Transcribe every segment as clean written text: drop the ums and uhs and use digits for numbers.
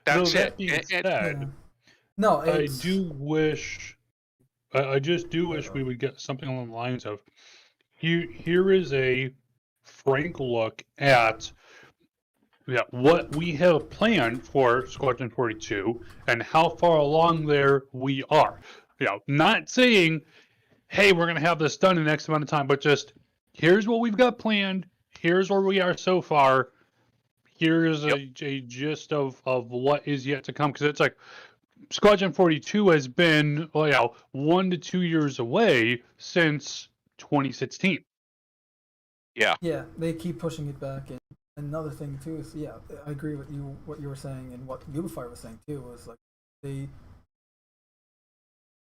That's that it. being said, Yeah. No, I it's do wish, I just do wish we would get something along the lines of, here is a frank look at what we have planned for Squadron 42 and how far along there we are. Not saying, hey, we're going to have this done in X amount of time, but just here's what we've got planned. Here's where we are so far. Here's a gist of what is yet to come. Because it's like Squadron 42 has been 1 to 2 years away since 2016. Yeah. Yeah, they keep pushing it back. And another thing too is, yeah, I agree with you. What you were saying and what Ubify was saying too was like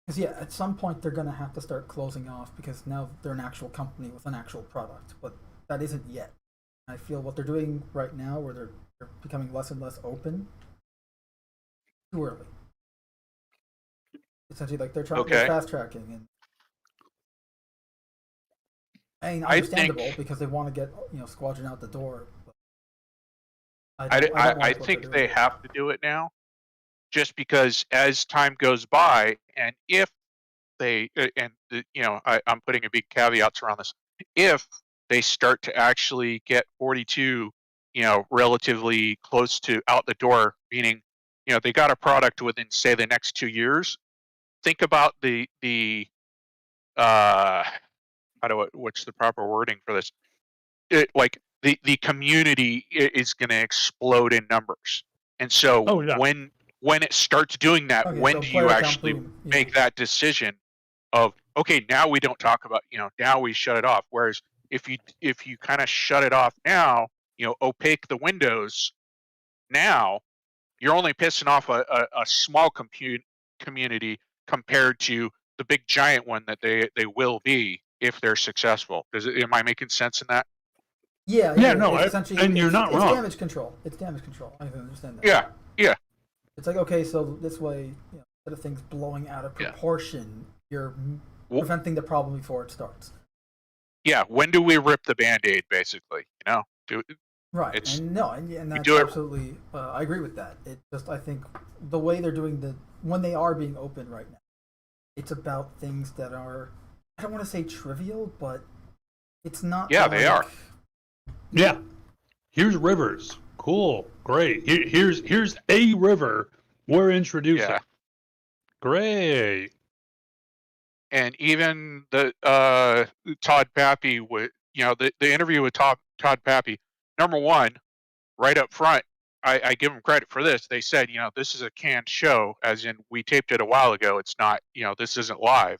because yeah, at some point they're gonna have to start closing off because now they're an actual company with an actual product, but that isn't yet. I feel what they're doing right now, where they're becoming less and less open, too early. Essentially, like they're fast tracking, and I mean, understandable because they want to get Squadron out the door. I think they have to do it now, just because as time goes by, and if they I'm putting a big caveats around this, if they start to actually get 42 relatively close to out the door, meaning they got a product within say the next 2 years, think about the what's the proper wording for this, like the community is going to explode in numbers, and so when it starts doing that, when do you actually make that decision of, okay, now we don't talk about, now we shut it off? Whereas if you kind of shut it off now, opaque the windows now, you're only pissing off a small community compared to the big giant one that they will be if they're successful. Am I making sense in that? Yeah. No, essentially, and you're not wrong. Damage control. It's damage control. I can understand that. Yeah. It's like, okay, so this way, instead of things blowing out of proportion, you're preventing the problem before it starts. Yeah. When do we rip the Band-Aid, basically? Right. And that's absolutely. I agree with that. It just, I think the way they're doing when they are being open right now, it's about things that are, I don't want to say trivial, but it's not. Yeah, they are. Yeah. Here's rivers. Cool. Great. Here's a river we're introducing. Yeah. Great. And even the Todd Pappy with the interview with Todd Pappy, number one, right up front, I give them credit for this. They said, this is a canned show, as in we taped it a while ago. It's not, this isn't live.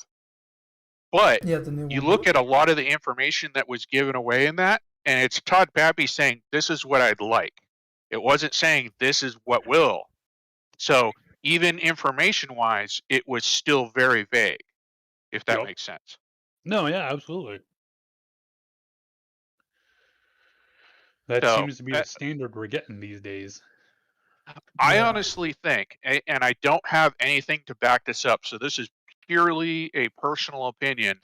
But you look at a lot of the information that was given away in that, and it's Todd Pappy saying, this is what I'd like. It wasn't saying this is what will. So even information-wise, it was still very vague, if that makes sense. No, yeah, absolutely. That seems to be the standard we're getting these days. I honestly think, and I don't have anything to back this up, so this is purely a personal opinion,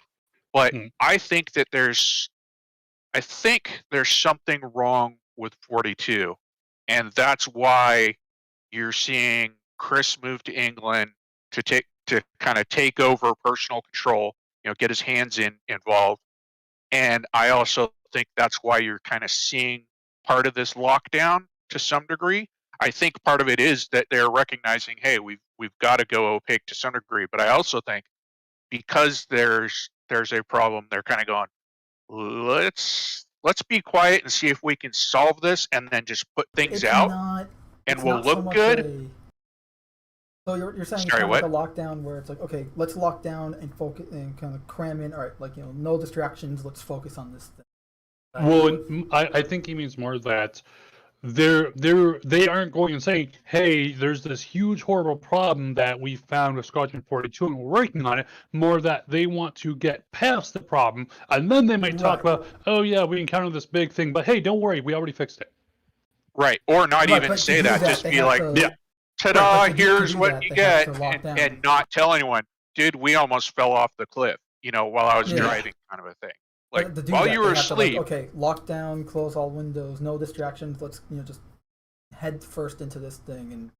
but I think that there's something wrong with 42, and that's why you're seeing Chris move to England to kind of take over personal control, get his hands involved. And I also think that's why you're kind of seeing part of this lockdown to some degree. I think part of it is that they're recognizing, hey, we've got to go opaque to some degree. But I also think because there's a problem, they're kind of going, let's be quiet and see if we can solve this, and then just put things out, and we'll look good. So you're saying it's kind of like a lockdown where it's like, okay, let's lock down and focus and kind of cram in. All right, like no distractions. Let's focus on this thing. Well, I think he means more that they aren't going and saying, hey, there's this huge horrible problem that we found with Squadron 42 and we're working on it. More that they want to get past the problem, and then they might talk about, oh yeah, we encountered this big thing, but hey, don't worry, we already fixed it. Right, or not even say that, just be like, ta-da, here's what you get, and not tell anyone, dude, we almost fell off the cliff, while I was driving, kind of a thing. Like, while you were asleep. Okay, lock down, close all windows, no distractions, let's, just head first into this thing and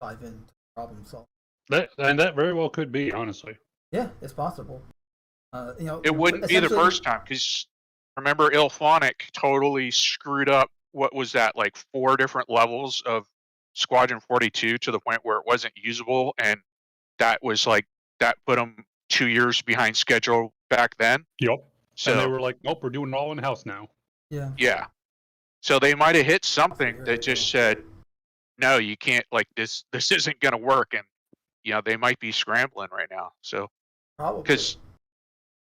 dive into problem solving. That very well could be, honestly. Yeah, it's possible. It wouldn't be the first time, because remember, Ilphonic totally screwed up. What was that, like 4 different levels of Squadron 42 to the point where it wasn't usable, and that was like that put them 2 years behind schedule back then. Yep. So and they were like, "Nope, we're doing it all in house now." Yeah. Yeah. So they might have hit something that just said, "No, you can't. Like this isn't going to work," and they might be scrambling right now. So probably because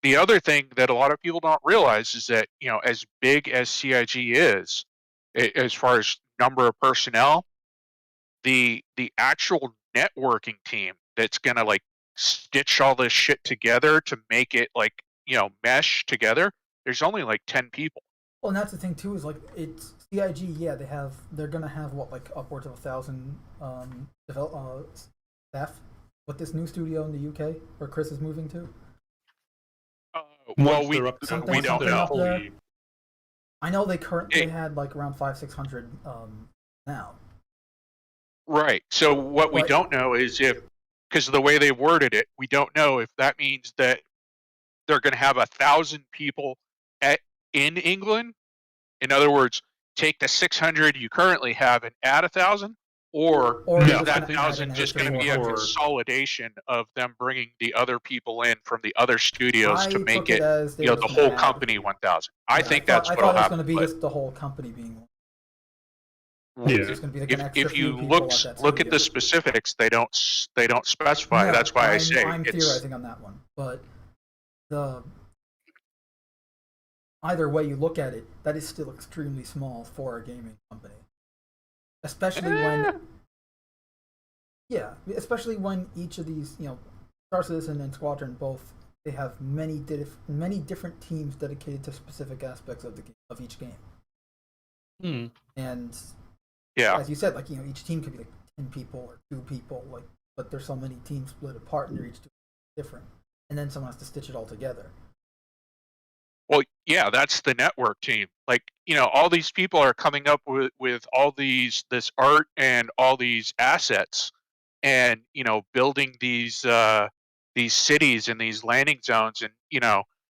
the other thing that a lot of people don't realize is that, as big as CIG is, as far as number of personnel, the actual networking team that's going to like stitch all this shit together to make it like, mesh together, there's only like 10 people. Well, and that's the thing too, is like it's CIG, yeah, they're gonna have what, like upwards of 1,000 staff with this new studio in the UK where Chris is moving to. Well, we something don't up know. there. I know they currently had like around 500-600 now. Right. So what we don't know is if, because of the way they worded it, we don't know if that means that they're going to have 1,000 people in England. In other words, take the 600 you currently have and add 1,000, or is that 1,000 just going to be a consolidation of them bringing the other people in from the other studios to make it, the whole company 1,000? I think that's what will happen. I thought it was going to be just the whole company being. Yeah. If you look at the specifics, they don't specify. No, that's why I say I'm theorizing on that one, but either way you look at it, that is still extremely small for a gaming company. Especially when each of these, Star Citizen and Squadron both, they have many different teams dedicated to specific aspects of each game. And as you said, like, each team could be like 10 people or 2 people, like, but there's so many teams split apart and they're each different, and then someone has to stitch it all together. Well, yeah, that's the network team. Like, all these people are coming up with all this art and all these assets, and building these cities and these landing zones, and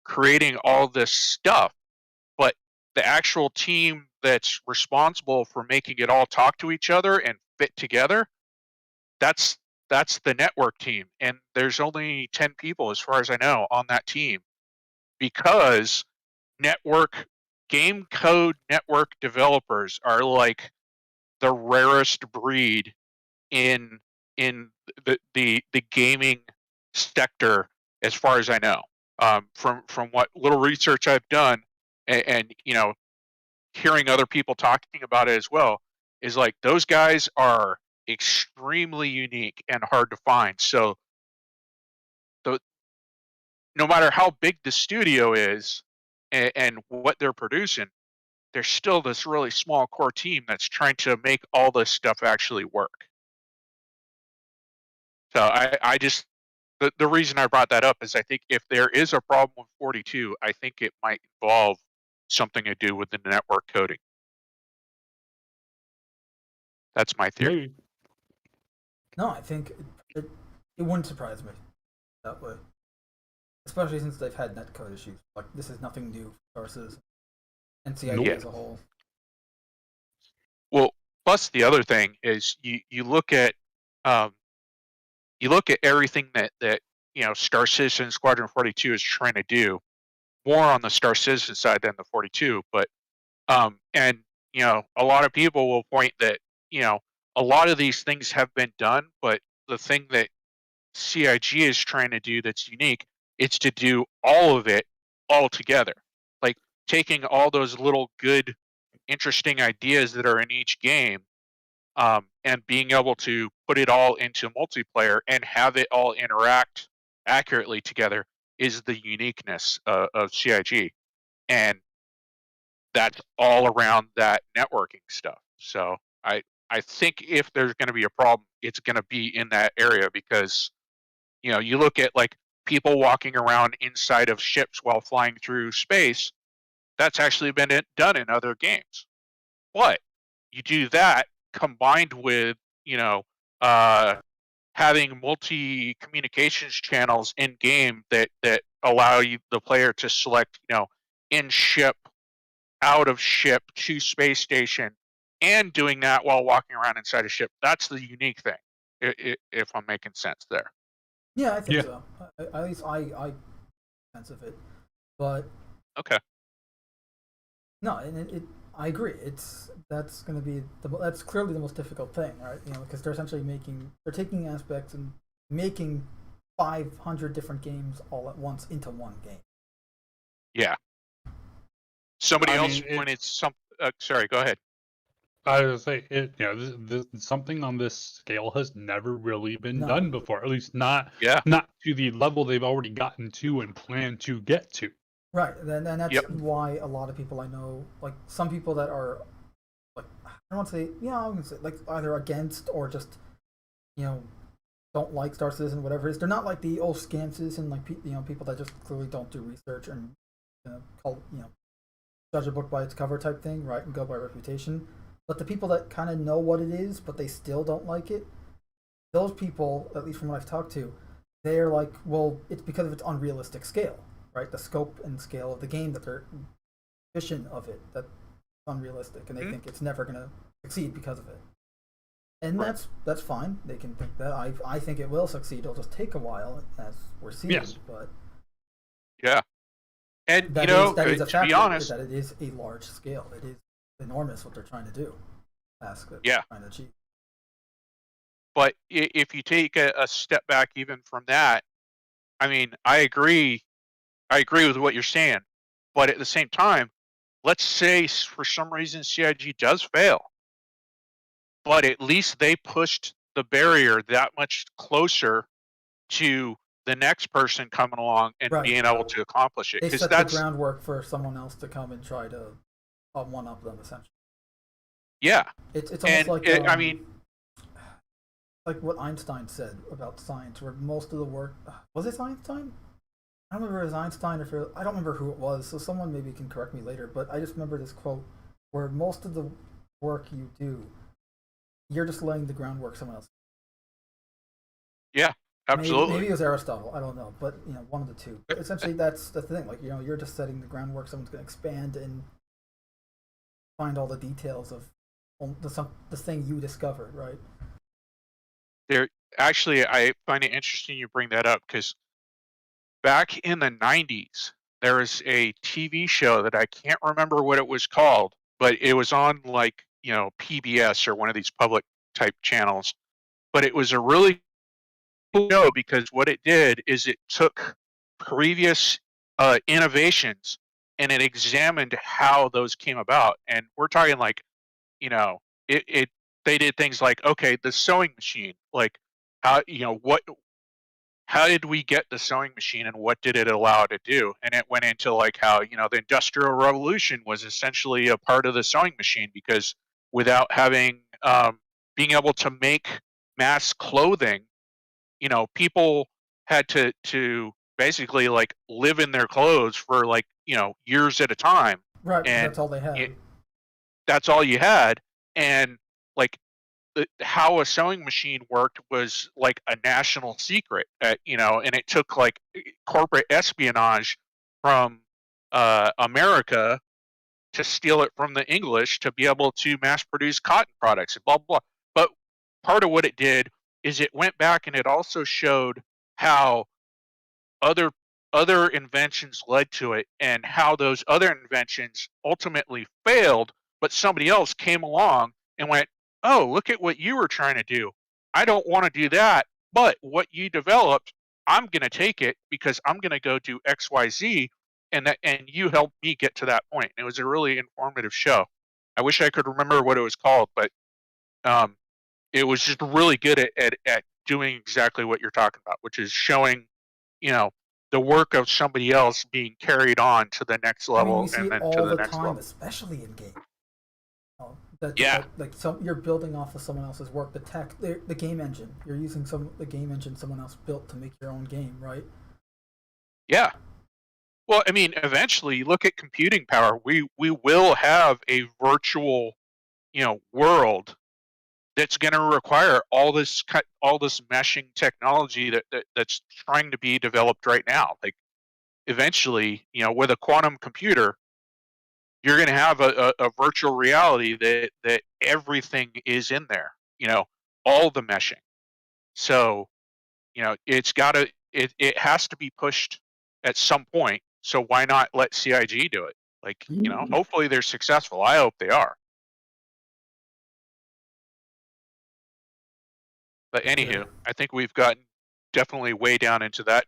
creating all this stuff. But the actual team that's responsible for making it all talk to each other and fit together, that's the network team. And there's only 10 people, as far as I know, on that team, because game code network developers are like the rarest breed in the gaming sector, as far as I know. From what little research I've done, and hearing other people talking about it as well, is like those guys are extremely unique and hard to find. So no matter how big the studio is and what they're producing, there's still this really small core team that's trying to make all this stuff actually work. So I just, the reason I brought that up is I think if there is a problem with 42, I think it might involve something to do with the network coding. That's my theory. No, I think it wouldn't surprise me that way. Especially since they've had netcode issues. Like, this is nothing new for Star Citizen and CIG as a whole. Well, plus the other thing is you look at everything that Star Citizen Squadron 42 is trying to do, more on the Star Citizen side than the 42. But and a lot of people will point that a lot of these things have been done, but the thing that CIG is trying to do that's unique, it's to do all of it all together. Like taking all those little good, interesting ideas that are in each game, and being able to put it all into multiplayer and have it all interact accurately together is the uniqueness of CIG. And that's all around that networking stuff. So I think if there's going to be a problem, it's going to be in that area, because you look at like people walking around inside of ships while flying through space. That's actually been done in other games. But you do that combined with having multi communications channels in game that allow the player to select, in ship, out of ship, to space station, and doing that while walking around inside a ship. That's the unique thing, if I'm making sense there. Yeah, I think so. At least I sense of it, but okay. No, and I agree. That's going to be that's clearly the most difficult thing, right? Because they're essentially they're taking aspects and making 500 different games all at once into one game. Yeah. Somebody else, when it's sorry, go ahead. I was say this something on this scale has never really been done before. At least not to the level they've already gotten to and plan to get to. Right, and that's why a lot of people I know, like some people that are, like, I don't want to say, I'm gonna say like either against or just, don't like Star Citizen, whatever it is. They're not like the old scam citizen, like people that just clearly don't do research and judge a book by its cover type thing, right, and go by reputation. But the people that kind of know what it is, but they still don't like it, those people, at least from what I've talked to, they're like, well, it's because of its unrealistic scale. Right, the scope and scale of the game, that their vision of it, that's unrealistic, and they think it's never going to succeed because of it. And that's fine. They can think that. I think it will succeed. It'll just take a while, as we're seeing. Yes. But and that is a factor, to be honest, that it is a large scale. It is enormous what they're trying to do. Trying to achieve. But if you take a step back even from that, I mean, I agree with what you're saying, but at the same time, let's say for some reason CIG does fail, but at least they pushed the barrier that much closer to the next person coming along and being able to accomplish it. They set the groundwork for someone else to come and try to one-up them, essentially. Yeah. It's almost like like what Einstein said about science, where most of the work... Was it Einstein? I don't remember if it was Einstein or I don't remember who it was, so someone maybe can correct me later, but I just remember this quote where most of the work you do, you're just laying the groundwork someone else. Yeah, absolutely. Maybe it was Aristotle, I don't know, but one of the two. But essentially that's the thing, like you're just setting the groundwork, someone's going to expand and find all the details of the thing you discovered, right? Actually, I find it interesting you bring that up, because back in the 90s, there was a TV show that I can't remember what it was called, but it was on like, PBS or one of these public type channels. But it was a really cool show, because what it did is it took previous innovations and it examined how those came about. And we're talking like, they did things like, okay, the sewing machine, like how did we get the sewing machine and what did it allow it to do? And it went into like how, the Industrial Revolution was essentially a part of the sewing machine, because without having, being able to make mass clothing, people had to basically like live in their clothes for like, years at a time. Right, and that's all they had. That's all you had. And like, how a sewing machine worked was like a national secret, and it took like corporate espionage from America to steal it from the English to be able to mass produce cotton products and blah, blah, blah. But part of what it did is it went back and it also showed how other inventions led to it, and how those other inventions ultimately failed, but somebody else came along and went, oh, look at what you were trying to do. I don't want to do that, but what you developed, I'm going to take it because I'm going to go do XYZ, and you helped me get to that point. And it was a really informative show. I wish I could remember what it was called, but it was just really good at doing exactly what you're talking about, which is showing, the work of somebody else being carried on to the next level, and then to the next level. Especially in games. You're building off of someone else's work. The tech, the game engine. You're using the game engine someone else built to make your own game, right? Yeah. Well, I mean, eventually, look at computing power. We will have a virtual, world that's going to require all this meshing technology that's trying to be developed right now. Like eventually, with a quantum computer, you're going to have a virtual reality that everything is in there. All the meshing. So, it has to be pushed at some point. So why not let CIG do it? Like, hopefully they're successful. I hope they are. But anywho, I think we've gotten definitely way down into that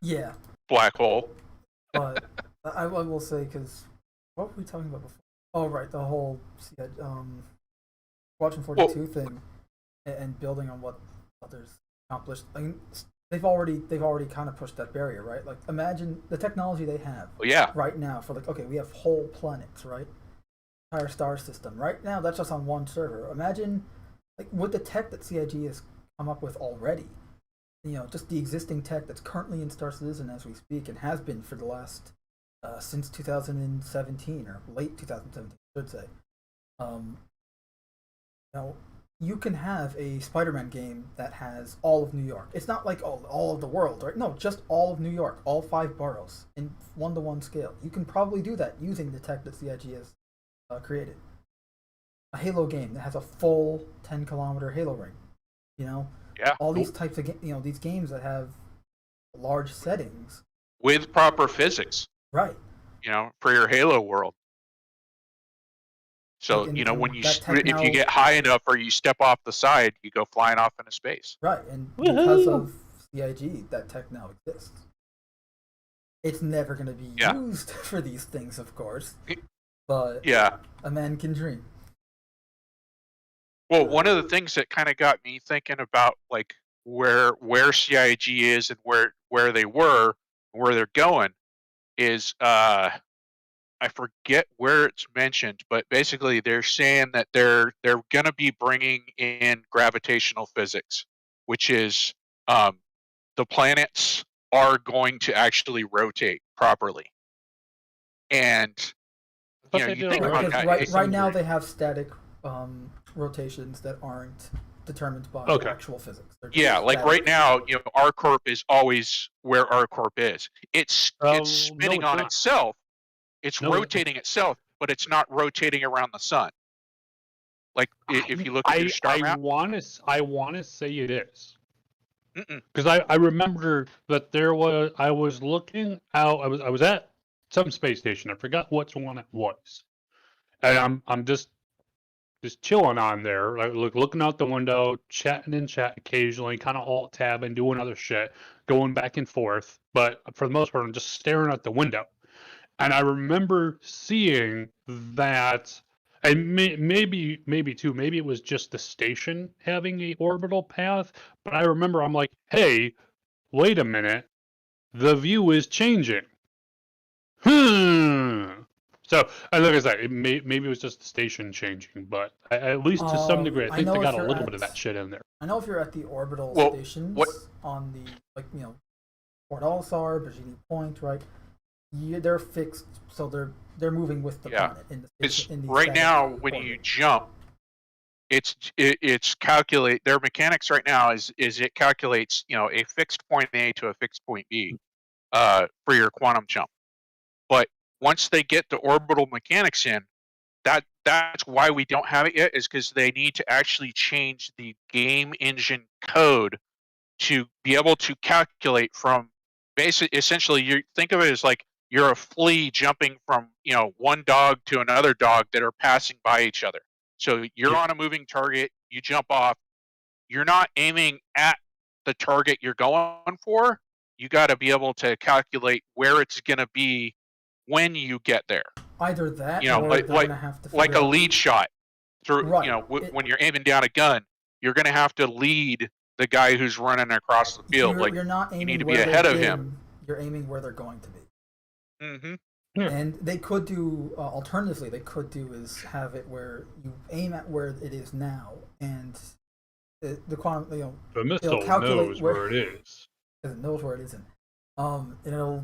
black hole. But I will say, because what were we talking about before? Oh, right, the whole Watching 42 thing and building on what others accomplished. I mean, they've already kind of pushed that barrier, right? Like, imagine the technology they have right now for we have whole planets, right? Entire star system. Right now, that's just on one server. Imagine, with the tech that CIG has come up with already, just the existing tech that's currently in Star Citizen as we speak and has been for the last since 2017 or late 2017, I should say. You can have a Spider-Man game that has all of New York. It's not like all of the world, right? No, just all of New York, all 5 boroughs in 1-to-1 scale. You can probably do that using the tech that CIG has created. A Halo game that has a full 10-kilometer Halo ring. All these types of these games that have large settings with proper physics, right? For your Halo world. So when if you get high enough or you step off the side, you go flying off into space. Right, and because of CIG, that tech now exists. It's never going to be used for these things, of course. But a man can dream. Well, one of the things that kind of got me thinking about where CIG is and where they were and where they're going is I forget where it's mentioned, but basically they're saying that they're going to be bringing in gravitational physics, which is the planets are going to actually rotate properly. And you think about that. Right now they have static rotations that aren't determined by actual physics. Right now, R-Corp is always where R-Corp is. It's spinning on itself. It's rotating itself, but it's not rotating around the sun. If you look at your star map, I want to say it is, because I remember that I was looking out. I was at some space station. I forgot which one it was, and I'm just chilling on there, looking out the window, chatting in chat occasionally, kind of alt tab and doing other shit, going back and forth. But for the most part, I'm just staring out the window. And I remember seeing that, and maybe it was just the station having a orbital path, but I remember I'm like, hey, wait a minute, the view is changing. So, like I said, maybe it was just the station changing, but at least to some degree, I think they got a little bit of that shit in there. I know if you're at the orbital stations on the, Port Alsar, Virginia Point, right? They're fixed, so they're moving with the planet. Right now, when you jump, it's calculate their mechanics right now is it calculates a fixed point A to a fixed point B for your quantum jump. But once they get the orbital mechanics in, that's why we don't have it yet, is because they need to actually change the game engine code to be able to calculate from essentially you think of it as like you're a flea jumping from one dog to another dog that are passing by each other. So you're on a moving target, you jump off, you're not aiming at the target you're going for. You got to be able to calculate where it's going to be when you get there. Either that, or they're going to have to like a lead shot. Through when you're aiming down a gun, you're going to have to lead the guy who's running across the field. You're not aiming you need to be ahead of him. You're aiming where they're going to be. Mm-hmm. Yeah. And they could do alternatively. They could do is have it where you aim at where it is now, and the quantum, the missile knows where it is. It knows where it isn't. And it'll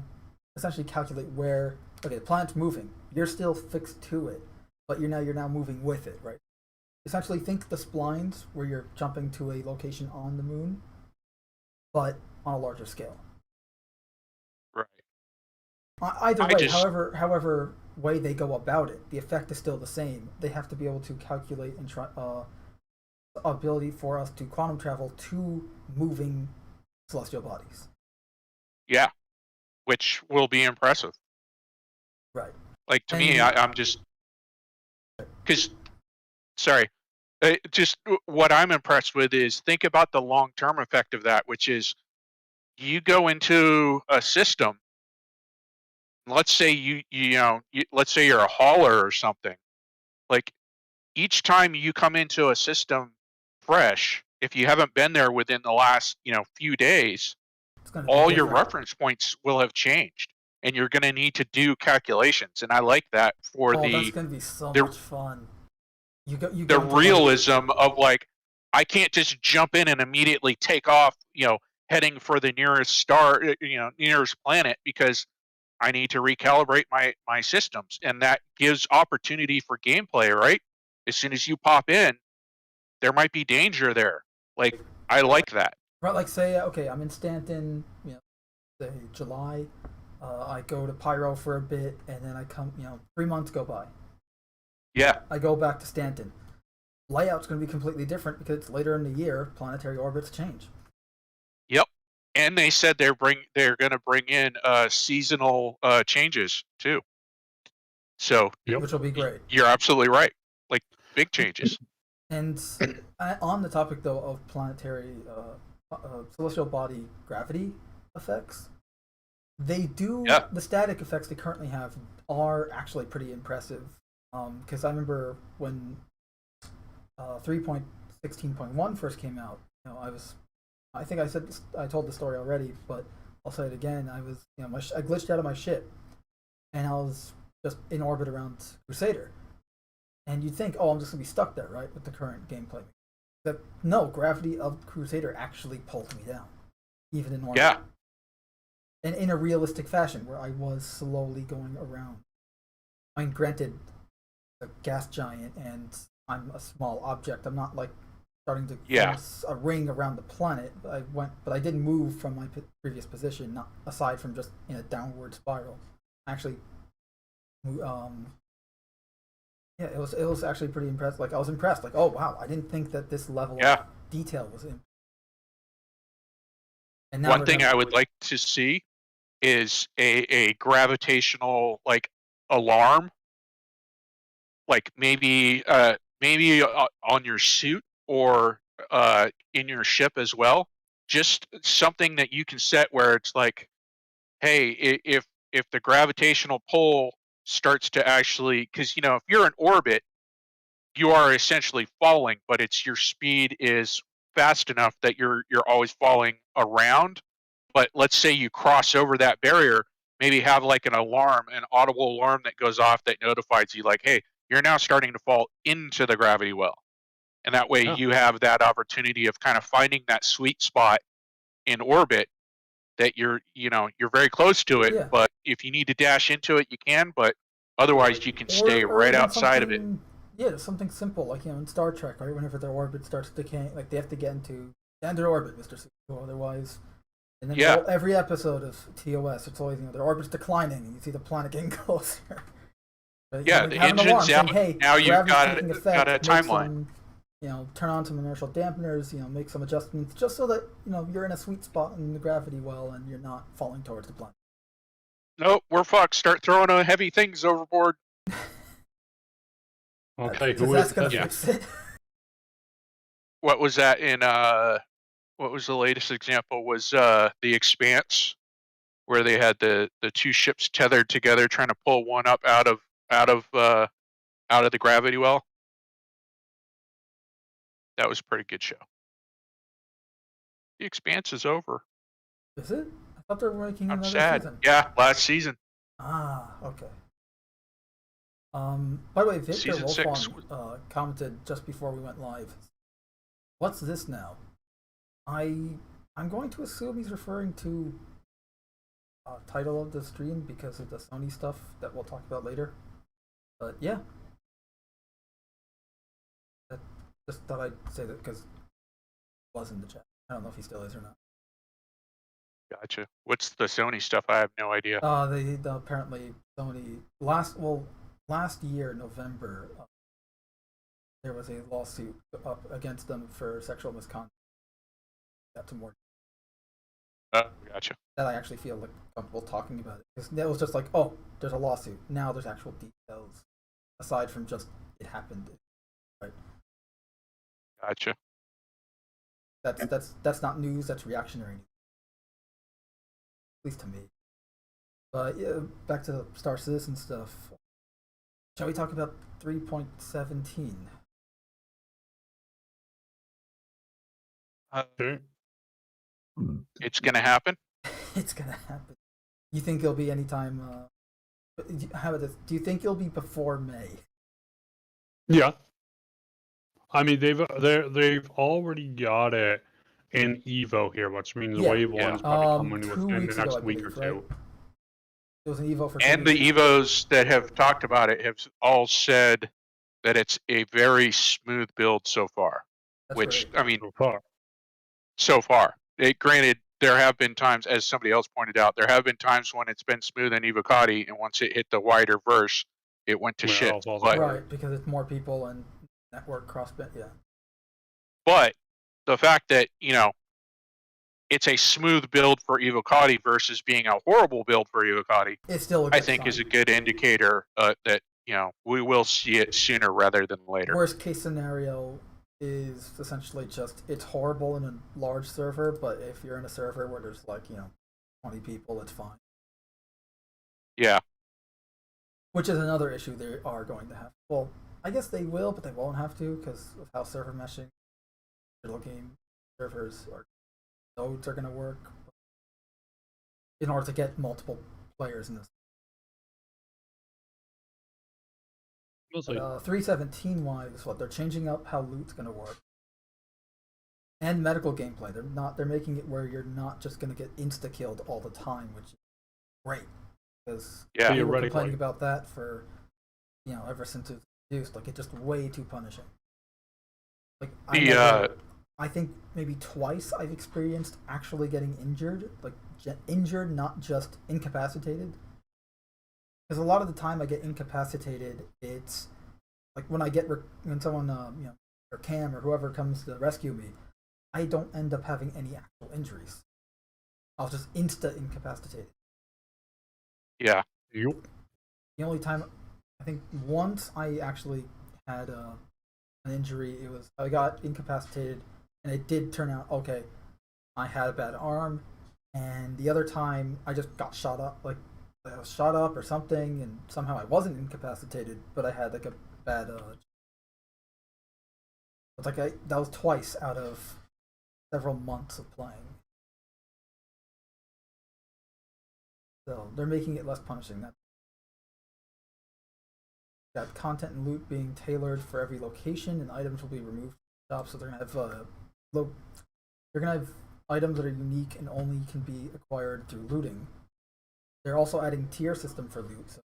essentially calculate where. Okay, the planet's moving. You're still fixed to it, but you're now moving with it, right? essentially think the splines where you're jumping to a location on the moon, but on a larger scale. Right. Either way, however way they go about it, the effect is still the same. They have to be able to calculate and try ability for us to quantum travel to moving celestial bodies. Yeah, which will be impressive. Right. Like, to me, I'm just... Because, sorry, just what I'm impressed with is think about the long-term effect of that, which is you go into a system, let's say let's say you're a hauler or something. Like, each time you come into a system fresh, if you haven't been there within the last, few days, all your reference points will have changed, and you're going to need to do calculations. And I like that for that's going to be so much fun. The realism of, like, I can't just jump in and immediately take off, heading for the nearest star, nearest planet, because I need to recalibrate my systems. And that gives opportunity for gameplay, right? As soon as you pop in, there might be danger there. Like, I like that. Right, like, say, okay, I'm in Stanton, say July, I go to Pyro for a bit, and then I come, 3 months go by. Yeah. I go back to Stanton. Layout's going to be completely different because it's later in the year, planetary orbits change. Yep. And they said they're going to bring in seasonal changes too. So, which will be great. You're absolutely right. Like, big changes. And on the topic, though, of planetary celestial body gravity effects, the static effects they currently have are actually pretty impressive. Because I remember when 3.16.1 first came out, I think I told the story already, but I'll say it again. I was, I glitched out of my ship, and I was just in orbit around Crusader. And you'd think, I'm just gonna be stuck there, right, with the current gameplay. But no, gravity of Crusader actually pulled me down, even in orbit. Yeah. And in a realistic fashion, where I was slowly going around. I mean, granted, a gas giant, and I'm a small object. I'm not like starting to force a ring around the planet. But I didn't move from my previous position, not aside from just in a downward spiral. Actually, it was actually pretty impressive. Like, I was impressed. Like, oh wow, I didn't think that this level of detail was in. And now one thing I would like to see is a gravitational, like, alarm. Like, maybe on your suit or in your ship as well. Just something that you can set where it's like, hey, if the gravitational pull starts to actually, because if you're in orbit, you are essentially falling, but it's your speed is fast enough that you're always falling around. But let's say you cross over that barrier, maybe have like an audible alarm that goes off that notifies you, like, hey, you're now starting to fall into the gravity well. And that way you have that opportunity of kind of finding that sweet spot in orbit that you're very close to it, but if you need to dash into it, you can, but otherwise you can stay right outside of it. Yeah, something simple, like, in Star Trek, right? Whenever their orbit starts decaying, like, they have to get into their orbit, Mr. Sisko, otherwise. And then every episode of TOS, it's always, their orbit's declining, and you see the planet getting closer. But, the engine's out. Hey, now you've got a timeline. Turn on some inertial dampeners, make some adjustments, just so that, you're in a sweet spot in the gravity well and you're not falling towards the planet. Nope, we're fucked. Start throwing heavy things overboard. Okay, that's gonna fix it. What was that in, what was the latest example? Was The Expanse, where they had the two ships tethered together trying to pull one up out of the gravity well. That was a pretty good show. The Expanse is over. Is it? I thought they were making another season. Yeah, last season. Ah, okay. By the way, Victor Wolfon commented just before we went live. What's this now? I'm going to assume he's referring to title of the stream because of the Sony stuff that we'll talk about later. But yeah. just thought I'd say that because he was in the chat. I don't know if he still is or not. Gotcha. What's the Sony stuff? I have no idea. They apparently Sony last year, November, there was a lawsuit up against them for sexual misconduct. Got some more. Gotcha. That I actually feel like comfortable talking about it, because that was just like, oh, there's a lawsuit. Now there's actual details aside from just it happened, right? Gotcha. That's not news. That's reactionary news, at least to me. But yeah, back to the Star Citizen stuff. Shall we talk about 3.17? Sure. It's gonna happen. It's gonna happen. You think it'll be anytime? How about this? Do you think it'll be before May? Yeah. I mean, they've already got it in Evo here, which means Wave 1's probably coming within the next week or two. Right? It was an Evo for. And the Evos that have talked about it have all said that it's a very smooth build so far. That's which great. I mean, so far. Granted, there have been times, as somebody else pointed out, there have been times when it's been smooth in Evocati, and once it hit the wider verse, it went to shit. But, right, because it's more people and network crossbit, yeah. But the fact that, it's a smooth build for Evocati versus being a horrible build for Evocati, it's still I think is a good indicator that, we will see it sooner rather than later. Worst case scenario is essentially just it's horrible in a large server, but if you're in a server where there's 20 people, it's fine. Yeah. Which is another issue they are going to have. Well, I guess they will, but they won't have to because of how server meshing, digital game servers or nodes are going to work in order to get multiple players in this. 3.17 wise, they're changing up how loot's going to work, and medical gameplay. They're making it where you're not just going to get insta killed all the time, which is great because people were complaining about that for ever since it was introduced. Like, it's just way too punishing. Like I think maybe twice I've experienced actually getting injured, like injured, not just incapacitated. Because a lot of the time I get incapacitated, it's like when someone, or Cam or whoever comes to rescue me, I don't end up having any actual injuries. I'll just incapacitated. Yeah. Yep. The only time, I think once I actually had an injury, I got incapacitated, and it did turn out okay. I had a bad arm, and the other time I just got shot up, like I was shot up or something, and somehow I wasn't incapacitated, but I had like a bad. It's like that was twice out of several months of playing. So they're making it less punishing. Got content and loot being tailored for every location, and items will be removed from the shop. So they're gonna have items that are unique and only can be acquired through looting. They're also adding tier system for loot. So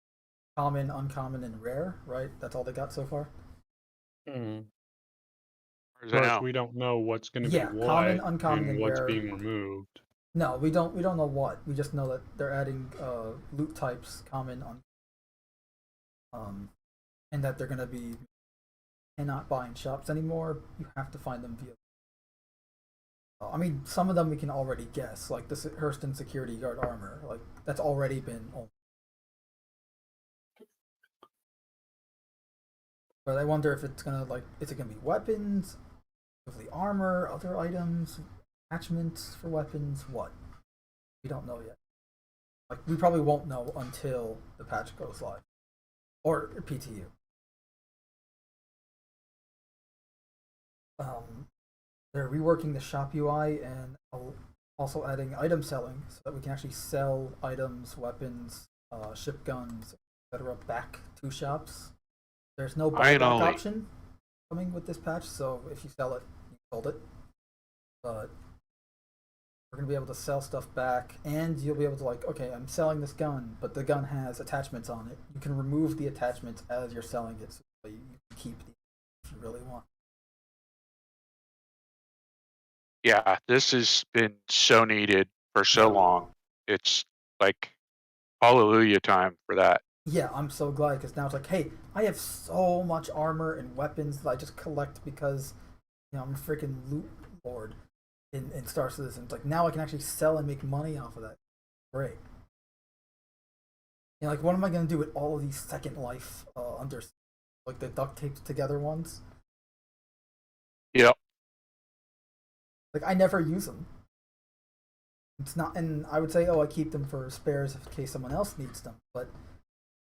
common, uncommon, and rare, right? That's all they got so far. First, we don't know what's going to be what, common, uncommon, and what's rare. being removed. No, we don't know what. We just know that they're adding loot types, common, and that they're going to be cannot buy in shops anymore. You have to find them via. I mean, some of them we can already guess, like the Hurston security guard armor. Like, that's already been. But I wonder if it's gonna is it gonna be weapons, the armor, other items, attachments for weapons? What? We don't know yet. Like, we probably won't know until the patch goes live, or PTU. They're reworking the shop UI and also adding item selling so that we can actually sell items, weapons, ship guns, etc. back to shops. There's no buyback option coming with this patch, so if you sell it, you sold it. But we're going to be able to sell stuff back, and you'll be able to okay, I'm selling this gun, but the gun has attachments on it. You can remove the attachments as you're selling it, so you can keep the if you really want. Yeah, this has been so needed for so long. It's like hallelujah time for that. Yeah, I'm so glad because now it's like, hey, I have so much armor and weapons that I just collect because I'm a freaking loot lord in Star Citizen. It's like now I can actually sell and make money off of that. Great. Like what am I gonna do with all of these Second Life under like the duct taped together ones? Yep. Like I never use them. It's not, and I would say, oh, I keep them for spares in case someone else needs them. But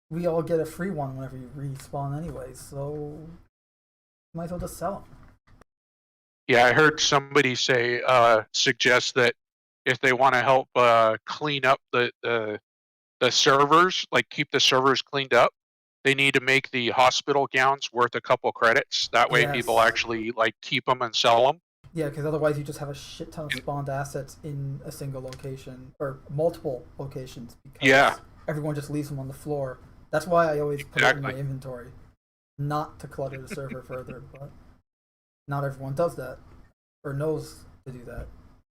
we all get a free one whenever you respawn, anyways. So might as well just sell them. Yeah, I heard somebody say suggest that if they want to help clean up the servers, like keep the servers cleaned up, they need to make the hospital gowns worth a couple credits. That way, people actually like keep them and sell them. Yeah, because otherwise you just have a shit ton of spawned assets in a single location or multiple locations because everyone just leaves them on the floor. That's why I always put it in my inventory, not to clutter the server further. But not everyone does that or knows to do that.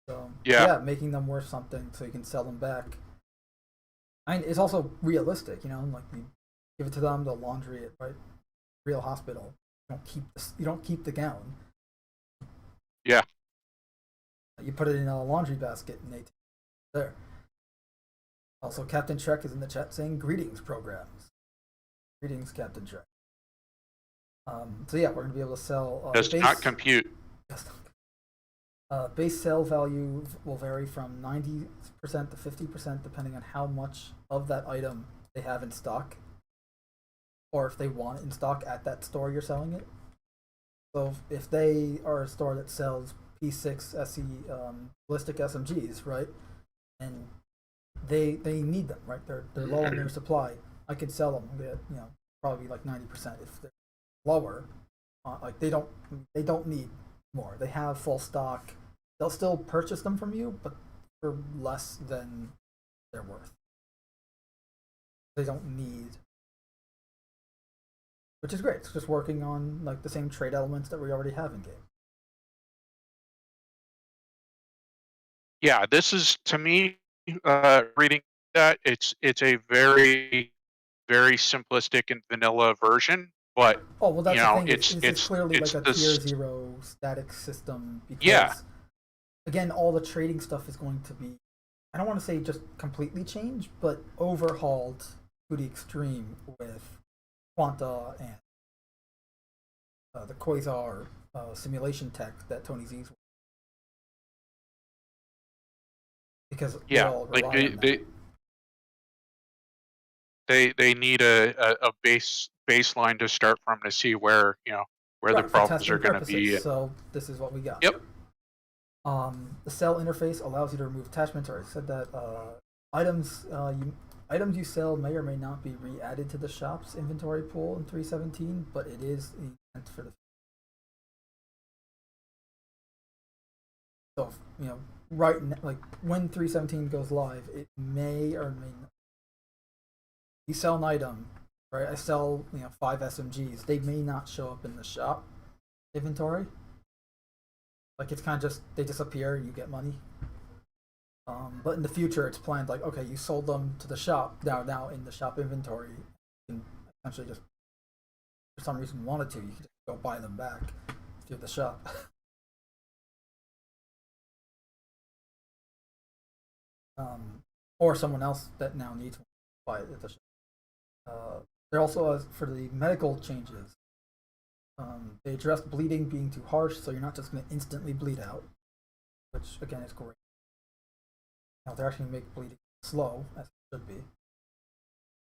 So yeah, making them worth something so you can sell them back. I mean, it's also realistic, like you give it to them, they'll laundry it, right? Real hospital. You don't keep the gown. Yeah. You put it in a laundry basket and they take it there. Also, Captain Trek is in the chat saying greetings programs. Greetings, Captain Trek. So yeah, we're gonna be able to sell. Does not compute. Base sale value will vary from 90% to 50% depending on how much of that item they have in stock, or if they want it in stock at that store you're selling it. So if they are a store that sells P6 SE ballistic SMGs, right, and they need them, right? They're low in their supply. I could sell them, get probably like 90% if they're lower. Like they don't need more. They have full stock. They'll still purchase them from you, but for less than they're worth. They don't need, which is great. It's just working on like the same trade elements that we already have in game. Yeah, this is, to me, reading that, it's a very, very simplistic and vanilla version, but that's the thing. It's clearly like a tier 0 static system because again, all the trading stuff is going to be, I don't want to say just completely changed, but overhauled to the extreme with Quanta and the Quasar simulation tech that Tony Z's. Because they need a baseline to start from to see where the problems are going to be. So this is what we got. Yep. The cell interface allows you to remove attachments. I said that items you sell may or may not be re-added to the shop's inventory pool in 3.17, but it is intent for the. So right now, like when 3.17 goes live, it may or may not. You sell an item, right? I sell 5 SMGs. They may not show up in the shop inventory. Like it's kind of just they disappear, you get money. But in the future, it's planned like, okay, you sold them to the shop. Now in the shop inventory, you can essentially just, for some reason, wanted to, you can just go buy them back through the shop. Or someone else that now needs one to buy it at the shop. There also is for the medical changes. They address bleeding being too harsh, so you're not just going to instantly bleed out, which again is great. They're actually going to make bleeding slow, as it should be.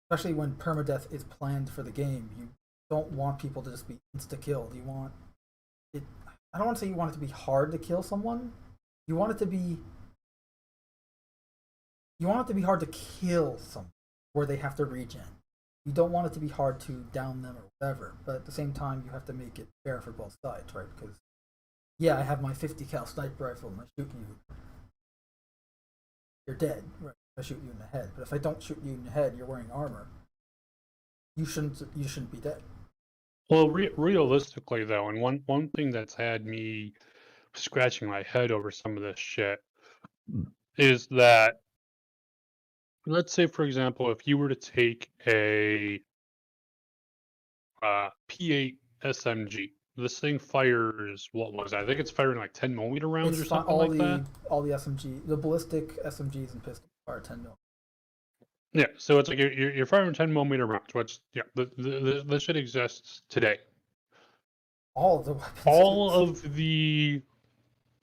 Especially when permadeath is planned for the game, you don't want people to just be insta-killed. You want it. I don't want to say you want it to be hard to kill someone. You want it to be. You want it to be hard to kill someone where they have to regen. You don't want it to be hard to down them or whatever, but at the same time, you have to make it fair for both sides, right? Because, I have my 50 cal sniper rifle and I shoot you. You're dead, right? If I shoot you in the head. But if I don't shoot you in the head, you're wearing armor. You shouldn't be dead. Well, realistically though, and one thing that's had me scratching my head over some of this shit is that, let's say, for example, if you were to take a P8 SMG, this thing fires, what was that? I think it's firing like 10mm rounds or something like that. All the SMG, the ballistic SMGs and pistols fire 10mm. Yeah, so it's like you're firing 10mm rounds, which, yeah, this shit exists today. All of the weapons. All of the,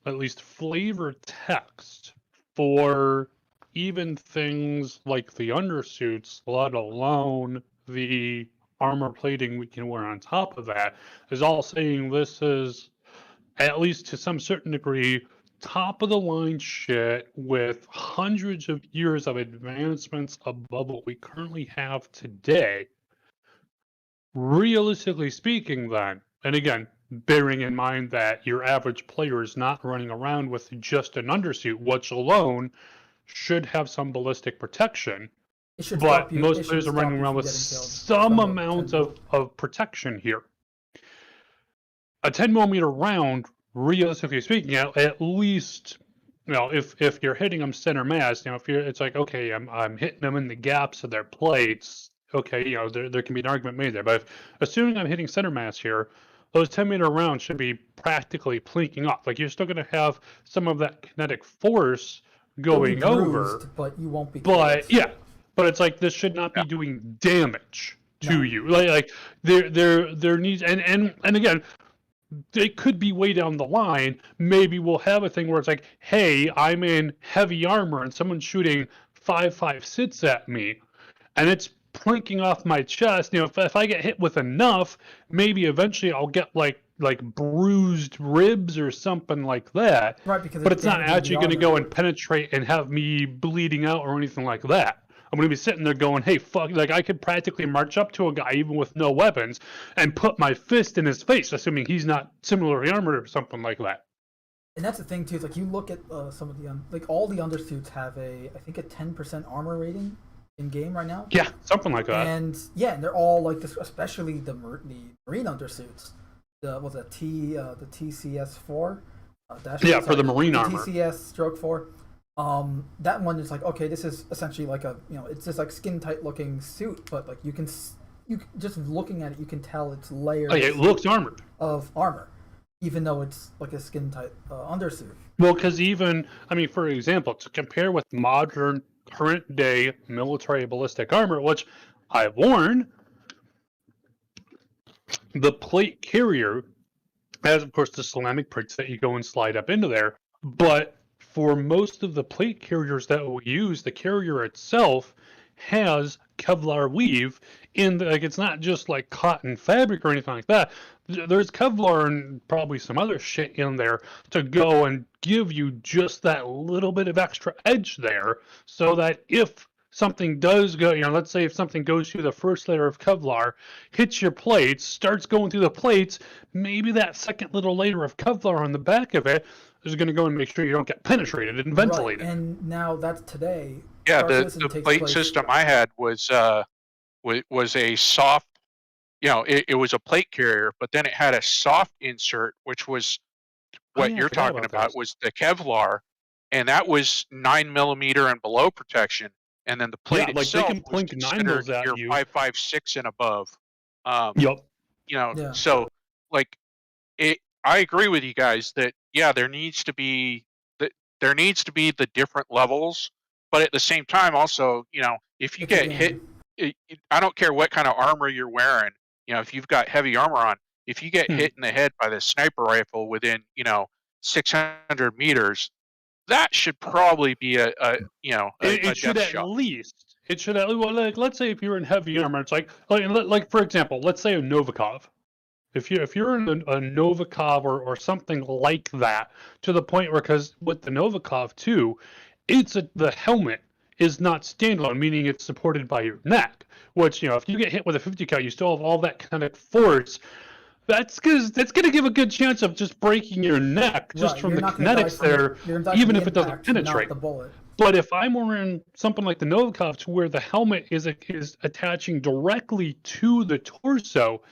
at least, flavor text for even things like the undersuits, let alone the armor plating we can wear on top of that, is all saying this is, at least to some certain degree, top of the line shit with hundreds of years of advancements above what we currently have today. Realistically speaking, then, and again, bearing in mind that your average player is not running around with just an undersuit, which alone should have some ballistic protection. But most players are running around with some amount of protection here. A 10mm round, realistically speaking, at least, you know, if you're hitting them center mass, you know, it's like, okay, I'm hitting them in the gaps of their plates. Okay, you know, there can be an argument made there. But assuming I'm hitting center mass here, those 10mm rounds should be practically plinking off. Like, you're still going to have some of that kinetic force going over, but you won't be. But yeah, but it's like this should not be doing damage to you. Like there needs, and again, it could be way down the line. Maybe we'll have a thing where it's like, hey, I'm in heavy armor and someone's shooting 5.56 at me, and it's plinking off my chest. You know, if I get hit with enough, maybe eventually I'll get like bruised ribs or something like that. Right, because but it's not actually going to go and penetrate and have me bleeding out or anything like that. I'm going to be sitting there going, hey, fuck, like I could practically march up to a guy even with no weapons and put my fist in his face, assuming he's not similarly armored or something like that. And that's the thing too. It's like you look at some of the like all the undersuits have I think a 10% armor rating in game right now. Yeah, something like that. And yeah, and they're all like this, especially the marine undersuits. The TCS4. For the marine armor. TCS-4. That one is like, okay, this is essentially like a, you know, it's just like skin tight looking suit, but like you just looking at it, you can tell it's layers. Oh, yeah, it looks armored. Of armor, even though it's like a skin tight undersuit. Well, because even, I mean, for example, to compare with modern current day military ballistic armor, which I've worn, the plate carrier has, of course, the ceramic pricks that you go and slide up into there, but for most of the plate carriers that we use, the carrier itself has Kevlar weave in the, like, it's not just like cotton fabric or anything like that. There's Kevlar and probably some other shit in there to go and give you just that little bit of extra edge there, so that if something does go, you know, let's say if something goes through the first layer of Kevlar, hits your plates, starts going through the plates, maybe that second little layer of Kevlar on the back of it is going to go and make sure you don't get penetrated and ventilated. Right. And now that's today. Yeah, the plate system I had was a soft, you know, it was a plate carrier, but then it had a soft insert, which was what you're talking about, was the Kevlar, and that was 9mm and below protection. And then the plate itself they can plink 9mm at your you. 5.56 and above. Yep. You know, so like I agree with you guys that there needs to be the different levels, but at the same time also, you know, if you get hit, I don't care what kind of armor you're wearing. You know, if you've got heavy armor on, if you get hit in the head by the sniper rifle within, you know, 600 meters. That should probably be a it should at shot. least. It should at least, well, like, let's say if you're in heavy armor, it's like for example, let's say a Novikov. If you're in a Novikov or something like that, to the point where, because with the Novikov too, the helmet is not standalone, meaning it's supported by your neck. Which, you know, if you get hit with a 50 cal, you still have all that kinetic force. That's going to give a good chance of just breaking your neck just from the kinetics there, even if it doesn't penetrate. But if I'm wearing something like the Novikov, to where the helmet is attaching directly to the torso,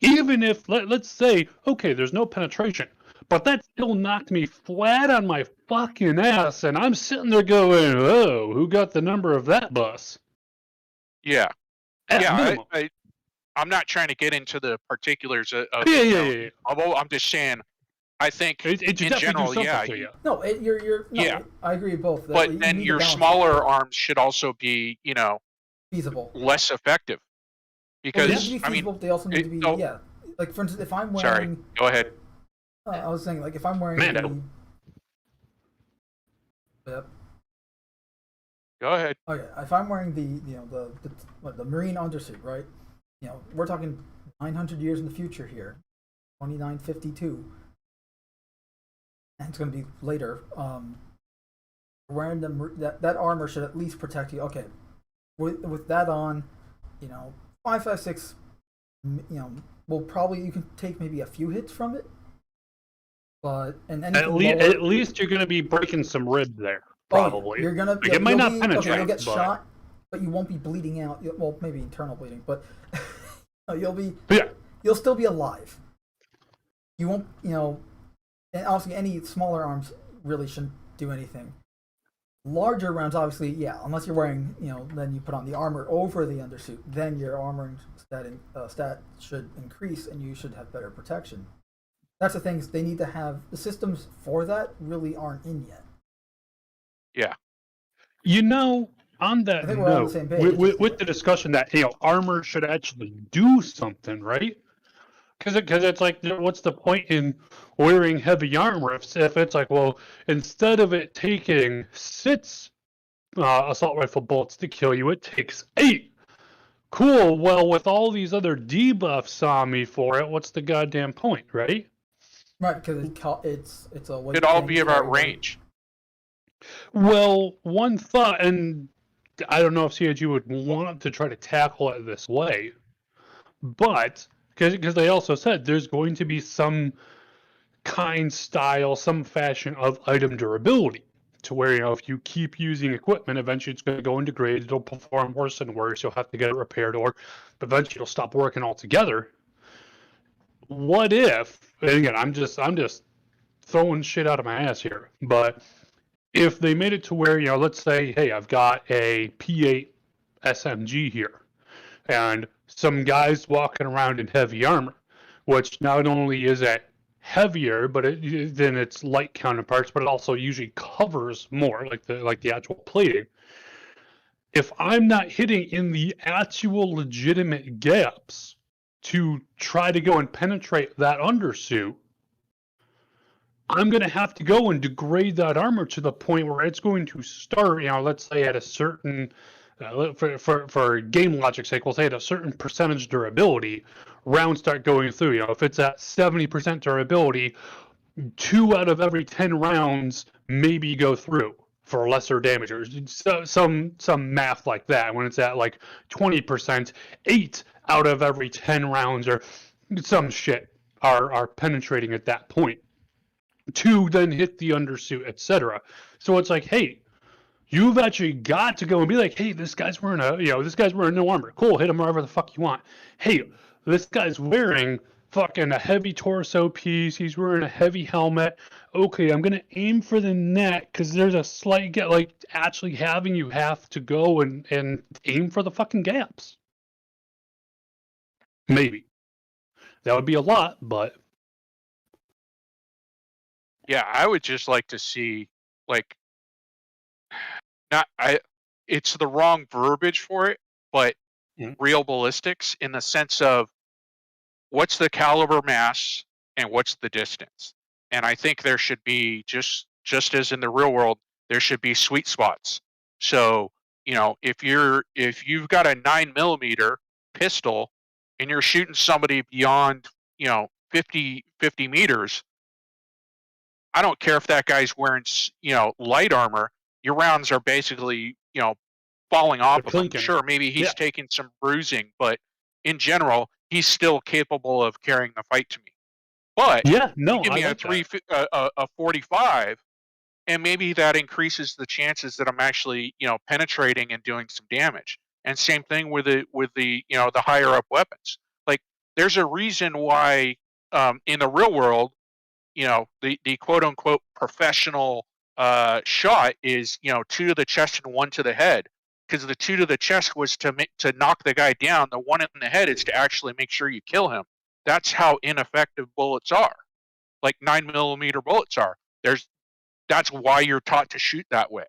even if, let's say, okay, there's no penetration, But that still knocked me flat on my fucking ass, and I'm sitting there going, "Oh, who got the number of that bus?" Yeah, At I'm not trying to get into the particulars of yeah. Although I'm just saying, I think it in general, yeah. No, you're no, yeah. I agree with both. But then your smaller arms should also be, feasible, less effective. Because they need to be feasible, they also need to be like for instance, if I'm wearing. Sorry, go ahead. I was saying, like, if I'm wearing Yep. Go ahead. Okay, if I'm wearing the marine undersuit, right? We're talking 900 years in the future here, 2952, and it's going to be later. Wearing that armor should at least protect you. Okay, with that on, 5.56, you can take maybe a few hits from it. But at least you're going to be breaking some ribs there, probably. You're gonna. It might not penetrate. Okay, you'll get shot, but you won't be bleeding out. Well, maybe internal bleeding, but you'll be. Yeah. You'll still be alive. You won't. And obviously, any smaller arms really shouldn't do anything. Larger rounds, obviously, yeah. Unless you're wearing, then you put on the armor over the undersuit. Then your armoring stat should increase, and you should have better protection. That's the things they need to have. The systems for that really aren't in yet. Yeah. On that note, with the discussion that armor should actually do something, right? Because it's like, what's the point in wearing heavy armor if it's like, well, instead of it taking 6 assault rifle bullets to kill you, it takes 8. Cool. Well, with all these other debuffs on me for it, what's the goddamn point, right? Right, because it's a. It'd all be about range. Well, one thought, and I don't know if CIG would want to try to tackle it this way, but because they also said there's going to be some style, some fashion of item durability, to where if you keep using equipment, eventually it's going to go and degrade. It'll perform worse and worse. You'll have to get it repaired, or eventually it'll stop working altogether. What if, and again, I'm just throwing shit out of my ass here, but if they made it to where, let's say, hey, I've got a P8 SMG here, and some guys walking around in heavy armor, which not only is it heavier than its light counterparts, but it also usually covers more, like the actual plating. If I'm not hitting in the actual legitimate gaps to try to go and penetrate that undersuit, I'm going to have to go and degrade that armor to the point where it's going to start, let's say at a certain, for game logic's sake, we'll say at a certain percentage durability, rounds start going through. If it's at 70% durability, 2 out of every 10 rounds maybe go through for lesser damage, or some math like that. When it's at like 20%, 8 out of every 10 rounds or some shit are penetrating at that point, to then hit the undersuit, etc. So it's like, hey, you've actually got to go and be like, hey, this guy's wearing no armor. Cool, hit him wherever the fuck you want. Hey, this guy's wearing fucking a heavy torso piece. He's wearing a heavy helmet. Okay, I'm gonna aim for the neck because there's a slight gap. Like, actually having you have to go and aim for the fucking gaps. Maybe that would be a lot, but yeah, I would just like to see, like, it's the wrong verbiage for it, but real ballistics in the sense of what's the caliber mass and what's the distance. And I think there should be, just as in the real world, there should be sweet spots. So, if you've got a 9mm pistol and you're shooting somebody beyond, 50 meters, I don't care if that guy's wearing, light armor. Your rounds are basically, falling off of him. Sure, maybe he's taking some bruising, but in general, he's still capable of carrying the fight to me. But give me a 45, and maybe that increases the chances that I'm actually, penetrating and doing some damage. And same thing with the the higher up weapons. Like, there's a reason why in the real world the quote unquote professional shot is 2 to the chest and 1 to the head, because the 2 to the chest was to knock the guy down. The 1 in the head is to actually make sure you kill him. That's how ineffective bullets are, like 9mm bullets are. That's why you're taught to shoot that way,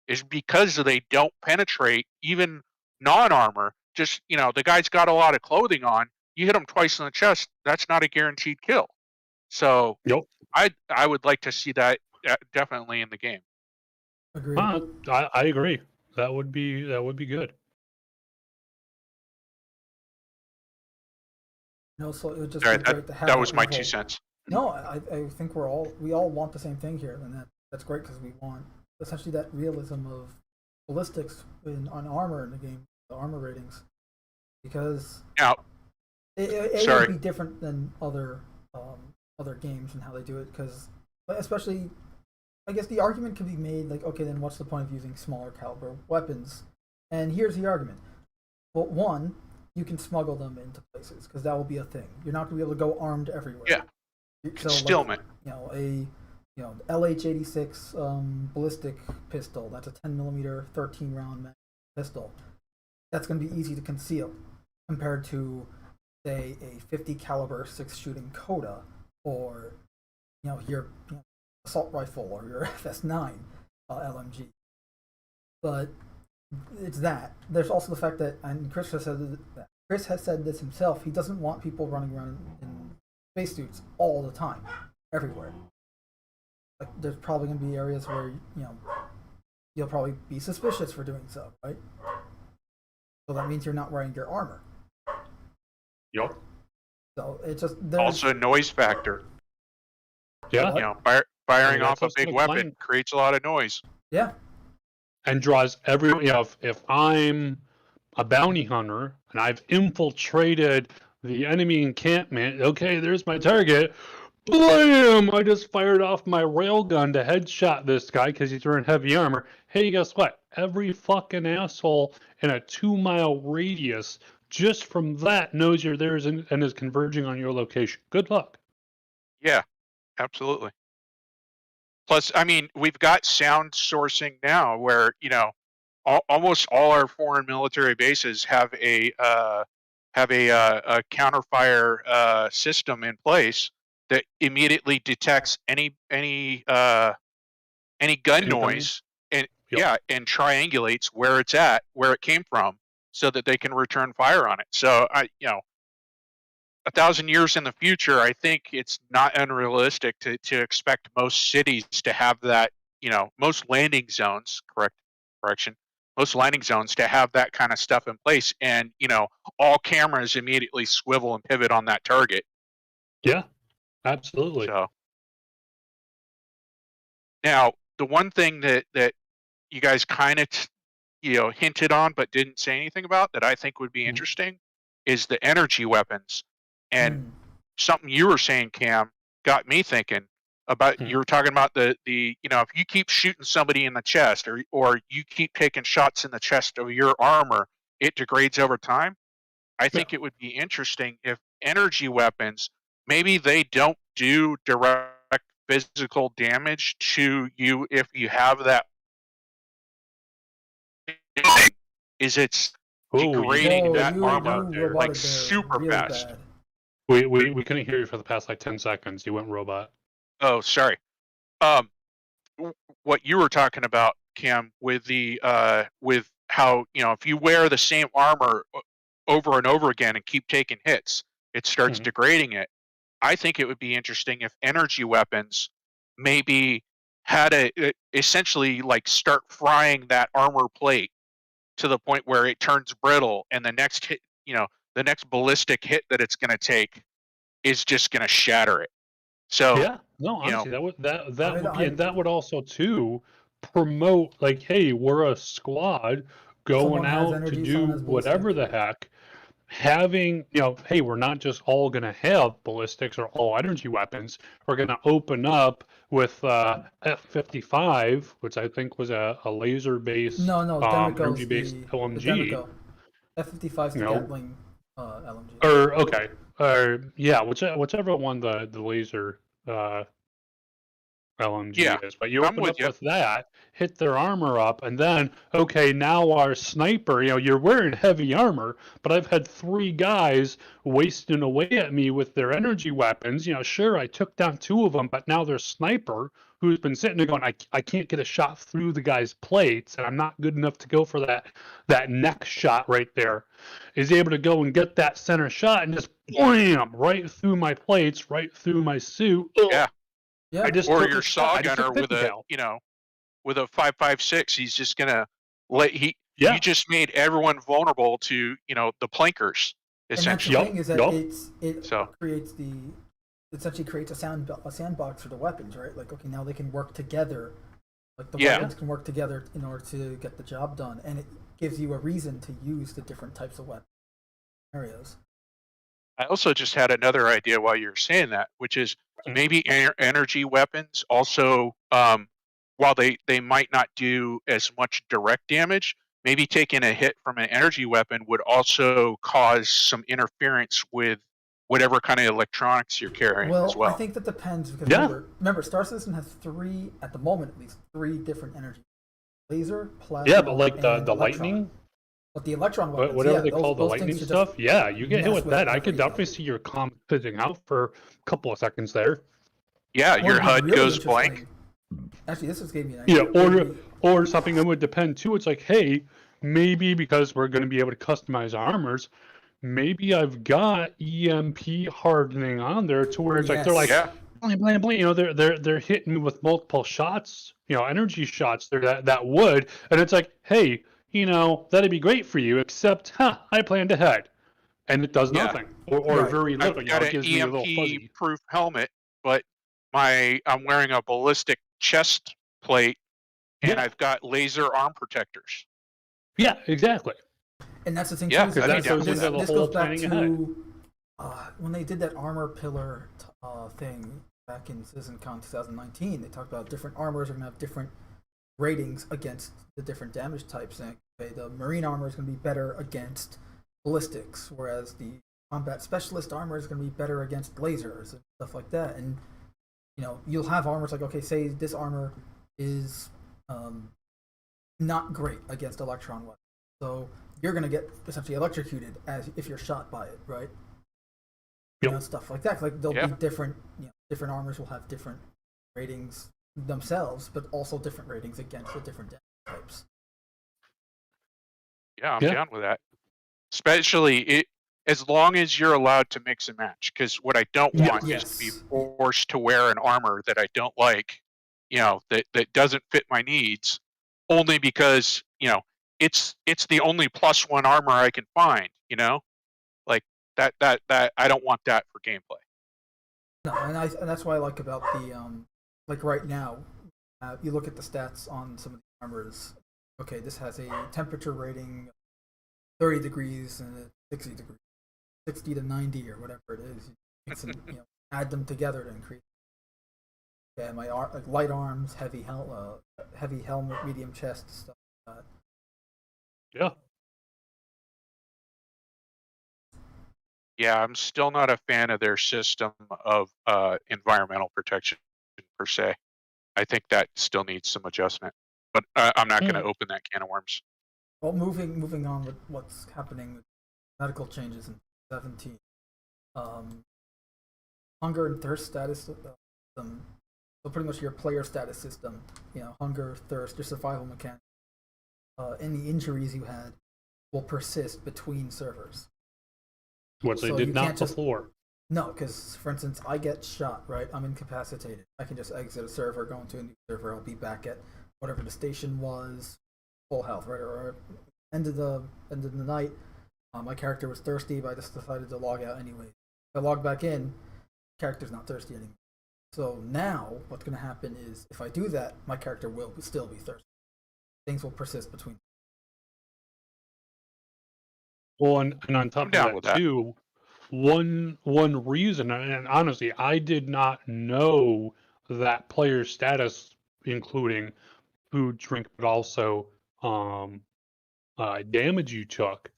is because they don't penetrate even non-armor. Just the guy's got a lot of clothing on. You hit him twice in the chest, that's not a guaranteed kill. So Yep. I would like to see that definitely in the game. Agreed. I agree. That would be good. So it would just Sorry, be great to have that was my revolt. 2 cents. No, I think we all want the same thing here, and that's great, because we want essentially that realism of ballistics on armor in the game, the armor ratings, because Now, it would be different than other games and how they do it, because especially, I guess the argument could be made like, okay, then what's the point of using smaller caliber weapons? And here's the argument. Well, one, you can smuggle them into places, because that will be a thing. You're not going to be able to go armed everywhere. Yeah. So, Concealment. Like, LH-86 ballistic pistol. That's a 10mm 13-round pistol. That's going to be easy to conceal compared to, say, a 50 caliber 6-shooting Coda, or your assault rifle, or your FS9 LMG. But it's that. There's also the fact that, and Chris has said this himself, he doesn't want people running around in spacesuits all the time, everywhere. Like, there's probably going to be areas where you'll probably be suspicious for doing so, right? So that means you're not wearing your armor. Yep. So it's just also noise factor. Yeah. Firing off a big weapon creates a lot of noise. Yeah. And draws everyone. If I'm a bounty hunter and I've infiltrated the enemy encampment, okay, there's my target. Blam! I just fired off my railgun to headshot this guy because he's wearing heavy armor. Hey, guess what? Every fucking asshole in a 2-mile radius just from that knows you're there and is converging on your location. Good luck. Yeah, absolutely. Plus, I mean, we've got sound sourcing now where, almost all our foreign military bases have a counterfire system in place that immediately detects any gun noise and and triangulates where it's at, where it came from, so that they can return fire on it. So 1,000 years in the future, I think it's not unrealistic to expect most cities to have that, most landing zones, most landing zones to have that kind of stuff in place, and, all cameras immediately swivel and pivot on that target. Yeah, absolutely. So, now, the one thing that you guys kind of, hinted on but didn't say anything about that I think would be interesting is the energy weapons. And something you were saying, Cam, got me thinking about, you were talking about the if you keep shooting somebody in the chest, or you keep taking shots in the chest of your armor, it degrades over time. I think it would be interesting if energy weapons, maybe they don't do direct physical damage to you if you have that. Is it's degrading that armor like super fast. Bad. We couldn't hear you for the past 10 seconds. You went robot. Oh, sorry. What you were talking about, Cam, with the with how if you wear the same armor over and over again and keep taking hits, it starts degrading it. I think it would be interesting if energy weapons maybe had essentially like start frying that armor plate to the point where it turns brittle, and the next hit, the next ballistic hit that it's going to take is just going to shatter it. So yeah, no, honestly, that would also too promote, like, hey, we're a squad going out to do whatever the heck. Having, hey, we're not just all going to have ballistics or all energy weapons. We're going to open up with F-55, which I think was a laser-based, energy-based LMG. F-55's the Gatling LMG. Or, okay. Yeah, whichever one the laser LMG is, but you I'm open with up you. with that, hit their armor up, and then, okay, now our sniper, you're wearing heavy armor, but I've had 3 guys wasting away at me with their energy weapons. Sure, I took down 2 of them, but now their sniper, who's been sitting there going, I can't get a shot through the guy's plates, and I'm not good enough to go for that neck shot right there, is able to go and get that center shot and just blam right through my plates, right through my suit. Yeah. Yeah. I just Or your saw gunner with a, with a 5.56, he's just gonna you just made everyone vulnerable to, the plankers, essentially. And that's the thing is that it creates essentially creates a sandbox for the weapons, right? Like, okay, now they can work together. Like the weapons can work together in order to get the job done, and it gives you a reason to use the different types of weapon scenarios. I also just had another idea while you were saying that, which is maybe energy weapons also, while they might not do as much direct damage, maybe taking a hit from an energy weapon would also cause some interference with whatever kind of electronics you're carrying as well. I think that depends, because remember, Star Citizen has 3, at the moment at least, 3 different energy: laser, plasma. Yeah, but like the electron. lightning. But the electron weapons, whatever they call the lightning stuff, you get hit with that. I could definitely see your comp fizzing out for a couple of seconds there. Yeah, your HUD goes blank. Actually, this just gave me an idea. Yeah, or something that would depend too. It's like, hey, maybe because we're going to be able to customize armors, maybe I've got EMP hardening on there to where it's like they're like, blam, blam, blam, they're hitting me with multiple shots, energy shots. They're that would, and it's like, hey, that'd be great for you, except I planned ahead, and it does nothing or very little. I've got an EMP-proof helmet, but I'm wearing a ballistic chest plate, and I've got laser arm protectors. Yeah, exactly. And that's the thing too. Yeah, this goes back to ahead. When they did that armor pillar thing back in CitizenCon 2019. They talked about different armors are going to have different ratings against the different damage types. And the marine armor is going to be better against ballistics, whereas the combat specialist armor is going to be better against lasers and stuff like that. And you'll have armors like, okay, say this armor is not great against electron weapons, so you're going to get essentially electrocuted as if you're shot by it, right? Stuff like that. Like there'll be different, different armors will have different ratings themselves, but also different ratings against the different damage types. Yeah, I'm down with that. Especially as long as you're allowed to mix and match. Because what I don't want is to be forced to wear an armor that I don't like, that doesn't fit my needs, only because it's the only +1 armor I can find. Like that I don't want that for gameplay. No, and that's what I like about the like right now. You look at the stats on some of the armors. Okay, this has a temperature rating 30 degrees and 60 degrees, 60 to 90 or whatever it is. You can add them together to increase. Yeah, my like light arms, heavy helmet, medium chest, stuff like that. Yeah. Yeah, I'm still not a fan of their system of environmental protection per se. I think that still needs some adjustment, but I'm not going to open that can of worms. Well, moving on with what's happening with medical changes in 2017, hunger and thirst status system. So pretty much your player status system, hunger, thirst, your survival mechanics, any injuries you had will persist between servers. What they did not before. No, because for instance, I get shot, right? I'm incapacitated. I can just exit a server, go into a new server. I'll be back at whatever the station was, full health, right? Or end of the night. My character was thirsty, but I just decided to log out anyway. If I log back in, character's not thirsty anymore. So now, what's going to happen is, if I do that, my character will still be thirsty. Things will persist between. Well, and on top of that too, one reason, and honestly, I did not know that player status, including food, drink, but also damage you took.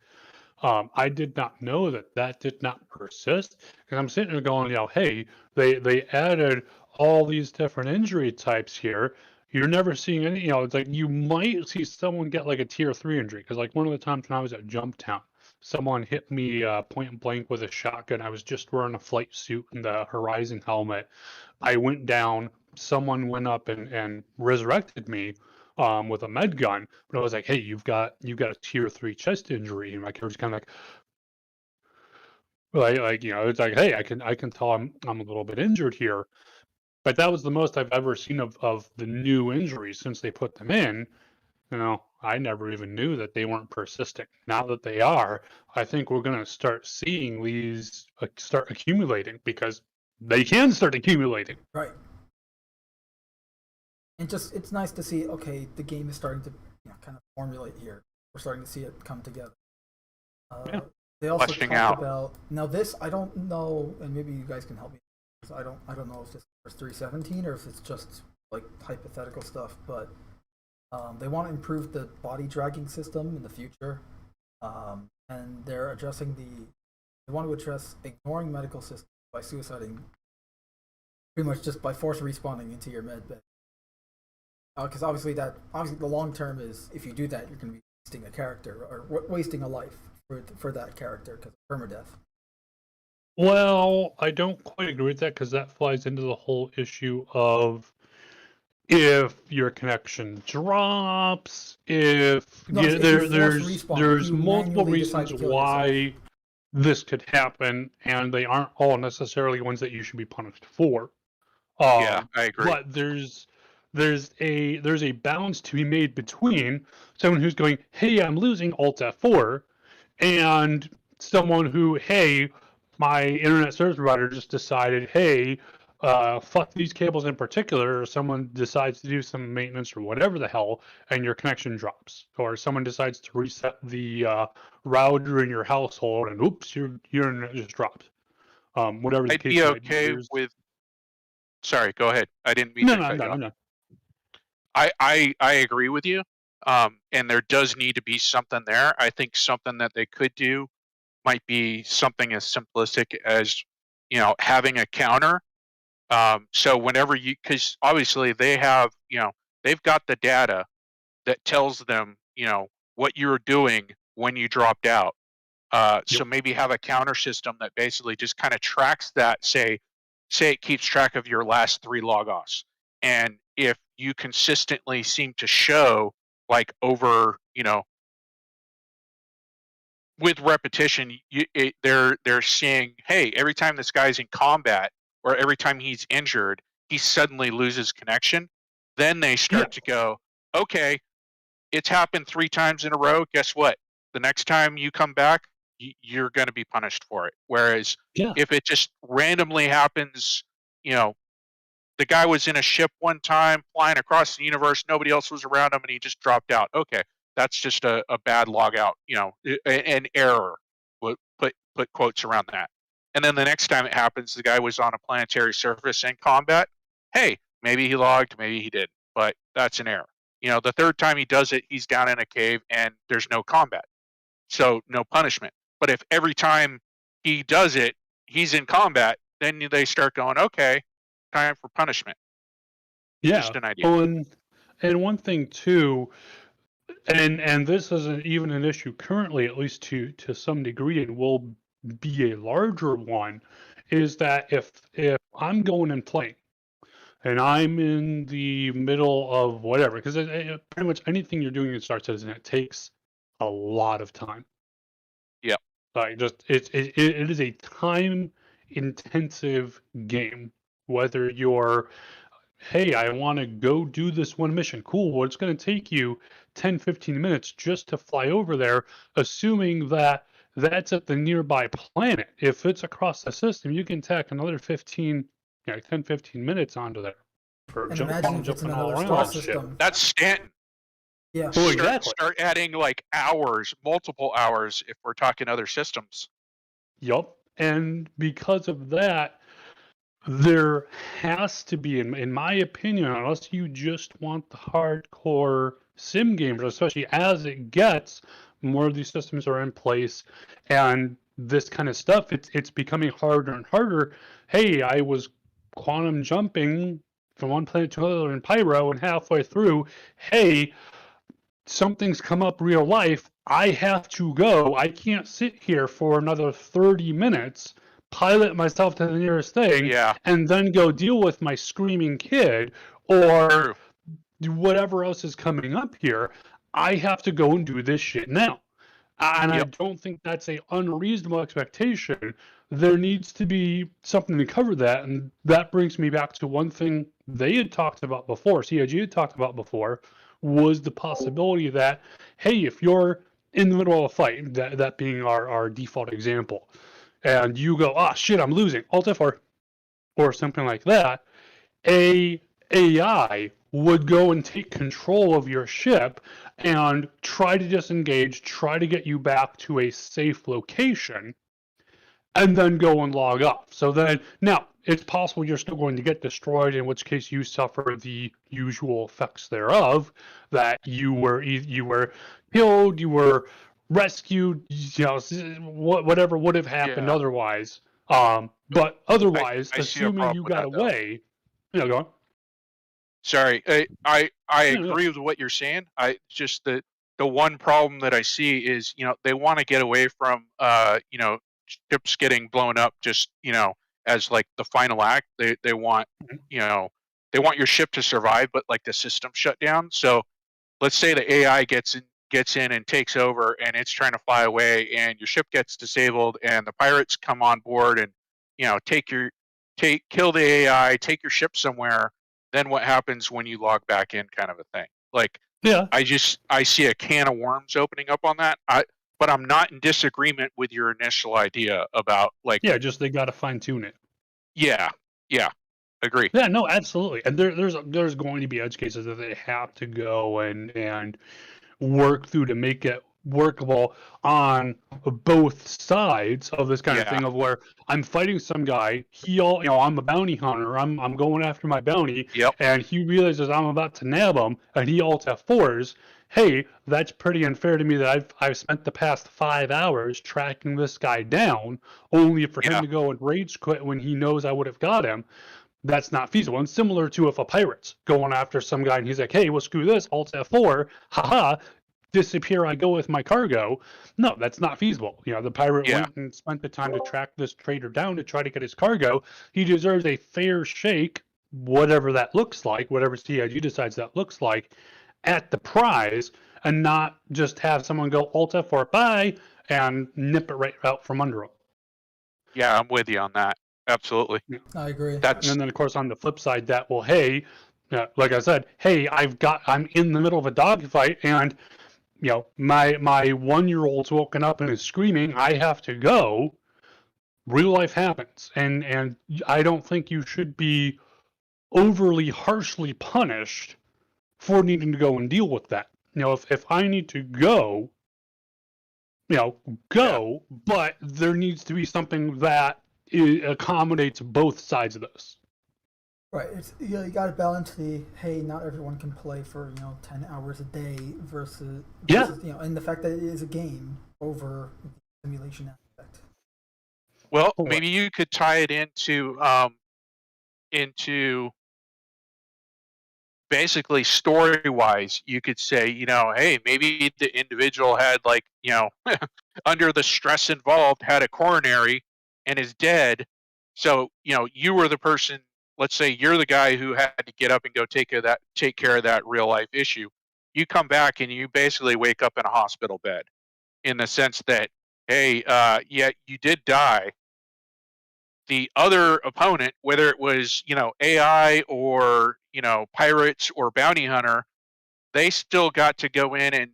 I did not know that did not persist, because I'm sitting there going, hey, they added all these different injury types here, you're never seeing any, it's like you might see someone get like a tier 3 injury. Because like one of the times when I was at Jumptown, someone hit me point blank with a shotgun. I was just wearing a flight suit and the Horizon helmet. I went down, someone went up and resurrected me with a med gun. But I was like, hey, you've got a tier 3 chest injury. And my character's kind of like, it's like, hey, I can tell I'm a little bit injured here. But that was the most I've ever seen of the new injuries since they put them in. I never even knew that they weren't persistent. Now that they are, I think we're going to start seeing these start accumulating, because they can start accumulating. Right. And it's nice to see, okay, the game is starting to kind of formulate here. We're starting to see it come together. Yeah. They also talk about, now this, I don't know, and maybe you guys can help me. I don't know if this is 317 or if it's just like hypothetical stuff, but they want to improve the body dragging system in the future, and they're addressing they want to address ignoring medical systems by suiciding, pretty much just by force respawning into your med bed. Because obviously the long term is, if you do that, you're going to be wasting a character or wasting a life for that character because of permadeath. Well, I don't quite agree with that, because that flies into the whole issue of if your connection drops, there's multiple reasons why this could happen, and they aren't all necessarily ones that you should be punished for. Yeah, I agree. But there's a balance to be made between someone who's going, hey, I'm losing Alt F4, and someone who, hey, my internet service provider just decided, hey, fuck these cables in particular, or someone decides to do some maintenance or whatever the hell, and your connection drops, or someone decides to reset the router in your household, and oops, your internet just dropped. Whatever the case might be. I'd be okay with. Sorry, go ahead. I didn't mean to cut you off. No. I agree with you. And there does need to be something there. I think something that they could do might be something as simplistic as, having a counter. So whenever because obviously they have, they've got the data that tells them, what you're doing when you dropped out. So maybe have a counter system that basically just kind of tracks that, say it keeps track of your last 3 log-offs. And if you consistently seem to show, like, over, with repetition, they're seeing, hey, every time this guy's in combat or every time he's injured, he suddenly loses connection. Then they start to go, okay, it's happened 3 times in a row. Guess what? The next time you come back, you're going to be punished for it. Whereas if it just randomly happens, the guy was in a ship one time flying across the universe, nobody else was around him, and he just dropped out. Okay, that's just a bad log out, an error. Put quotes around that. And then the next time it happens, the guy was on a planetary surface in combat. Hey, maybe he logged, maybe he didn't, but that's an error. The third time he does it, he's down in a cave and there's no combat. So no punishment. But if every time he does it, he's in combat, then they start going, okay, time for punishment. Yeah. Just an idea. And one thing too, and this isn't even an issue currently, at least to some degree, and will be a larger one, is that if I'm going and playing, and I'm in the middle of whatever, because pretty much anything you're doing in Star Citizen, it takes a lot of time. Yeah. Like, it is a time intensive game. Whether you're, hey, I want to go do this one mission, cool, well, it's going to take you 10-15 minutes just to fly over there, assuming that that's at the nearby planet. If it's across the system, you can tack another 10-15 minutes onto there for jumping all around that shit. That's Stanton. Yeah. Oh, exactly. Start adding like hours, multiple hours, if we're talking other systems. Yup. And because of that, there has to be, in my opinion, unless you just want the hardcore sim gamers, especially as it gets, more of these systems are in place, and this kind of stuff, it's becoming harder and harder. Hey, I was quantum jumping from one planet to another in Pyro, and halfway through, hey, something's come up real life. I have to go. I can't sit here for another 30 minutes, pilot myself to the nearest thing, and then go deal with my screaming kid or whatever else is coming up here. I have to go and do this shit now. And I don't think that's a unreasonable expectation. There needs to be something to cover that, and that brings me back to one thing they had talked about before, CIG had talked about before, was the possibility that, hey, if you're in the middle of a fight, that being our default example, and you go, ah, shit, I'm losing, Alt F4, or something like that, a AI would go and take control of your ship and try to disengage, try to get you back to a safe location, and then go and log off. So then, now, it's possible you're still going to get destroyed, in which case you suffer the usual effects thereof, that you were killed, you were rescued, you know, whatever would have happened otherwise. But otherwise, assuming you got away, you know, go on. Sorry, I agree with what you're saying. Just the one problem that I see is, you know, they want to get away from you know, ships getting blown up just, you know, as like the final act. They want, you know, they want your ship to survive, but like the system shut down. So let's say the AI gets in and takes over, and it's trying to fly away, and your ship gets disabled, and the pirates come on board and, you know, kill the AI, take your ship somewhere. Then what happens when you log back in, kind of a thing. Like, I see a can of worms opening up on that. But I'm not in disagreement with your initial idea about, like, just they got to fine tune it. Yeah, agree. Yeah, no, absolutely. And there's going to be edge cases that they have to go and work through to make it workable on both sides of this kind of thing, of where I'm fighting some guy, I'm a bounty hunter, I'm going after my bounty, and he realizes I'm about to nab him, and he Alt F4s. Hey, that's pretty unfair to me that I've spent the past 5 hours tracking this guy down, only for him to go and rage quit when he knows I would have got him. That's not feasible. And similar to if a pirate's going after some guy and he's like, hey, well, screw this, Alt F4, haha, disappear, I go with my cargo. No, that's not feasible. You know, the pirate went and spent the time to track this trader down to try to get his cargo. He deserves a fair shake, whatever that looks like, whatever CIG decides that looks like, at the prize, and not just have someone go Alt F4 bye and nip it right out from under him. Yeah, I'm with you on that. Absolutely. I agree. And then, of course, on the flip side, that will, hey, like I said, hey, I'm in the middle of a dogfight, and you know, my 1-year-old's woken up and is screaming, I have to go. Real life happens, and I don't think you should be overly harshly punished for needing to go and deal with that. You know, if I need to go, you know, go, but there needs to be something that accommodates both sides of this. Right. It's, you got to balance the, hey, not everyone can play for, 10 hours a day versus and the fact that it is a game over the simulation aspect. Well, maybe you could tie it into basically story-wise. You could say, hey, maybe the individual had, like, under the stress involved, had a coronary and is dead. So, you were the person. Let's say you're the guy who had to get up and go take care of that real life issue. You come back and you basically wake up in a hospital bed, in the sense that, hey, you did die. The other opponent, whether it was, AI or, pirates or bounty hunter, they still got to go in and,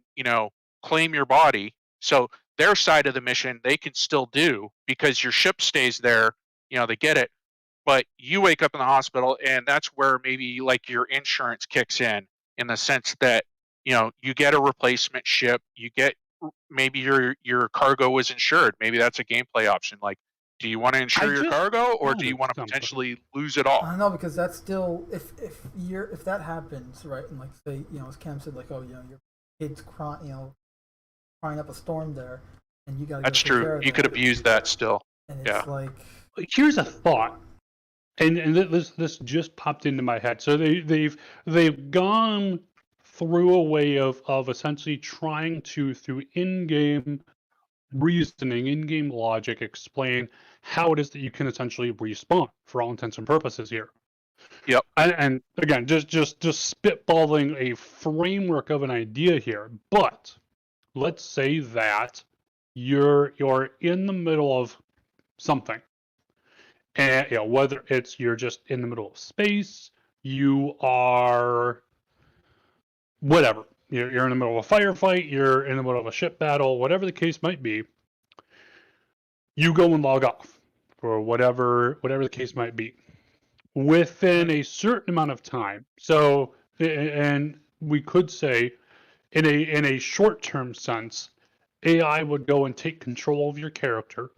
claim your body. So their side of the mission, they can still do, because your ship stays there, they get it. But you wake up in the hospital, and that's where maybe, like, your insurance kicks in the sense that, you get a replacement ship, you get, maybe your cargo was insured. Maybe that's a gameplay option. Like, do you want to insure your cargo, or do you want to potentially lose it all? I don't know, because that's still, if that happens, right, and like, say, as Cam said, like, oh, your kid's crying up a storm there, and you got to. That's true. You could abuse that still. And it's like, here's a thought. And this just popped into my head. So they've gone through a way of essentially trying to, through in-game reasoning, in-game logic, explain how it is that you can essentially respawn for all intents and purposes here. Yep. And again, just spitballing a framework of an idea here. But let's say that you're in the middle of something, and whether it's you're just in the middle of space, you are whatever. You're in the middle of a firefight, you're in the middle of a ship battle, whatever the case might be. You go and log off for whatever the case might be within a certain amount of time. So, and we could say in a short-term sense, AI would go and take control of your character.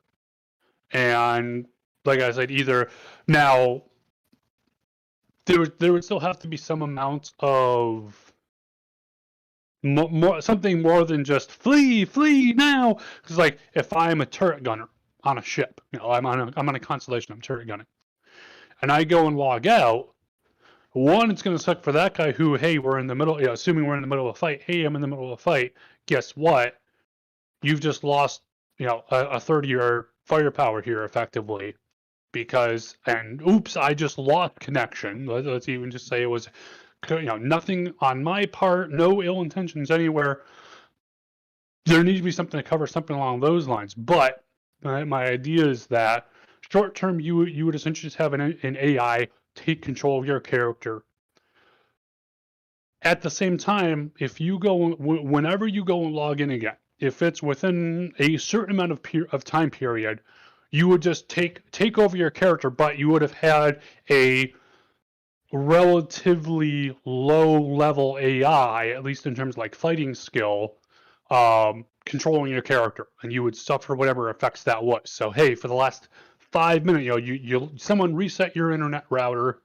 And like I said, either now there would still have to be some amount of something more than just flee now. Because like if I'm a turret gunner on a ship, I'm on a constellation, I'm turret gunning, and I go and log out. One, it's going to suck for that guy who, hey, we're in the middle, assuming we're in the middle of a fight. Hey, I'm in the middle of a fight. Guess what? You've just lost, a third of your firepower here, effectively, because, and oops, I just lost connection. Let's even just say it was, nothing on my part, no ill intentions anywhere. There needs to be something to cover something along those lines. But my idea is that short term, you would essentially just have an AI take control of your character. At the same time, if you go, whenever you go and log in again, if it's within a certain amount of time period, you would just take over your character, but you would have had a relatively low level AI, at least in terms of like fighting skill, controlling your character, and you would suffer whatever effects that was. So hey, for the last 5 minutes, someone reset your internet router,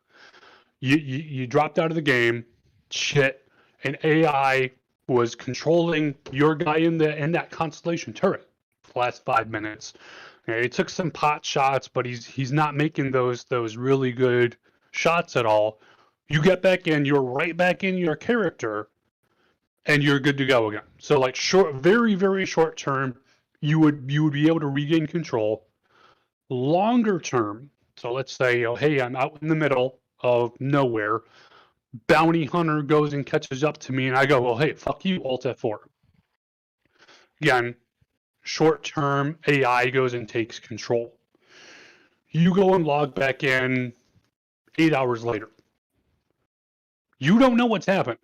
you dropped out of the game, shit, and AI was controlling your guy in that constellation turret for the last 5 minutes. He took some pot shots, but he's not making those really good shots at all. You get back in, you're right back in your character, and you're good to go again. So like very, very short term, you would be able to regain control. Longer term, so let's say, hey, I'm out in the middle of nowhere. Bounty hunter goes and catches up to me, and I go, well, hey, fuck you, Alt F4. Again, short term, AI goes and takes control. You go and log back in 8 hours later. You don't know what's happened.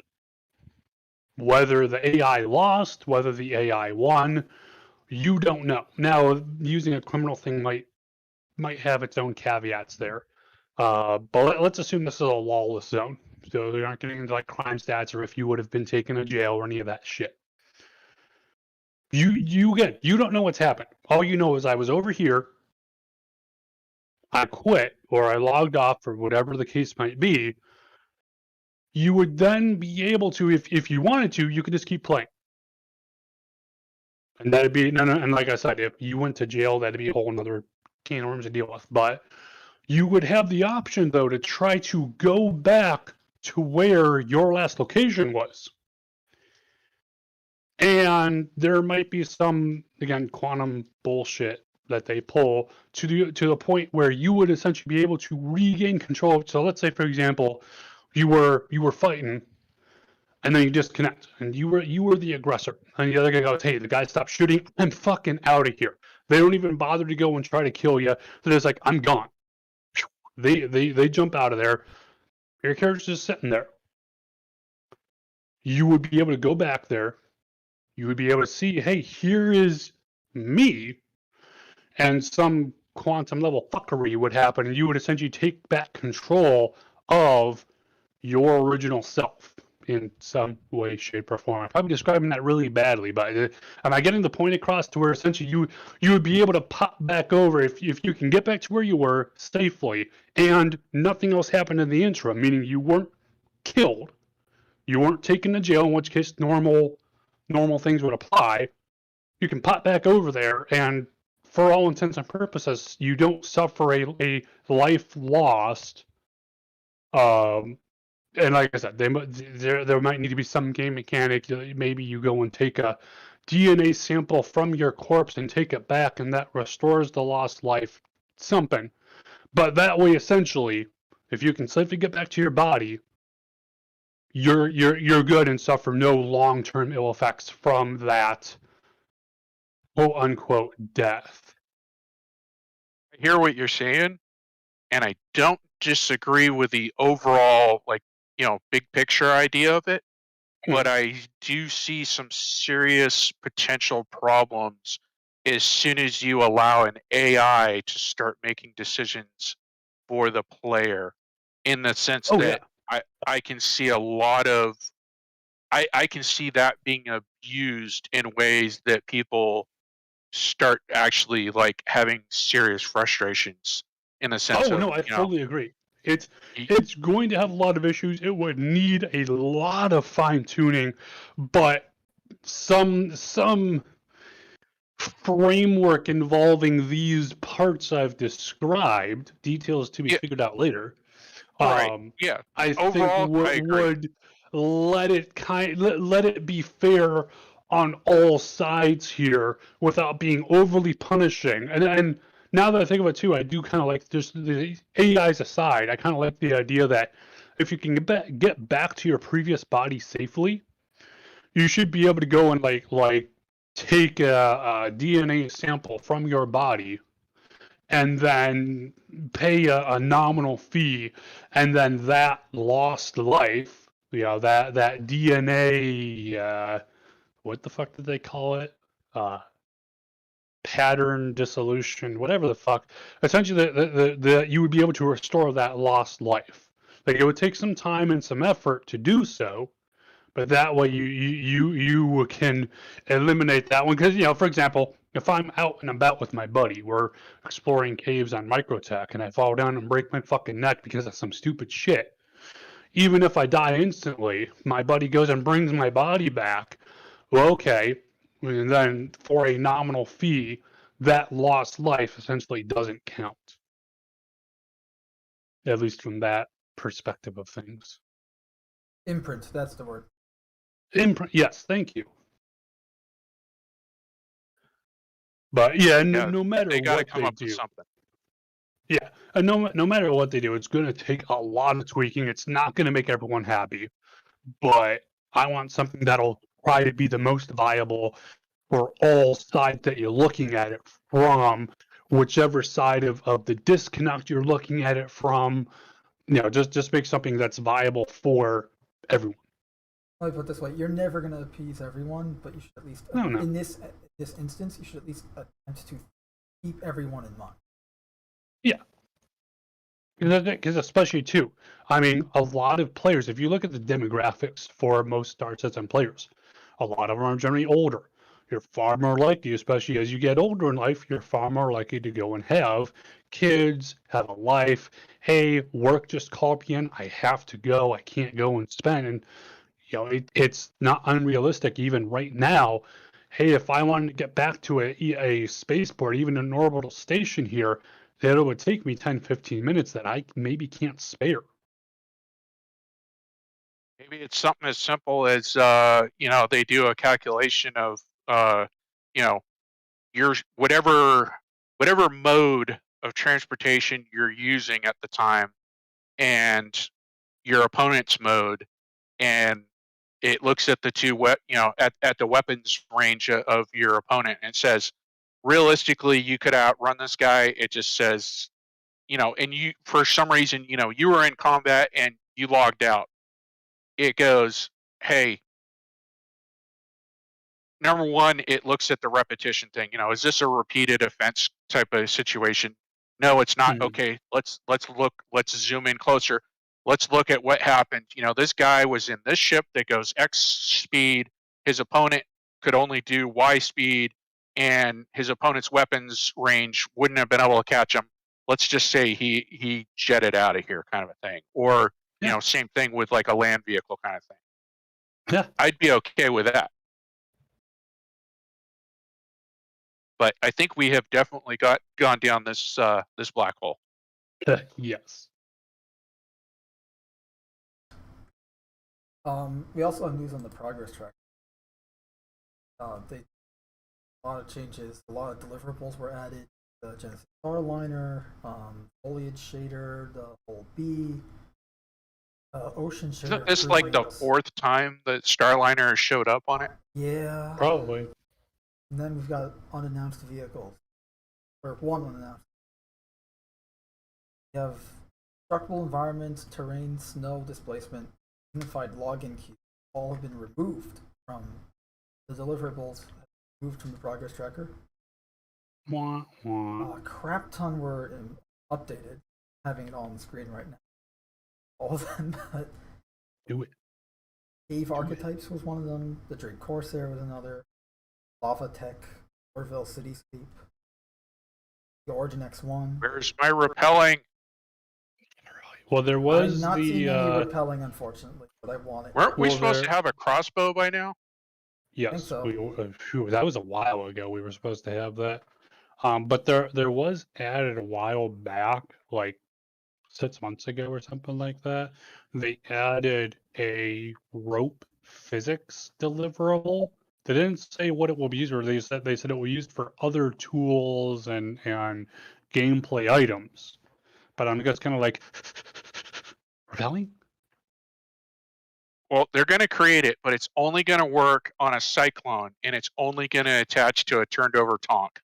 Whether the AI lost, whether the AI won, you don't know. Now, using a criminal thing might have its own caveats there. But let's assume this is a lawless zone. So they aren't getting into like crime stats or if you would have been taken to jail or any of that shit. You don't know what's happened. All you know is I was over here, I quit, or I logged off, or whatever the case might be. You would then be able to, if you wanted to, you could just keep playing. And that'd be, and like I said, if you went to jail, that'd be a whole another can of worms to deal with. But you would have the option, though, to try to go back to where your last location was. And there might be some, again, quantum bullshit that they pull to the point where you would essentially be able to regain control. So let's say, for example, you were fighting, and then you disconnect, and you were the aggressor, and the other guy goes, "Hey, the guy stopped shooting. I'm fucking out of here." They don't even bother to go and try to kill you. They're just like, "I'm gone." They jump out of there. Your character's just sitting there. You would be able to go back there. You would be able to see, hey, here is me, and some quantum level fuckery would happen, and you would essentially take back control of your original self in some way, shape, or form. I'm probably describing that really badly, but am I getting the point across to where essentially you would be able to pop back over if you can get back to where you were safely and nothing else happened in the interim, meaning you weren't killed, you weren't taken to jail, in which case normal things would apply. You can pop back over there and for all intents and purposes, you don't suffer a life lost. And like I said, there might need to be some game mechanic. Maybe you go and take a DNA sample from your corpse and take it back, and that restores the lost life. Something, but that way, essentially, if you can safely get back to your body, you're good and suffer no long-term ill effects from that quote unquote death. I hear what you're saying, and I don't disagree with the overall, like, big picture idea of it, but I do see some serious potential problems as soon as you allow an AI to start making decisions for the player, in the sense that I can see a lot of, I can see that being abused in ways that people start actually like having serious frustrations, in the sense of, I fully agree. It's going to have a lot of issues. It would need a lot of fine tuning, but some framework involving these parts I've described, details to be figured out later. Right. Yeah. I Overall, think would let it be fair on all sides here without being overly punishing. And now that I think of it too, I do kind of like, just the AIs aside, I kind of like the idea that if you can get back to your previous body safely, you should be able to go and like take a DNA sample from your body and then pay a nominal fee, and then that lost life, that DNA, what the fuck did they call it? Pattern dissolution, whatever the fuck. Essentially, the you would be able to restore that lost life. Like, it would take some time and some effort to do so, but that way you can eliminate that one. Because, for example, if I'm out and about with my buddy, we're exploring caves on Microtech, and I fall down and break my fucking neck because of some stupid shit, even if I die instantly, my buddy goes and brings my body back. Well, okay, and then for a nominal fee, that lost life essentially doesn't count. At least from that perspective of things. Imprint, that's the word. Imprint, yes, thank you. But yeah, no matter they gotta what come they up do, with something. Yeah, and no matter what they do, it's going to take a lot of tweaking. It's not going to make everyone happy, but I want something that'll try to be the most viable for all sides that you're looking at it from, whichever side of the disconnect you're looking at it from. Just make something that's viable for everyone. Let me put it this way: you're never going to appease everyone, but you should at least, in this instance, you should at least attempt to keep everyone in mind. Yeah. Because especially too, I mean, a lot of players, if you look at the demographics for most Star Citizen players, a lot of them are generally older. You're far more likely, especially as you get older in life, you're far more likely to go and have kids, have a life. Hey, work just called me in. I have to go. I can't go and spend. And, it's not unrealistic even right now. Hey, if I wanted to get back to a spaceport, even an orbital station here, that it would take me 10-15 minutes that I maybe can't spare. Maybe it's something as simple as they do a calculation of your whatever mode of transportation you're using at the time, and your opponent's mode, and it looks at the two at the weapons range of your opponent and says, realistically, you could outrun this guy. It just says, and you, for some reason, you were in combat and you logged out. It goes, hey, number one, it looks at the repetition thing. Is this a repeated offense type of situation? No, it's not. Okay, let's look. Let's zoom in closer. Let's look at what happened. This guy was in this ship that goes X speed. His opponent could only do Y speed, and his opponent's weapons range wouldn't have been able to catch him. Let's just say he jetted out of here, kind of a thing. Or same thing with like a land vehicle kind of thing. Yeah, I'd be okay with that. But I think we have definitely gone down this this black hole. Yes. We also have news on the progress track. They a lot of changes, a lot of deliverables were added. The Genesis Starliner, foliage shader, the whole B, ocean shader. Isn't this like the fourth time that Starliner showed up on it? Yeah. Probably. And then we've got unannounced vehicles, or one unannounced. We have constructible environments, terrain, snow, displacement, unified login queue. All have been removed from the deliverables, moved from the progress tracker. Wah, wah. A crap ton were updated, having it all on the screen right now. All of them, but Do it. Cave Archetypes was one of them. The Drake Corsair was another. Lava Tech, Orville Cityscape, the Origin X1. Where's my repelling? Well, there was I'm not seeing any repelling, unfortunately, but I want it. Weren't we supposed to have a crossbow by now? Yes, so. That was a while ago. We were supposed to have that. But there was added a while back, like 6 months ago or something like that. They added a rope physics deliverable. They didn't say what it will be used for. They said it will be used for other tools and gameplay items. But I'm just kind of like repelling. Well, they're going to create it, but it's only going to work on a Cyclone, and it's only going to attach to a turned-over Tonk.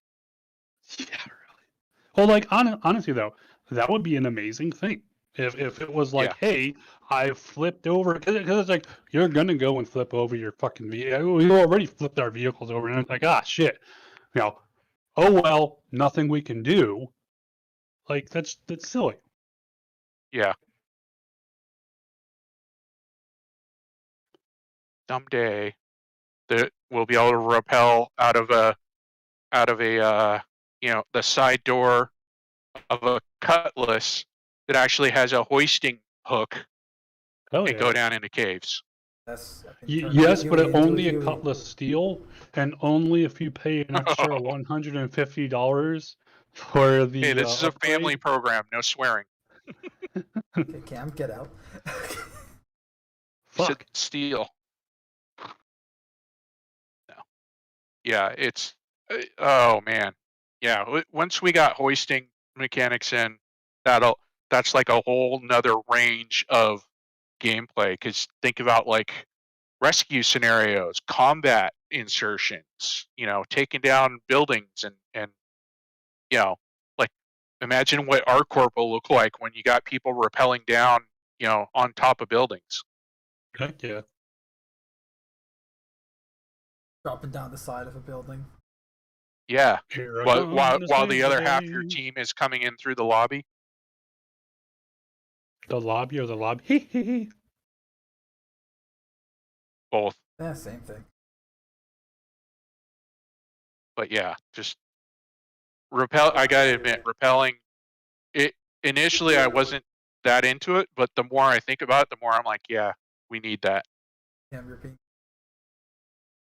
Yeah, really. Well, like honestly though, that would be an amazing thing if it was like, hey, I flipped over, because it's like you're gonna go and flip over your fucking vehicle. We already flipped our vehicles over, and it's like, shit, oh well, nothing we can do. Like that's silly. Yeah. Someday, that we'll be able to rappel out of a the side door of a Cutlass that actually has a hoisting hook and go down into caves. Yes, but only a Cutlass steel, and only if you pay an extra $150 for the. Hey, this is a family program. No swearing. Okay, Cam, get out. Fuck. Steel. No. Yeah, it's. Oh man. Yeah, once we got hoisting mechanics in, that's like a whole nother range of gameplay. Because think about like rescue scenarios, combat insertions, taking down buildings and like imagine what ArcCorp will look like when you got people rappelling down, on top of buildings. Heck yeah. Dropping down the side of a building. Yeah. While the other half of your team is coming in through the lobby. The lobby or the lobby? Both. Yeah, same thing. But yeah, just I gotta admit, rappelling. It initially I wasn't that into it, but the more I think about it, the more I'm like, yeah, we need that.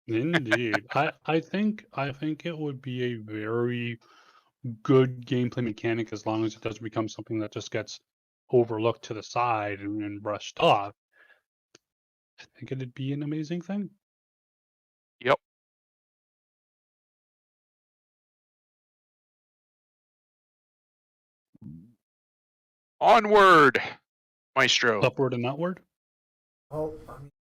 Indeed. I think it would be a very good gameplay mechanic as long as it doesn't become something that just gets overlooked to the side and brushed off. I think it'd be an amazing thing. Yep. Onward, Maestro. Upward and outward? Oh, I mean,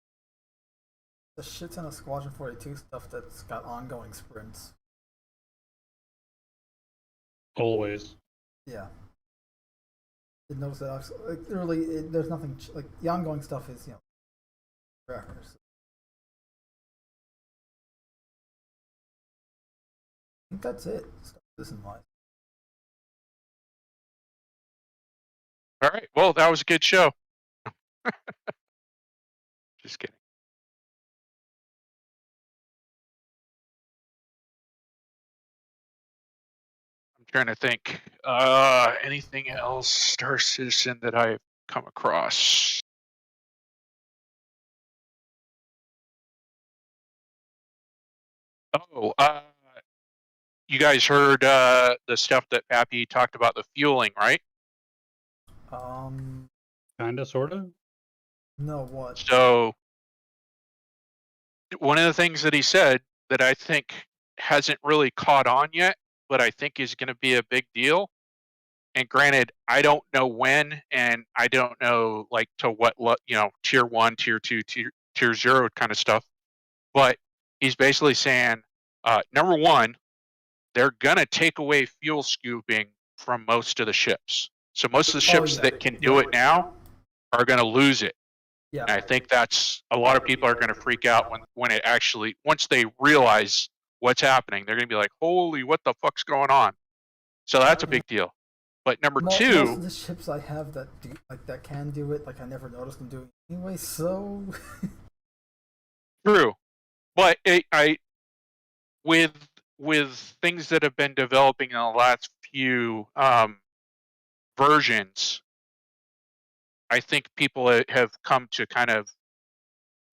the shit ton of Squadron 42 stuff that's got ongoing sprints. Always. Yeah. Did notice that literally there's nothing like the ongoing stuff is forever. So. I think that's it. Listen wise. All right. Well, that was a good show. Just kidding. I'm trying to think. Anything else, Star Citizen, that I've come across? Oh, you guys heard the stuff that Pappy talked about, the fueling, right? Kinda, sorta. No, what? So one of the things that he said that I think hasn't really caught on yet, but I think is going to be a big deal. And granted, I don't know when, and I don't know like to what, tier 1, tier 2, tier 0 kind of stuff. But he's basically saying, number one, they're going to take away fuel scooping from most of the ships. So most of the ships that can do it now are going to lose it. Yeah. And I think that's a lot of people are going to freak out when it actually, once they realize what's happening, they're going to be like, holy, what the fuck's going on? So that's a big deal. But number two, most of the ships I have that that can do it, like I never noticed them doing it anyway. So true, but with things that have been developing in the last few versions, I think people have come to kind of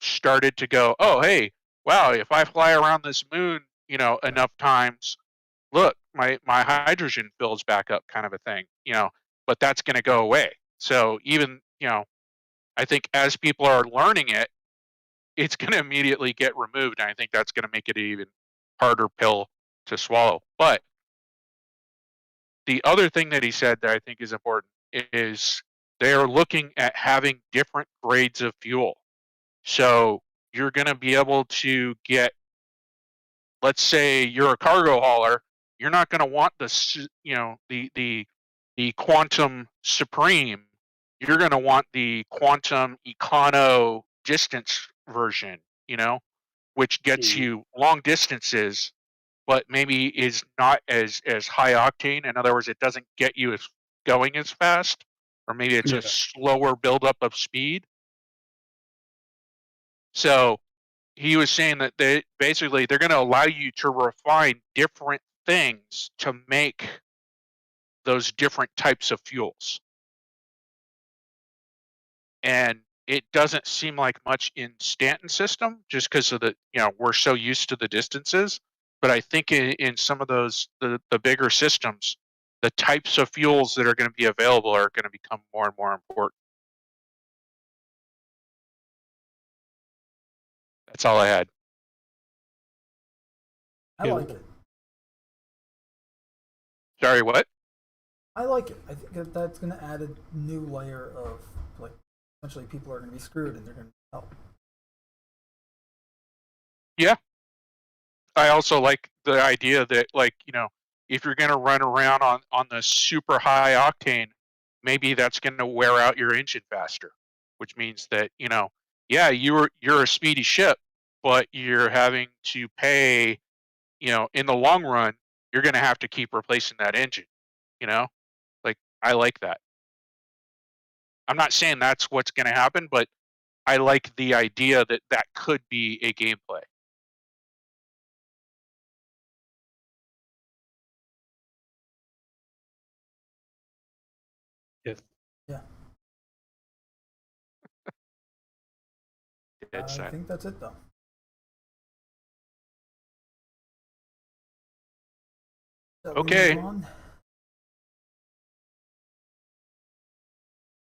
started to go, oh hey, wow, if I fly around this moon, enough times, look, my hydrogen fills back up, kind of a thing, but that's going to go away. So even, I think as people are learning it, it's going to immediately get removed. And I think that's going to make it an even harder pill to swallow. But the other thing that he said that I think is important is they're looking at having different grades of fuel. So you're going to be able to get, let's say you're a cargo hauler, you're not going to want the Quantum Supreme. You're going to want the Quantum Econo distance version, which gets you long distances, but maybe is not as high octane. In other words, it doesn't get you going as fast, or maybe it's a slower buildup of speed. So he was saying that they're going to allow you to refine different things to make those different types of fuels. And it doesn't seem like much in Stanton's system just because of the, we're so used to the distances. But I think in some of those, the bigger systems, the types of fuels that are going to be available are going to become more and more important. That's all I had. I like it. Sorry, what? I like it. I think that's going to add a new layer of, like, essentially people are going to be screwed and they're going to help. Yeah. I also like the idea that, like, if you're going to run around on the super high octane, maybe that's going to wear out your engine faster, which means that, yeah, you're a speedy ship, but you're having to pay, in the long run, you're going to have to keep replacing that engine, like, I like that. I'm not saying that's what's going to happen, but I like the idea that that could be a gameplay. Yes. Yeah. I think that's it, though. Okay.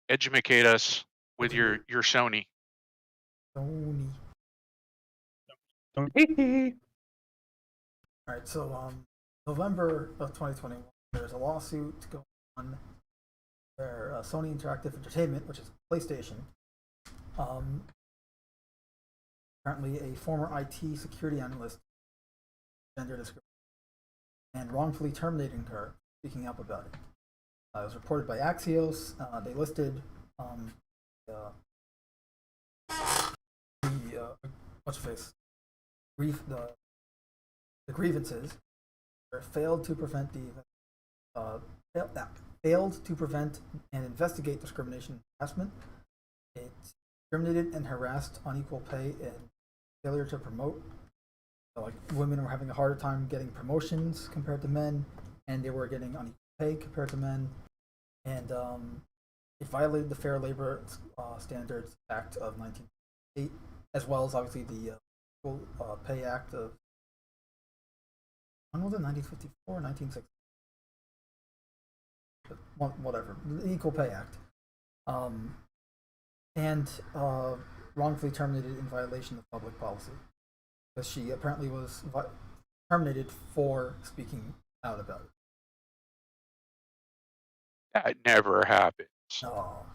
Educate us with your Sony. Sony. Sony. All right, so November of 2021, there's a lawsuit going on where Sony Interactive Entertainment, which is PlayStation, apparently a former IT security analyst, gender discrimination, and wrongfully terminating her, speaking up about it. It was reported by Axios. They listed the grievances failed to prevent and investigate discrimination and harassment. It discriminated and harassed unequal pay and failure to promote. So, like, women were having a harder time getting promotions compared to men, and they were getting unequal pay compared to men. And it violated the Fair Labor Standards Act of 1998, as well as obviously the Equal Pay Act of when was it? 1954, 1960? Whatever. The Equal Pay Act. And wrongfully terminated in violation of public policy. Because she apparently was terminated for speaking out about it. That never happens. No.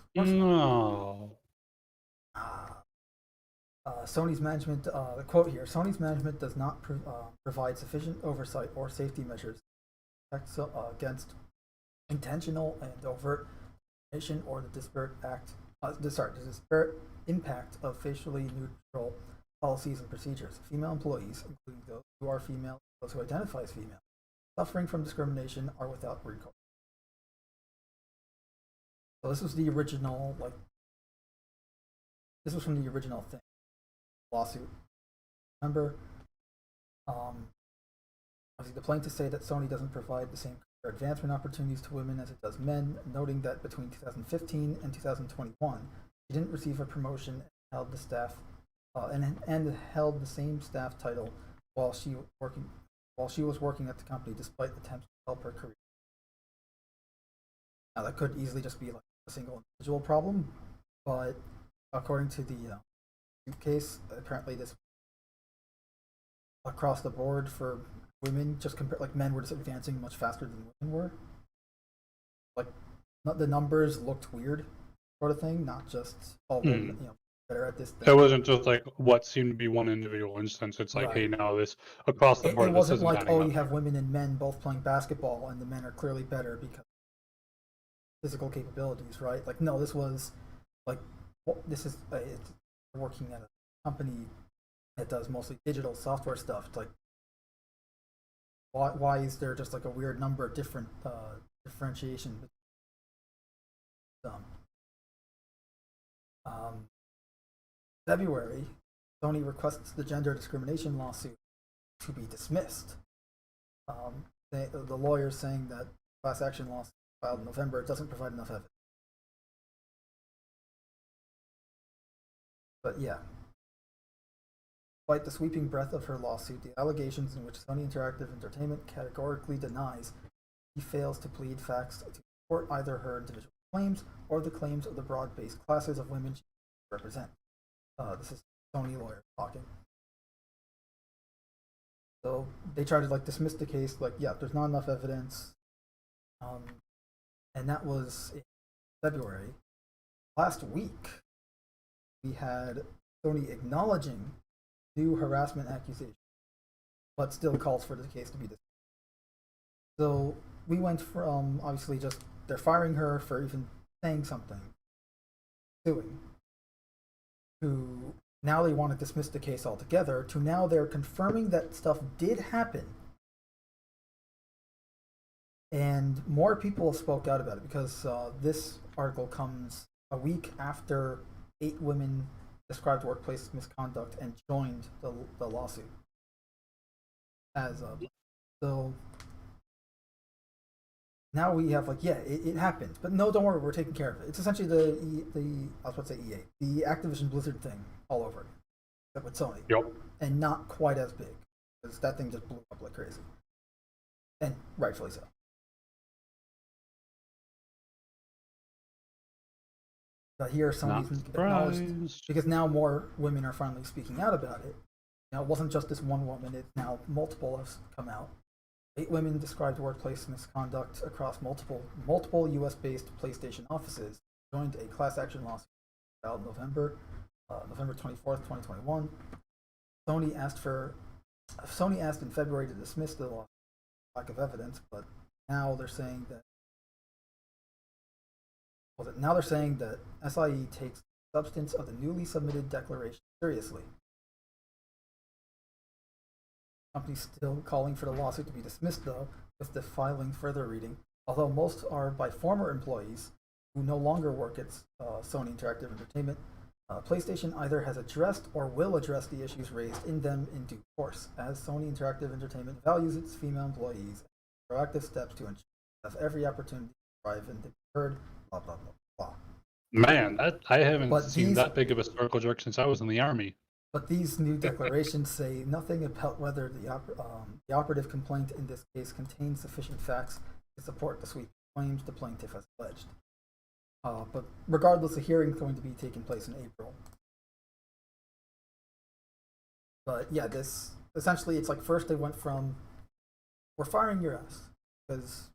Sony's management, the quote here, Sony's management does not provide sufficient oversight or safety measures against intentional and overt discrimination or the disparate impact of facially neutral policies and procedures. Female employees, including those who are female, those who identify as female, suffering from discrimination are without recourse. So this was the original, this was from the original thing. Lawsuit. Remember, obviously the plaintiffs say that Sony doesn't provide the same career advancement opportunities to women as it does men, noting that between 2015 and 2021, she didn't receive a promotion and held the staff and held the same staff title while she was working at the company, despite attempts to help her career. Now that could easily just be like a single individual problem, but according to the case, apparently this across the board for women, just compared, like men were just advancing much faster than women were. Like, the numbers looked weird, sort of thing, not just women, better at this thing. It wasn't just like what seemed to be one individual instance. It's like, hey, now this across the board. It wasn't like, oh, you have women and men both playing basketball, and the men are clearly better because of physical capabilities, right? Like, no, this was like, this is it's working at a company that does mostly digital software stuff. It's like, why is there just like a weird number of different differentiation? February, Sony requests the gender discrimination lawsuit to be dismissed. The lawyers saying that class action lawsuit filed in November doesn't provide enough evidence. But yeah, despite the sweeping breadth of her lawsuit, the allegations in which Sony Interactive Entertainment categorically denies she fails to plead facts to support either her individual claims or the claims of the broad-based classes of women she represents. This is Sony lawyer talking. So they try to like dismiss the case, like, yeah, there's not enough evidence. And that was in February. Last week, we had Sony acknowledging new harassment accusations, but still calls for the case to be dismissed. So we went from obviously just they're firing her for even saying something, suing, to now they want to dismiss the case altogether, to now they're confirming that stuff did happen. And more people spoke out about it because this article comes a week after 8 women described workplace misconduct and joined the lawsuit. So now we have like, yeah, it happened, but no, don't worry, we're taking care of it. It's essentially I was about to say EA, the Activision Blizzard thing all over, except with Sony. Yep. And not quite as big, because that thing just blew up like crazy, and rightfully so. But here, Sony's acknowledged because now more women are finally speaking out about it. Now, it wasn't just this one woman; it's now multiple have come out. 8 women described workplace misconduct across multiple U.S.-based PlayStation offices. Joined a class action lawsuit filed November 24th, 2021. Sony asked in February to dismiss the lawsuit for lack of evidence, but now they're saying that. Now they're saying that SIE takes the substance of the newly submitted declaration seriously. The company's still calling for the lawsuit to be dismissed, though, with the filing further reading. Although most are by former employees who no longer work at Sony Interactive Entertainment, PlayStation either has addressed or will address the issues raised in them in due course, as Sony Interactive Entertainment values its female employees and proactive steps to ensure they have every opportunity to thrive and to be heard. Blah, blah, blah, blah. Man, I haven't seen that big of a circle jerk since I was in the army. But these new declarations say nothing about whether the operative complaint in this case contains sufficient facts to support the sweep claims the plaintiff has alleged. But regardless, the hearing is going to be taking place in April. But yeah, this essentially, it's like first they went from, we're firing your ass because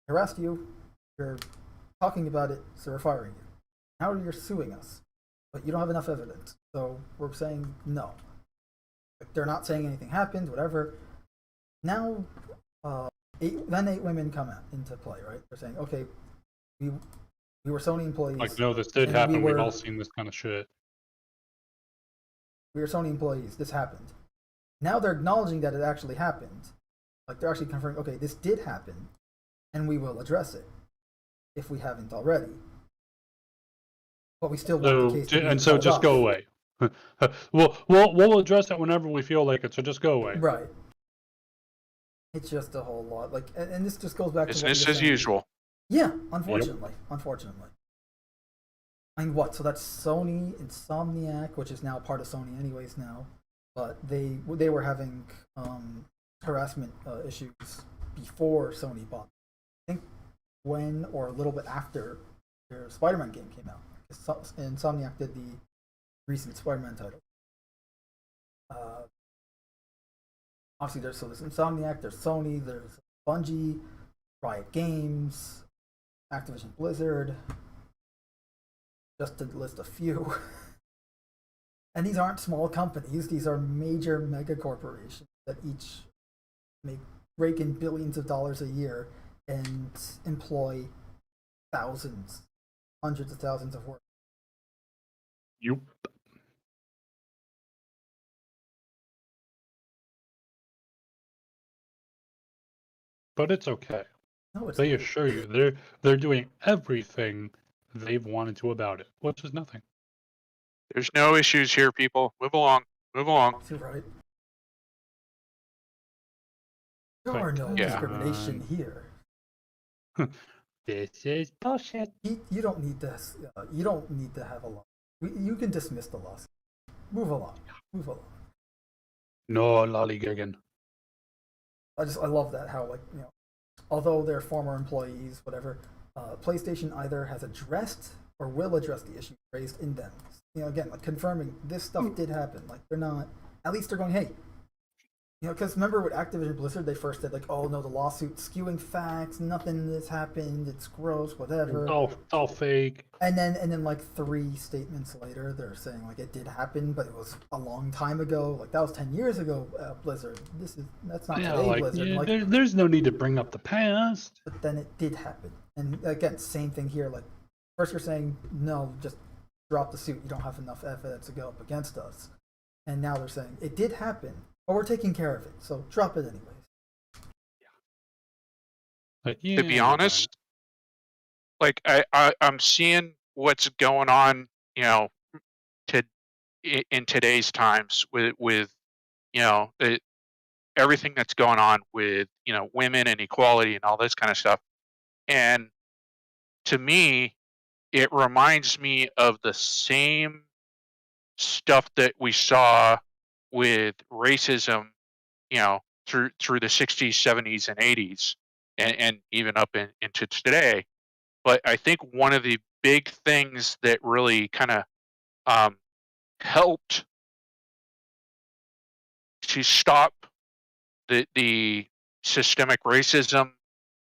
I harassed you, you're talking about it, so we're firing you. Now you're suing us, but you don't have enough evidence, so we're saying no. Like, they're not saying anything happened, whatever. Now, 8 women come into play, right? They're saying, okay, we were Sony employees. Like, no, this did happen. We've all seen this kind of shit. We were Sony employees. This happened. Now they're acknowledging that it actually happened. Like, they're actually confirming, okay, this did happen, and we will address it if we haven't already. But we still want the case to be and so just off. Go away. we'll address it whenever we feel like it. So just go away. Right. It's just a whole lot. Like, and this just goes back to business as usual. Yeah, unfortunately. I mean, what? So that's Sony, Insomniac, which is now part of Sony anyways now. But they were having harassment issues before Sony bought. I think when or a little bit after their Spider-Man game came out. Insomniac did the recent Spider-Man title. Obviously, there's Insomniac, there's Sony, there's Bungie, Riot Games, Activision Blizzard, just to list a few. And these aren't small companies; these are major mega corporations that each rake in billions of dollars a year and employ thousands, hundreds of thousands of workers. Yep. But it's okay. No, they assure you they're doing everything they've wanted to about it, which is nothing. There's no issues here, people. Move along. Move along. You're right. There are no discrimination here. This is bullshit. You don't need this. You don't need to have a law. You can dismiss the lawsuit. Move along. Move along. No lollygagging. I love that how, like, you know, although they're former employees, whatever, PlayStation either has addressed or will address the issues raised in them. You know, again, like confirming this stuff did happen. Like, they're not. At least they're going, hey. You know, because remember with Activision Blizzard, they first said, like, oh no, the lawsuit skewing facts, nothing has happened, it's gross, whatever. It's all fake. And then like 3 statements later, they're saying like it did happen, but it was a long time ago. Like that was 10 years ago. Blizzard. That's not today. Like, Blizzard. Yeah, like, there's no need to bring up the past. But then it did happen, and again, same thing here. Like first you're saying no, just drop the suit. You don't have enough evidence to go up against us, and now they're saying it did happen. But we're taking care of it, so drop it anyways. To be honest, like I'm seeing what's going on, you know, in today's times with you know everything that's going on with, you know, women and equality and all this kind of stuff, and to me, it reminds me of the same stuff that we saw with racism, you know, through the 60s, 70s, and 80s, and even up into today. But I think one of the big things that really kind of helped to stop the systemic racism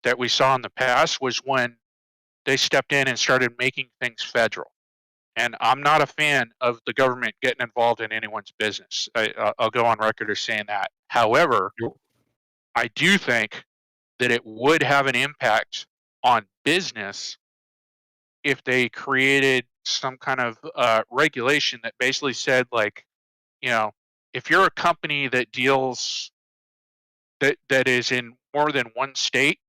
that we saw in the past was when they stepped in and started making things federal. And I'm not a fan of the government getting involved in anyone's business. I'll go on record as saying that. However, I do think that it would have an impact on business if they created some kind of regulation that basically said, like, you know, if you're a company that deals that is in more than one state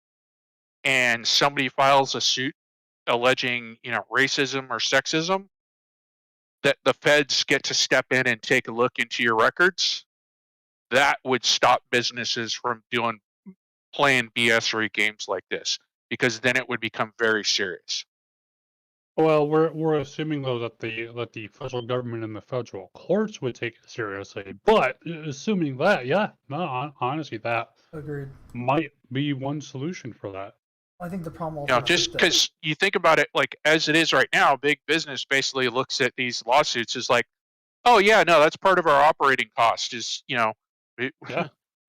and somebody files a suit alleging, you know, racism or sexism, that the feds get to step in and take a look into your records, that would stop businesses from playing BS-y games like this, because then it would become very serious. Well, we're assuming though that the federal government and the federal courts would take it seriously. But assuming that, yeah, no, honestly, that Agreed. might be one solution for that. I think the problem You also know, just because you think about it, like as it is right now, big business basically looks at these lawsuits as like, oh yeah, no, that's part of our operating cost. Is Yeah.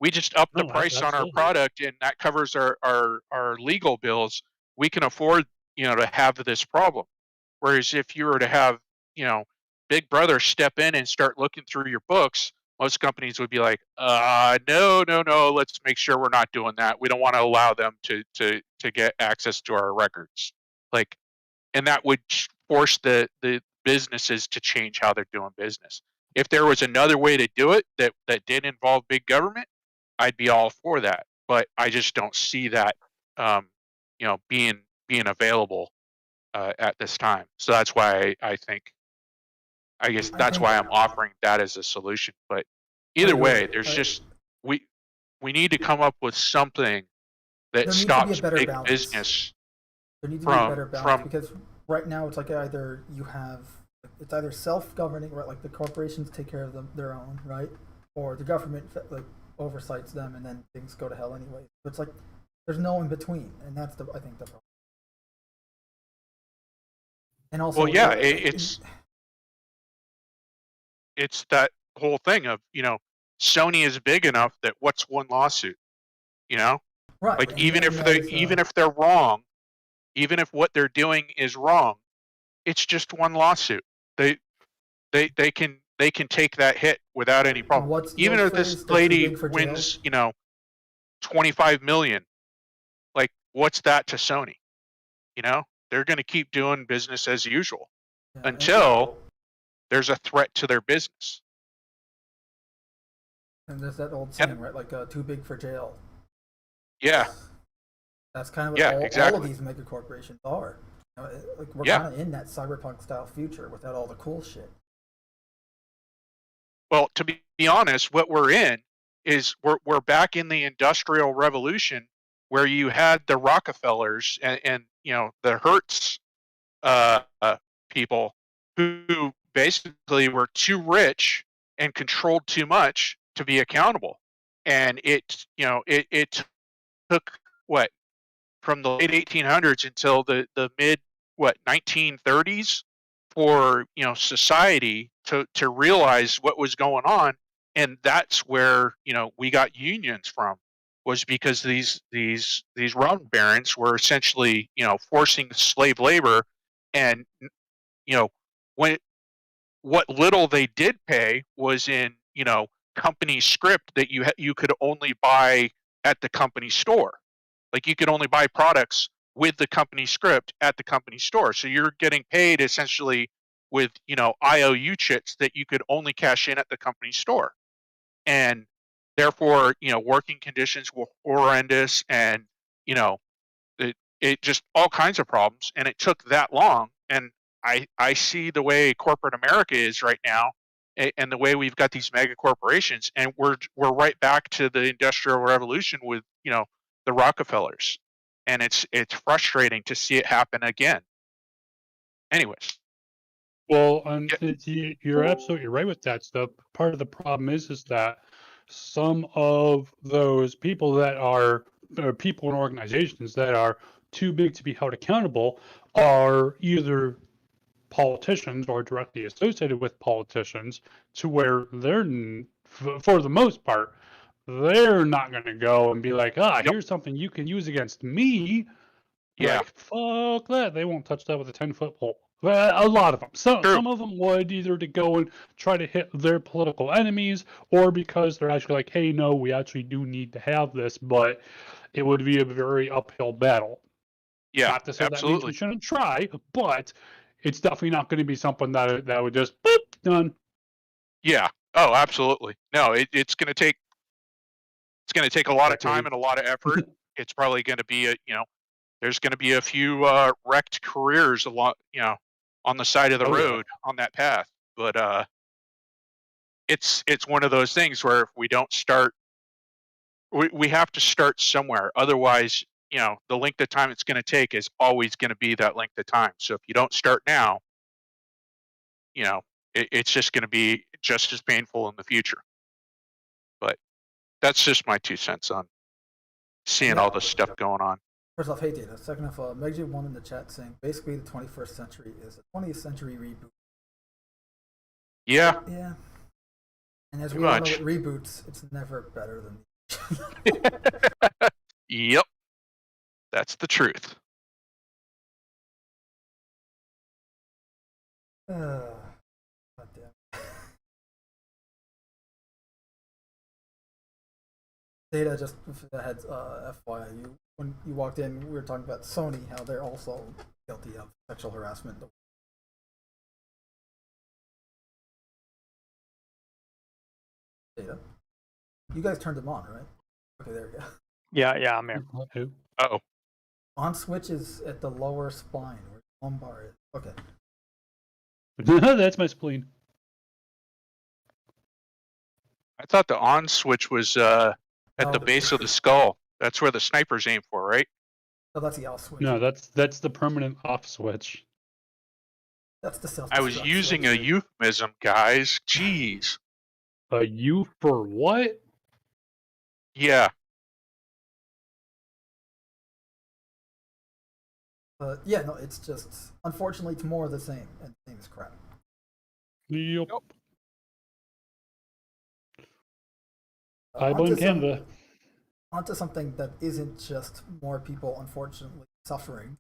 we just up the No, price on our absolutely. product, and that covers our legal bills. We can afford to have this problem. Whereas if you were to have Big Brother step in and start looking through your books, most companies would be like, no, no, no, let's make sure we're not doing that. We don't want to allow them to get access to our records. Like, and that would force the businesses to change how they're doing business. If there was another way to do it that did involve big government, I'd be all for that. But I just don't see that being available at this time. So that's why I guess that's why I'm offering that as a solution. But either way, there's just we need to come up with something that stops big business. There needs to be a better balance because right now it's like it's either self-governing, right? Like the corporations take care of their own, right? Or the government like oversights them, and then things go to hell anyway. But it's like there's no in between, and that's I think the problem. And also, well, yeah, it's that whole thing of Sony is big enough that what's one lawsuit, right? Like even if they're wrong, even if what they're doing is wrong, it's just one lawsuit. They can take that hit without any problem. Even if this lady wins, 25 million, like what's that to Sony? They're going to keep doing business as usual until there's a threat to their business. And there's that old saying, right? Like too big for jail. Yeah. That's kind of what all of these mega corporations are. Like we're kind of in that cyberpunk style future without all the cool shit. Well, to be honest, what we're in is we're back in the Industrial Revolution where you had the Rockefellers and the Hertz people who basically were too rich and controlled too much to be accountable, and it took from the late 1800s until the mid 1930s for society to realize what was going on, and that's where we got unions from, was because these robber barons were essentially forcing slave labor, and when what little they did pay was in company script that you could only buy at the company store. Like you could only buy products with the company script at the company store. So you're getting paid essentially with IOU chits that you could only cash in at the company store, and therefore working conditions were horrendous, and it just all kinds of problems, and it took that long. And I see the way corporate America is right now, and the way we've got these mega corporations, and we're right back to the Industrial Revolution with the Rockefellers, and it's frustrating to see it happen again. Anyways. Well, you're absolutely right with that stuff. Part of the problem is that some of those people that are people and organizations that are too big to be held accountable are either politicians or directly associated with politicians, to where they're, for the most part, they're not going to go and be like, here's something you can use against me. Yeah. Like, fuck that. They won't touch that with a 10-foot pole. A lot of them. Some of them would, either to go and try to hit their political enemies, or because they're actually like, hey, no, we actually do need to have this, but it would be a very uphill battle. Yeah, not to say absolutely. That means we shouldn't try, but it's definitely not going to be something that would just boop, done. Yeah. Oh, absolutely. No, it's going to take a lot of time and a lot of effort. It's probably going to be there's going to be a few wrecked careers along on the side of the road on that path. But it's one of those things where if we don't start, we have to start somewhere. Otherwise, the length of time it's going to take is always going to be that length of time. So if you don't start now, it's just going to be just as painful in the future. But that's just my 2 cents on seeing all this stuff going on. First off, hey Data. Second off, Megj1 in the chat saying basically the 21st century is a 20th century reboot. Yeah. Yeah. And as we all know with reboots, it's never better than Yep. That's the truth. God damn. Data, just heads FYI, when you walked in, we were talking about Sony, how they're also guilty of sexual harassment. Data. You guys turned them on, right? Okay, there we go. Yeah, I'm here. Uh-oh. On switch is at the lower spine, where the lumbar is. Okay. That's my spleen. I thought the on switch was at the base of the skull. That's where the snipers aim for, right? Oh, that's the off switch. No, that's the permanent off switch. That's the self. I was using a euphemism, guys. Jeez. A U for what? Yeah. Yeah, no, it's just, unfortunately, it's more of the same, and the same is crap. Yep. Nope. I blame Canada. Onto something that isn't just more people, unfortunately, suffering.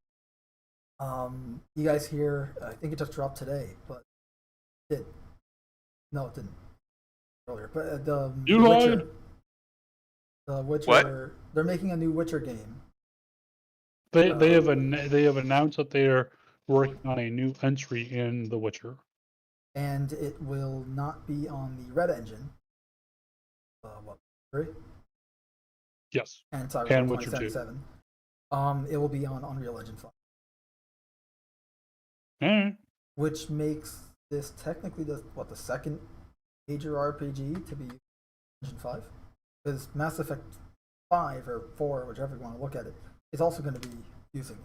You guys hear, I think it just dropped today, but no, it didn't. Earlier, but the Witcher. The Witcher. What? They're making a new Witcher game. They have announced that they are working on a new entry in The Witcher, and it will not be on the Red Engine. What? 3? Yes. And Cyberpunk 2077. It will be on Unreal Engine 5. Which makes this technically the second major RPG to be Engine 5, because Mass Effect 5 or 4, whichever you want to look at it, is also going to be using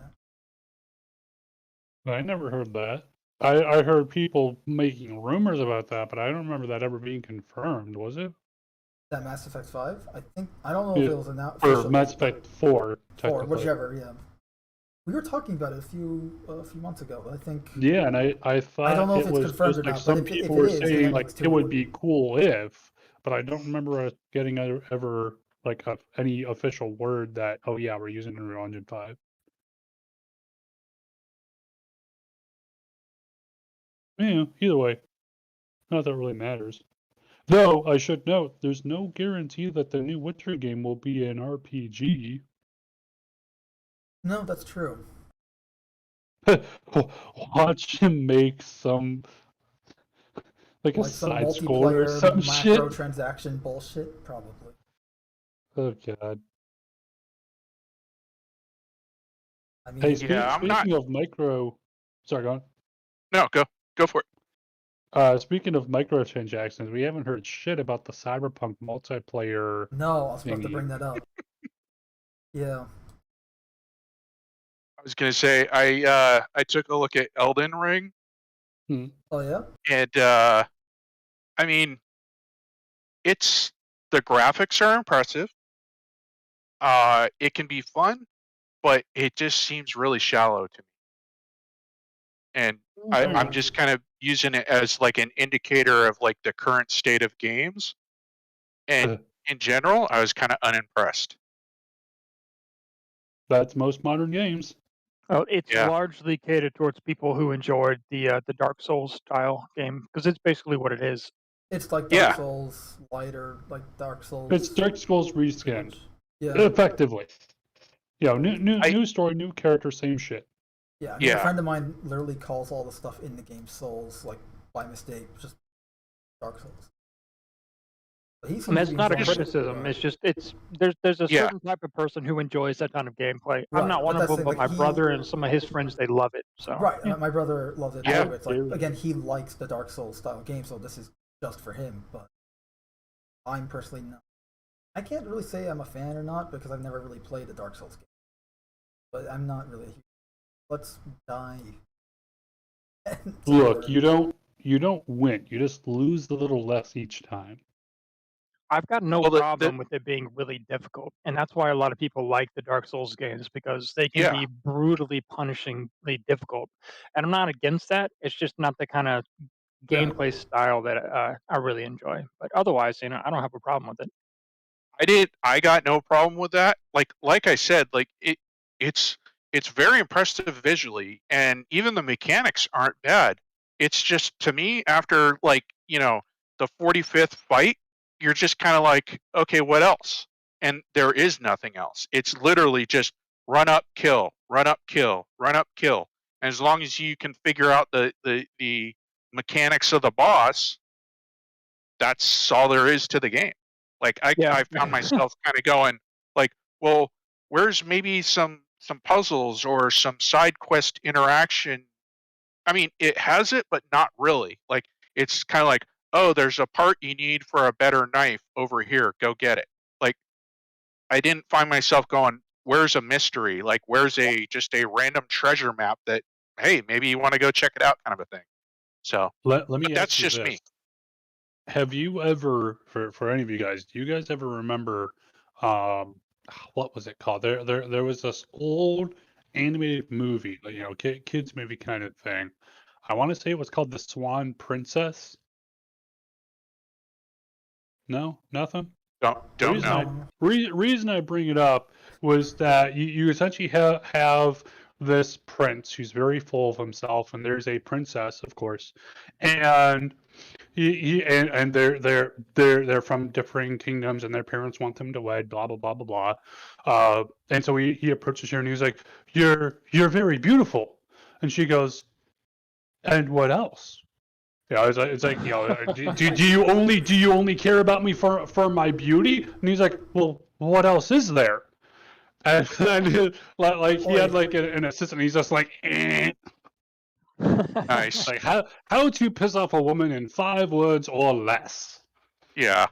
that. I never heard that. I heard people making rumors about that, but I don't remember that ever being confirmed. Was it? That Mass Effect 5? I don't know if it was announced. Or Mass Effect 4, technically. 4, whichever, yeah. We were talking about it a few months ago, but I think. Yeah, and I thought I don't know if it's confirmed or like not. Some people were saying like it would be cool if, but I don't remember us getting ever like any official word that we're using Unreal Engine 5. Yeah, either way, not that really matters. Though I should note, there's no guarantee that the new Witcher game will be an RPG. No, that's true. Watch him make some like a side scroller or some shit. Microtransaction bullshit, probably. Oh god. I mean, hey, speaking of micro, sorry, go on. No, go for it. Speaking of microtransactions, we haven't heard shit about the Cyberpunk Multiplayer. No, I was about to bring that up. Yeah. I was gonna say I took a look at Elden Ring. Oh yeah. And I mean, the graphics are impressive. It can be fun, but it just seems really shallow to me. And I'm just kind of using it as like an indicator of like the current state of games. And in general, I was kind of unimpressed. That's most modern games. Oh, it's largely catered towards people who enjoyed the Dark Souls style game, because it's basically what it is. It's like Dark Souls lighter, like Dark Souls. It's Dark Souls reskinned. Yeah. Effectively. New story, new character, same shit. Yeah, I mean, a friend of mine literally calls all the stuff in the game Souls, like by mistake, just Dark Souls. And that's not a criticism. It's just there's a certain type of person who enjoys that kind of gameplay. Right. I'm not one of them, but my brother and some of his friends, they love it. So my brother loves it too. It's like, again, he likes the Dark Souls style game, so this is just for him. But I'm personally not. I can't really say I'm a fan or not because I've never really played a Dark Souls game. but I'm not really. Let's die. Look, you don't win. You just lose a little less each time. I've got no problem with it being really difficult, and that's why a lot of people like the Dark Souls games, because they can be brutally punishingly difficult. And I'm not against that. It's just not the kind of gameplay style that I really enjoy. But otherwise, I don't have a problem with it. I got no problem with that. Like I said, it's very impressive visually, and even the mechanics aren't bad. It's just, to me, after the 45th fight, you're just kind of like, okay, what else? And there is nothing else. It's literally just run up, kill, run up, kill, run up, kill. And as long as you can figure out the mechanics of the boss, that's all there is to the game. I found myself kind of going like, well, where's maybe some puzzles or some side quest interaction? I mean, it has it, but not really. It's kind of like, oh, there's a part you need for a better knife over here. Go get it. I didn't find myself going, where's a mystery? Where's just a random treasure map that, hey, maybe you want to go check it out, kind of a thing. So let me. That's just me. Have you ever, for any of you guys, do you guys ever remember, what was it called? There was this old animated movie, kids movie kind of thing. I want to say it was called The Swan Princess. No, nothing. Don't know. Reason I bring it up was that you essentially have this prince who's very full of himself, and there's a princess, of course, and they're from differing kingdoms, and their parents want them to wed, blah blah blah blah blah. And so he approaches her and he's like, "You're very beautiful," and she goes, "And what else?" Yeah, it's like do you only care about me for my beauty? And he's like, "Well, what else is there?" And then he had an assistant. And he's just like, eh. Nice. Like how to piss off a woman in 5 words or less. Yeah.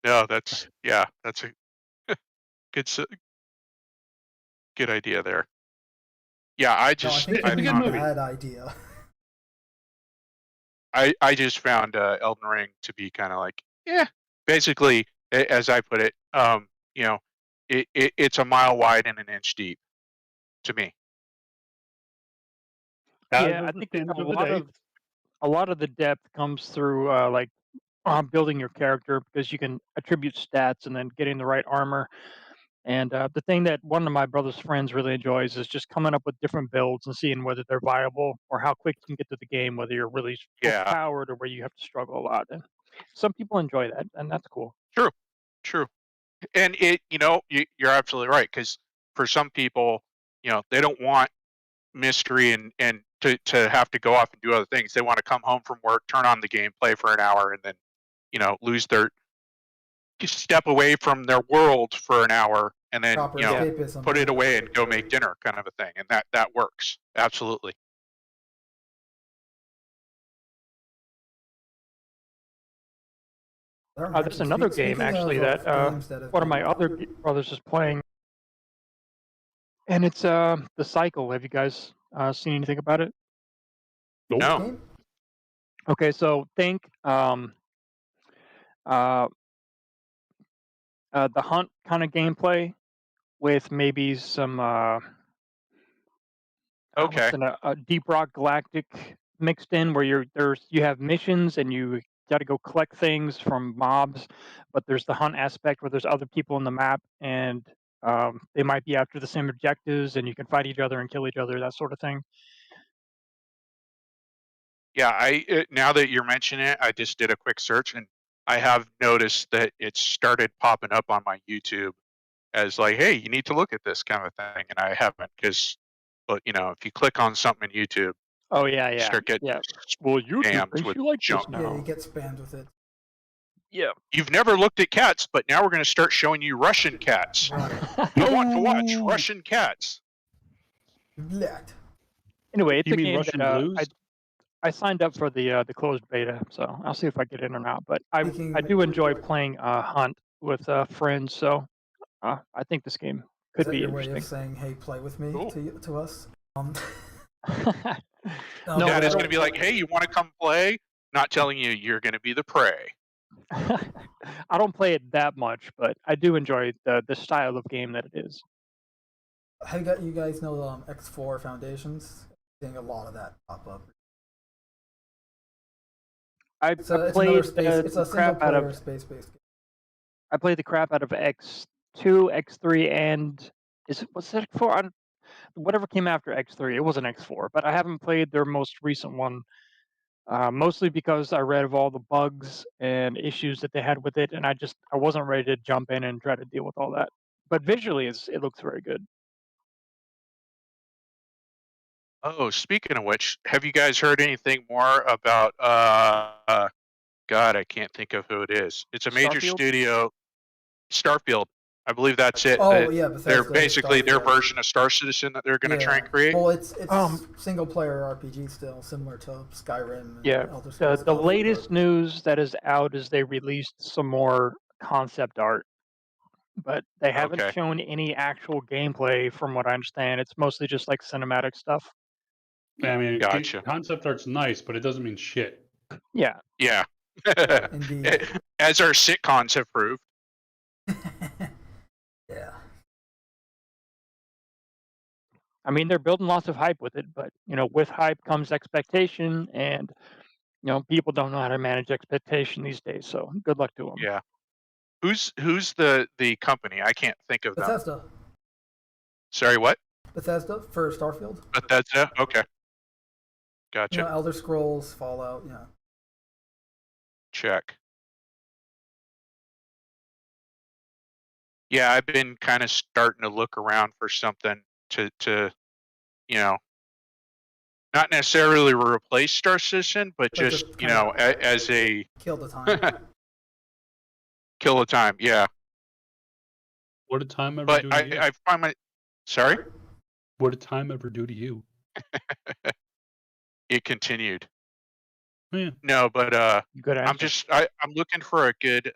No, that's a good idea there. Yeah, I think it's not a bad idea. I just found Elden Ring to be kind of like, basically, as I put it, it's a mile wide and an inch deep to me. Yeah, I think a lot of the depth comes through building your character, because you can attribute stats and then getting the right armor. And the thing that one of my brother's friends really enjoys is just coming up with different builds and seeing whether they're viable or how quick you can get to the game, whether you're really powered or where you have to struggle a lot. And some people enjoy that, and that's cool. True. And you're absolutely right, because for some people, they don't want mystery and to have to go off and do other things. They want to come home from work, turn on the game, play for an hour, and then step away from their world for an hour, and then put it away and go make dinner, kind of a thing. And that works absolutely. There's another game actually that one of my other brothers is playing, and it's The Cycle. Have you guys seen anything about it? No. Okay, so think the hunt kind of gameplay with maybe some a Deep Rock Galactic mixed in, where you have missions and you got to go collect things from mobs, but there's the hunt aspect where there's other people in the map, and they might be after the same objectives, and you can fight each other and kill each other, that sort of thing. Yeah, now that you're mentioning it, I just did a quick search, and I have noticed that it started popping up on my YouTube as like, hey, you need to look at this kind of thing, and I haven't, because, if you click on something in YouTube, you start getting well, YouTube with you like junk. This now. Yeah, you get spammed with it. Yeah. You've never looked at cats, but now we're going to start showing you Russian cats. You want to watch Russian cats. Anyway, it's you a mean game Russian that blues? I signed up for the closed beta, so I'll see if I get in or not. But I do enjoy playing Hunt with friends, so I think this game Could that be your way interesting. of saying, "Hey, play with me" to us? No, Dad is but, going to be like, "Hey, you want to come play?" Not telling you you're going to be the prey. I don't play it that much, but I do enjoy the style of game that it is. You guys know X4 Foundations? Seeing a lot of that pop up. I It's another played space. It's a single player space-based game. I played the crap out of X2, X3, and was it X4? Whatever came after X3. It wasn't X4, but I haven't played their most recent one. Mostly because I read of all the bugs and issues that they had with it, and I wasn't ready to jump in and try to deal with all that. But visually, it looks very good. Oh, speaking of which, have you guys heard anything more about God, I can't think of who it is. It's a major Starfield? studio, Starfield. I believe that's it. Oh yeah, They're Bethesda, basically their Starfield. version of Star Citizen that they're going to try and create. Well, it's single player RPG still, similar to Skyrim. And Yeah. Elder Scrolls The Skyrim, latest news that is out is they released some more concept art, but they haven't Okay. shown any actual gameplay from what I understand. It's mostly just like cinematic stuff. I mean, Gotcha. concept art's nice, but it doesn't mean shit. Yeah. Yeah. Indeed. As our sitcoms have proved. Yeah. I mean, they're building lots of hype with it, but with hype comes expectation, and people don't know how to manage expectation these days. So good luck to them. Yeah. Who's the company? I can't think of them. Bethesda. Sorry, what? Bethesda for Starfield. Bethesda. Okay. Gotcha. Elder Scrolls, Fallout. Yeah. Check. Yeah, I've been kind of starting to look around for something to not necessarily replace Star Citizen, but just as a kill the time. Kill the time. Yeah. What did time ever do to you? I find my. Sorry. What did time ever do to you? It continued. Yeah. No, but good answer. I'm looking for a good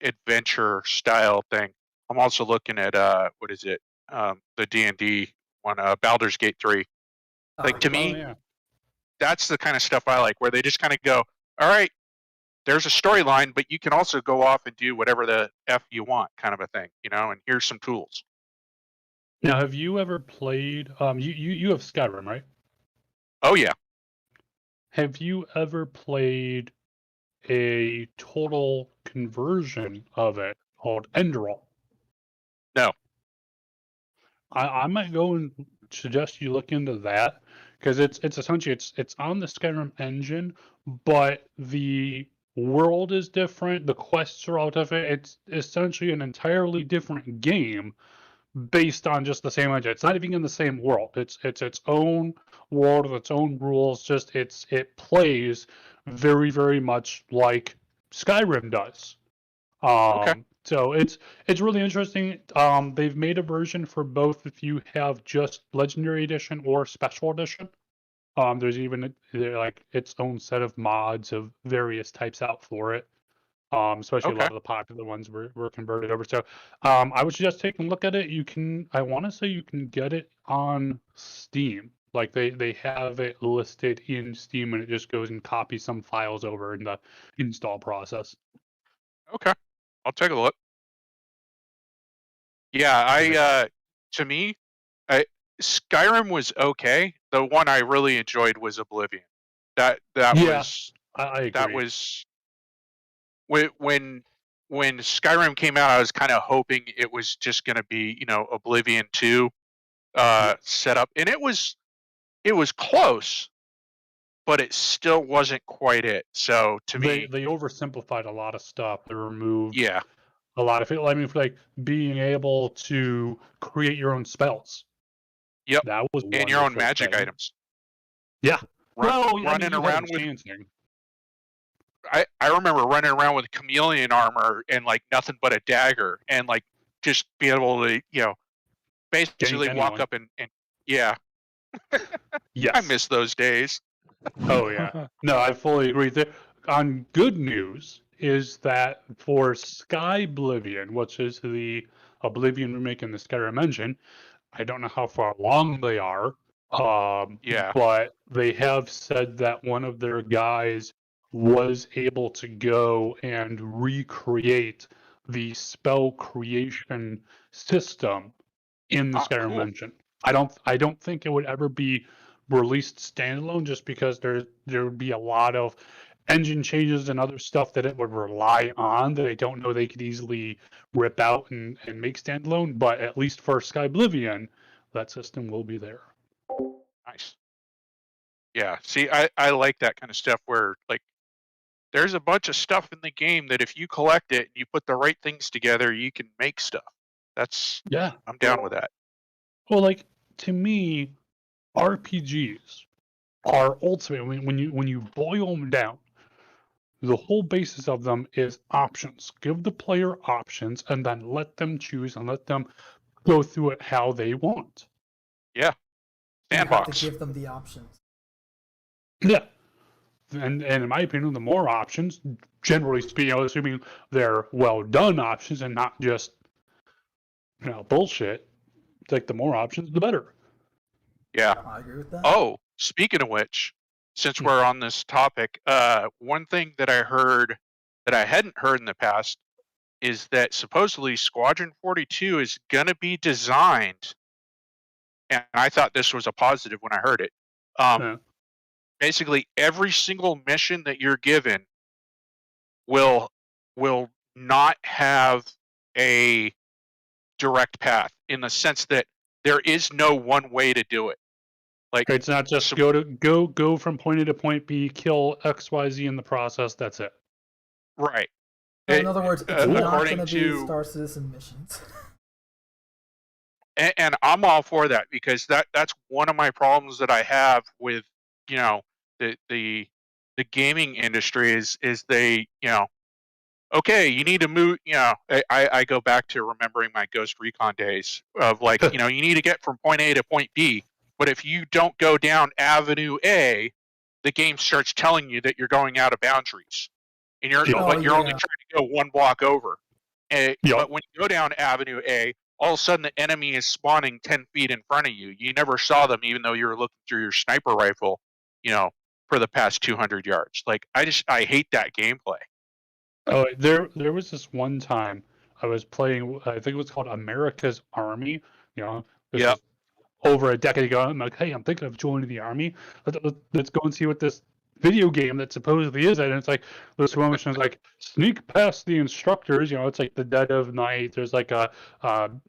adventure style thing. I'm also looking at what is it? The D&D one, Baldur's Gate 3. Like to me, that's the kind of stuff I like, where they just kind of go, all right, there's a storyline, but you can also go off and do whatever the F you want, kind of a thing, and here's some tools. Now, have you ever played? You have Skyrim, right? Oh yeah. Have you ever played a total conversion of it called Enderal? No. I might go and suggest you look into that, because it's essentially it's on the Skyrim engine, but the world is different, the quests are all different. It's essentially an entirely different game based on just the same engine. It's not even in the same world. It's its own world with its own rules. Just it plays very, very much like Skyrim does. Okay. So it's really interesting. They've made a version for both if you have just Legendary Edition or Special Edition. There's even like its own set of mods of various types out for it. Especially a lot of the popular ones were converted over. So I would suggest taking a look at it. I want to say you can get it on Steam. Like they have it listed in Steam, and it just goes and copies some files over in the install process. Okay. I'll take a look. Yeah, to me, Skyrim was okay. The one I really enjoyed was Oblivion. That was I agree. That was when Skyrim came out. I was kind of hoping it was just going to be Oblivion 2 set up, and it was close, but it still wasn't quite it. So to me, they oversimplified a lot of stuff. They removed a lot of it. I mean, like being able to create your own spells. Yep. That was and your own magic items. Yeah. Running around with. I remember running around with chameleon armor and like nothing but a dagger, and like just be able to basically walk up and yeah. Yes. I miss those days. Oh yeah. No, I fully agree. On good news is that for Skyblivion, which is the Oblivion remake and the Skyrim engine. I don't know how far along they are, but they have said that one of their guys was able to go and recreate the spell creation system in the Skyrim engine. I don't think it would ever be released standalone, just because there would be a lot of engine changes and other stuff that it would rely on that I don't know they could easily rip out and make standalone. But at least for Skyblivion, that system will be there. Nice. Yeah, see, I like that kind of stuff where, like, there's a bunch of stuff in the game that if you collect it and you put the right things together, you can make stuff. I'm down with that. Well, like, to me, RPGs are ultimately, when you boil them down, the whole basis of them is options. Give the player options and then let them choose and let them go through it how they want. Yeah. Sandbox. You have to give them the options. Yeah. And in my opinion, the more options, generally speaking, assuming they're well done options and not just, bullshit, like, the more options, the better. Yeah. I agree with that. Oh, speaking of which, since we're on this topic, one thing that I heard that I hadn't heard in the past is that supposedly Squadron 42 is going to be designed, and I thought this was a positive when I heard it. Basically, every single mission that you're given will not have a direct path, in the sense that there is no one way to do it. Like, it's not just go from point A to point B, kill XYZ in the process. That's it. Right. In other words, it's not going to be Star Citizen missions. And I'm all for that, because that's one of my problems that I have with the gaming industry is they okay, you need to move. I go back to remembering my Ghost Recon days of, like, you need to get from point A to point B. But if you don't go down Avenue A, the game starts telling you that you're going out of boundaries, and you're only trying to go one block over. But when you go down Avenue A, all of a sudden the enemy is spawning 10 feet in front of you. You never saw them, even though you were looking through your sniper rifle, for the past 200 yards. Like, I hate that gameplay. Oh, there was this one time I was playing. I think it was called America's Army. This was over a decade ago. I'm like, hey, I'm thinking of joining the army. Let's go and see what this video game that supposedly is. And it's like, this one mission is like, sneak past the instructors. It's like the dead of night. There's like a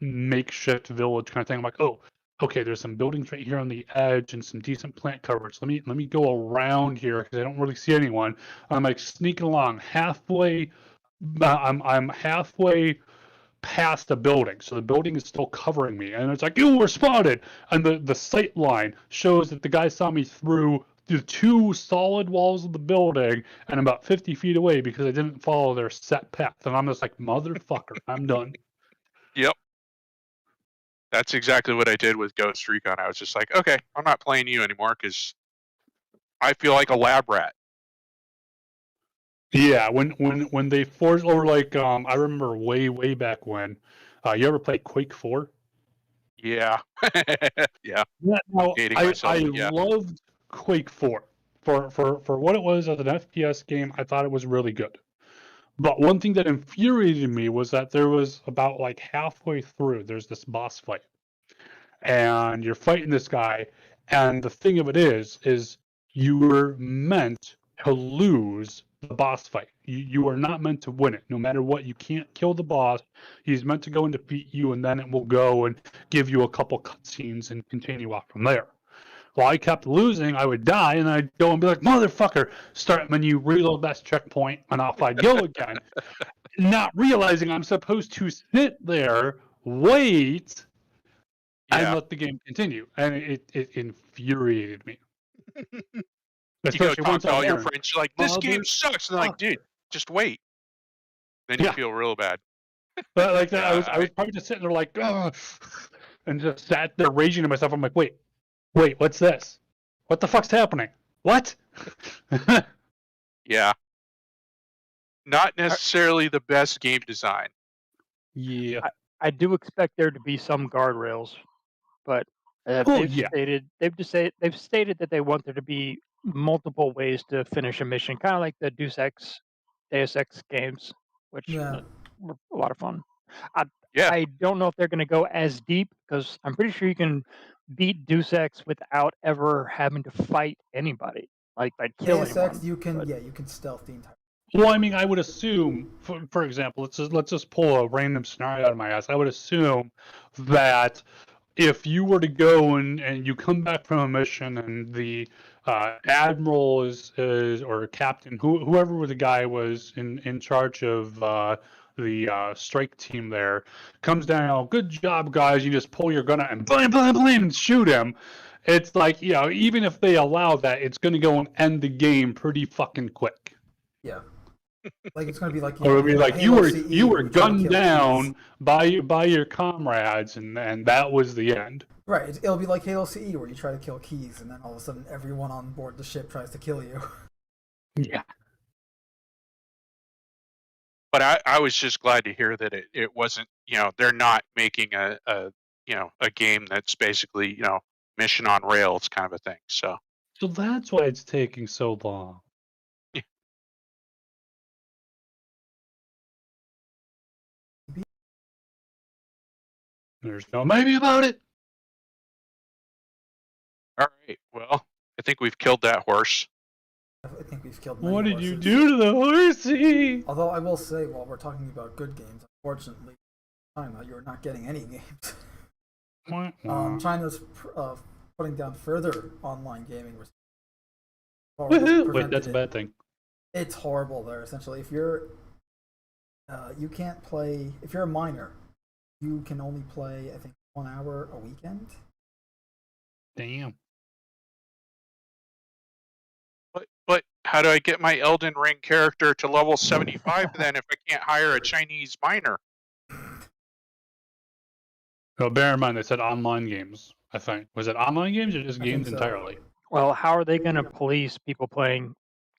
makeshift village kind of thing. I'm like, oh, okay, there's some buildings right here on the edge and some decent plant coverage. Let me go around here because I don't really see anyone. I'm like sneaking along halfway. I'm halfway past the building, so the building is still covering me, and it's like, you were spotted, and the sight line shows that the guy saw me through the two solid walls of the building and about 50 feet away because I didn't follow their set path. And I'm just like, motherfucker, I'm done. Yep. That's exactly what I did with Ghost Recon. I was just like, okay, I'm not playing you anymore because I feel like a lab rat. Yeah, when they forced, or like, I remember way back when, you ever played Quake 4? Yeah. Yeah. Now, I loved Quake 4 for what it was as an FPS game. I thought it was really good. But one thing that infuriated me was that there was about like halfway through, there's this boss fight, and you're fighting this guy, and the thing of it is you were meant to lose the boss fight. You are not meant to win it. No matter what, you can't kill the boss. He's meant to go and defeat you, and then it will go and give you a couple cutscenes and continue off from there. Well, I kept losing. I would die, and I'd go and be like, motherfucker, start menu, reload that checkpoint, and off I'd go again. Not realizing I'm supposed to sit there, wait, and let the game continue. And it infuriated me. You go talk to all your friends, you're like, this game sucks. And they're like, dude, just wait. Then you feel real bad. But like that, I was probably just sitting there like, oh, and just sat there raging to myself. I'm like, wait, what's this? What the fuck's happening? What? Yeah. Not necessarily the best game design. Yeah. I do expect there to be some guardrails, but Oh yeah. they've stated that they want there to be multiple ways to finish a mission, kind of like the Deus Ex games, which Yeah. were a lot of fun. I Yeah. I don't know if they're going to go as deep because I'm pretty sure you can beat Deus Ex without ever having to fight anybody, like kill Deus anyone. Ex, you can but- you can stealth the entire. Well, I mean, I would assume, for example, let's just pull a random scenario out of my ass. I would assume that if you were to go and you come back from a mission and the admiral is or captain, whoever the guy was in charge of the strike team there, comes down, oh, good job, guys, you just pull your gun out and blam, blam, blam, and shoot him. It's like, even if they allow that, it's going to go and end the game pretty fucking quick. Yeah. Like it's going to be like Or it'll be like Halo you were CE, gunned down by your comrades, and that was the end. Right. It'll be like Halo CE where you try to kill keys, and then all of a sudden everyone on board the ship tries to kill you. Yeah. But I was just glad to hear that it wasn't, they're not making a game that's basically, mission on rails kind of a thing. So that's why it's taking so long. Yeah. There's no maybe about it. All right. Well, I think we've killed that horse. I think we've killed many What did horses. you do to the horsey? Although I will say, while we're talking about good games, unfortunately, China, you're not getting any games. China's putting down further online gaming restrictions. Wait, that's a bad thing. It's horrible there. Essentially, if you're, you can't play. If you're a minor, you can only play, I think, 1 hour a weekend. Damn. But how do I get my Elden Ring character to level 75 then if I can't hire a Chinese miner? Well, bear in mind they said online games. I think was it online games or just games so. entirely? Well, how are they going to police people playing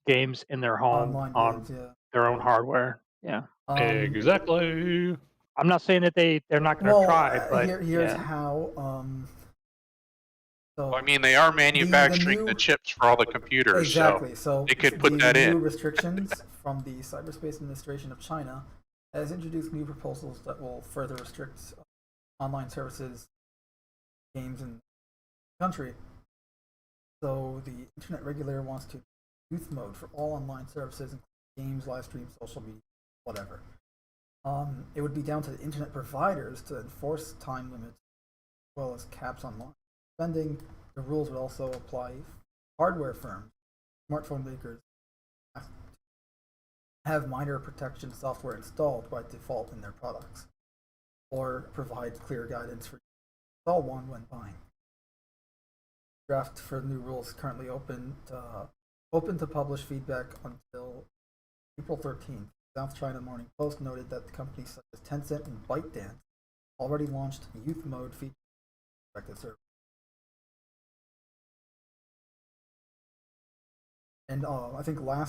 games in their home Online on games, yeah. their own hardware? Yeah. Exactly. I'm not saying that they're not going to try, but here's how. So I mean, they are manufacturing the chips for all the computers, exactly. So they could put that in. New restrictions from the Cyberspace Administration of China has introduced new proposals that will further restrict online services, games in the country. So the internet regulator wants to youth mode for all online services, including games, live streams, social media, whatever. It would be down to the internet providers to enforce time limits as well as caps on spending. The rules would also apply to hardware firms, smartphone makers have minor protection software installed by default in their products, or provide clear guidance for install one when buying. Draft for the new rules is currently open to publish feedback until April 13th. South China Morning Post noted that the companies such as Tencent and ByteDance already launched youth mode feature respective services. And I think one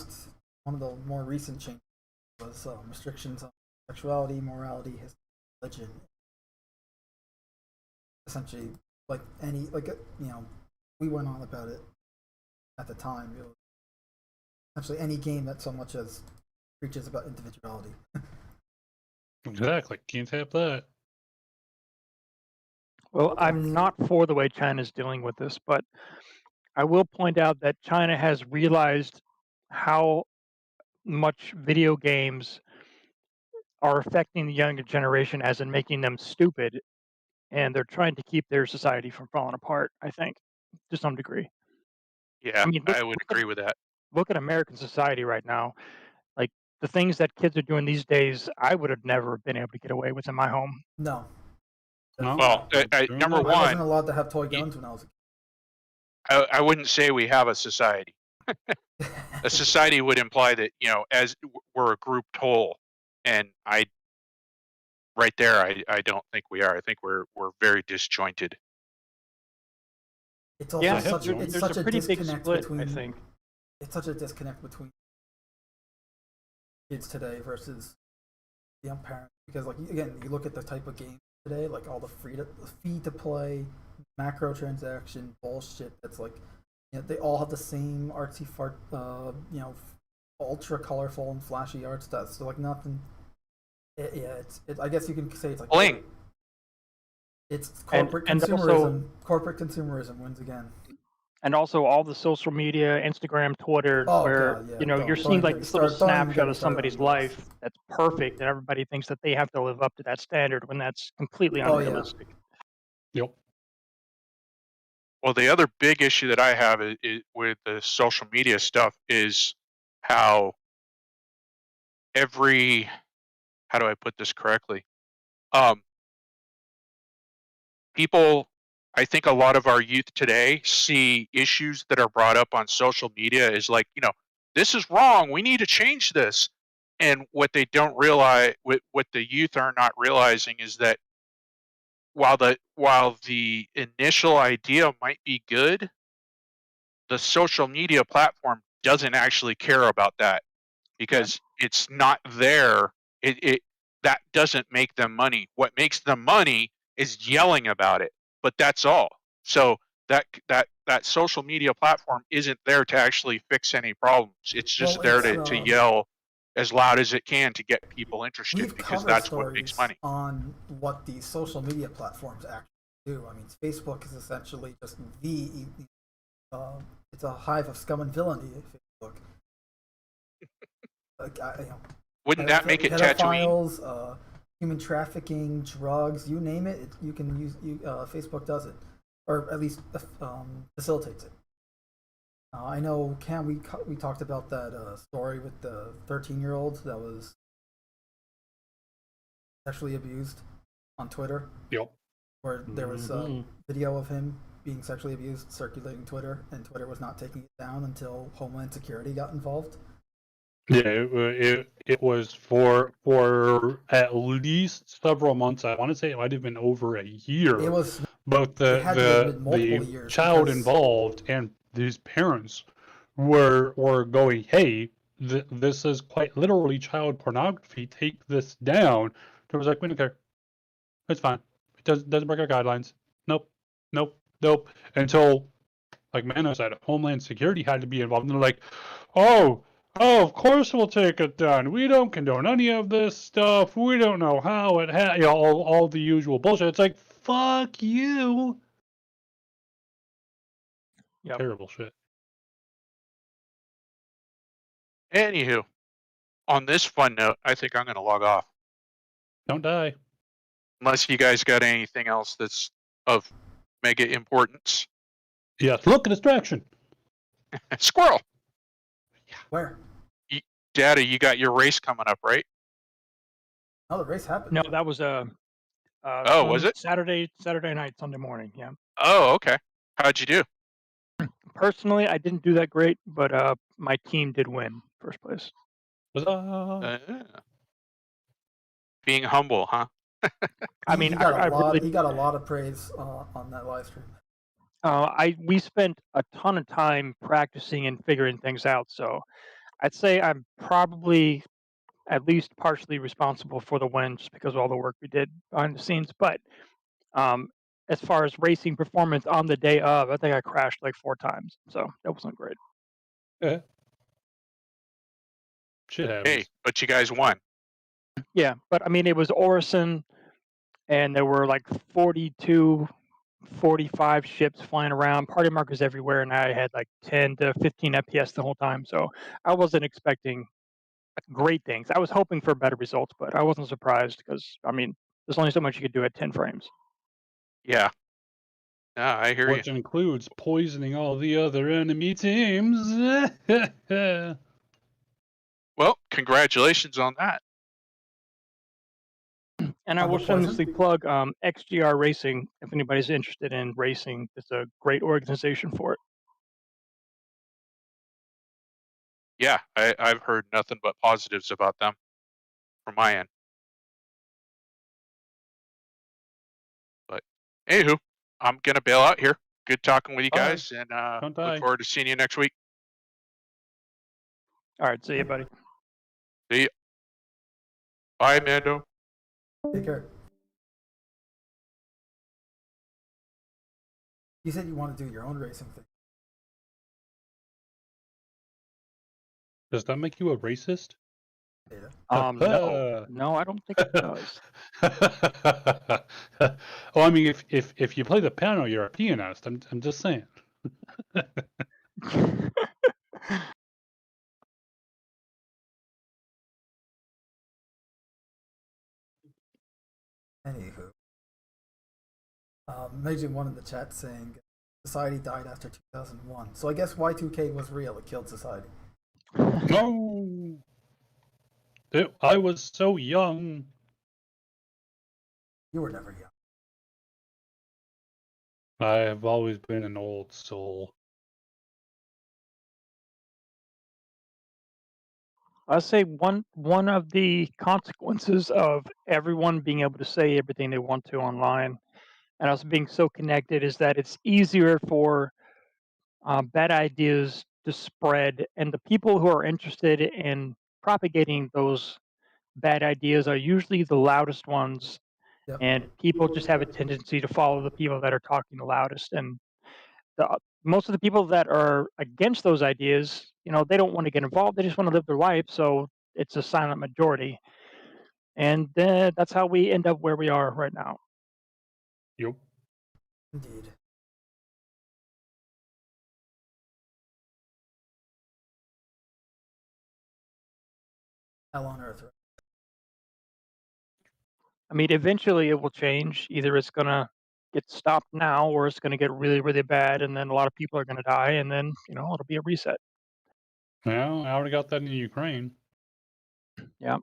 of the more recent changes was restrictions on sexuality, morality, religion. Essentially, we went on about it at the time. It was essentially any game that so much as preaches about individuality. Exactly. Can't have that. Well, I'm not for the way China's dealing with this, but I will point out that China has realized how much video games are affecting the younger generation, as in making them stupid, and they're trying to keep their society from falling apart, I think, to some degree. Yeah, I would agree with that. Look at American society right now. Like, the things that kids are doing these days, I would have never been able to get away with in my home. No. Well, number one, I wasn't allowed to have toy guns when I was a kid. I wouldn't say we have a society. A society would imply that, as we're a grouped whole, and I don't think we are. I think we're very disjointed. It's also such a pretty big disconnect split, between. I think. It's such a disconnect between kids today versus parents, because like again, you look at the type of games today, like all the free to play macro transaction bullshit. That's like, they all have the same artsy fart, ultra colorful and flashy art stuff. So like nothing. It's I guess you can say it's like bling. It's corporate consumerism. Also, corporate consumerism wins again. And also all the social media, Instagram, Twitter, where you're seeing like this little snapshot of somebody's life that's perfect, and everybody thinks that they have to live up to that standard when that's completely unrealistic. Yep. Well, the other big issue that I have with the social media stuff is how how do I put this correctly? People, I think a lot of our youth today see issues that are brought up on social media as like, this is wrong. We need to change this. And what they don't realize, what the youth are not realizing is that while the initial idea might be good, the social media platform doesn't actually care about that because it's not there. That doesn't make them money. What makes them money is yelling about it, but that's all. So that social media platform isn't there to actually fix any problems. It's just there to yell as loud as it can to get people interested, because that's what makes money. On what these social media platforms actually do. I mean, Facebook is essentially just it's a hive of scum and villainy. Facebook. Like, wouldn't that make it Tatooine? Human trafficking, drugs, you name it, you can use. Facebook does it, or at least facilitates it. I know, Cam, we talked about that story with the 13-year-old that was sexually abused on Twitter. Yep. Where there was a video of him being sexually abused circulating Twitter, and Twitter was not taking it down until Homeland Security got involved. Yeah, it was for at least several months. I want to say it might have been over a year. It was both the child involved and these parents were going, hey, this is quite literally child pornography. Take this down. It was like, we don't care. It's fine. It doesn't break our guidelines. Nope. Until, like Mano said, Homeland Security had to be involved, and they're like, oh, of course we'll take it down. We don't condone any of this stuff. We don't know how it all the usual bullshit. It's like, fuck you. Yep. Terrible shit. Anywho, on this fun note, I think I'm going to log off. Don't die. Unless you guys got anything else that's of mega importance. Yes, look, a distraction. Squirrel. Where? Daddy, you got your race coming up, right? Oh, the race happened. No, that was was it Saturday night, Sunday morning? Yeah. Oh, okay. How'd you do? Personally, I didn't do that great, but my team did win first place. Being humble, huh? I mean, he got a lot of praise on that live stream. We spent a ton of time practicing and figuring things out, so I'd say I'm probably at least partially responsible for the win, just because of all the work we did behind the scenes. But as far as racing performance on the day of, I think I crashed like 4 times, so that wasn't great. Shit happens. Hey, but you guys won. Yeah, but I mean, it was Orison, and there were like 42, 45 ships flying around, party markers everywhere, and I had like 10 to 15 FPS the whole time, so I wasn't expecting great things. I was hoping for better results, but I wasn't surprised because, I mean, there's only so much you could do at 10 frames. Yeah. I hear you. Which includes poisoning all the other enemy teams. Well, congratulations on that. And I will shamelessly plug XGR Racing if anybody's interested in racing. It's a great organization for it. Yeah, I've heard nothing but positives about them from my end. But anywho, I'm gonna bail out here. Good talking with you guys, and look forward to seeing you next week. All right, see you, buddy. See you. Bye, Mando. Take care. You said you want to do your own racing thing. Does that make you a racist? No, I don't think it does. Well, I mean, if you play the piano, you're a pianist. I'm just saying. Anywho, imagine one in the chat saying society died after 2001. So I guess Y2K was real. It killed society. No, I was so young. You were never young. I have always been an old soul. I'll say one of the consequences of everyone being able to say everything they want to online, and also being so connected, is that it's easier for bad ideas to spread, and the people who are interested in propagating those bad ideas are usually the loudest ones, Yep. and people just have a tendency to follow the people that are talking the loudest. And most of the people that are against those ideas, they don't want to get involved. They just want to live their life. So it's a silent majority. And that's how we end up where we are right now. Yep. Indeed. Hell on earth. I mean, eventually it will change. Either it's going to get stopped now, or it's going to get really, really bad, and then a lot of people are going to die, and then, it'll be a reset. Well, I already got that in Ukraine. Yeah.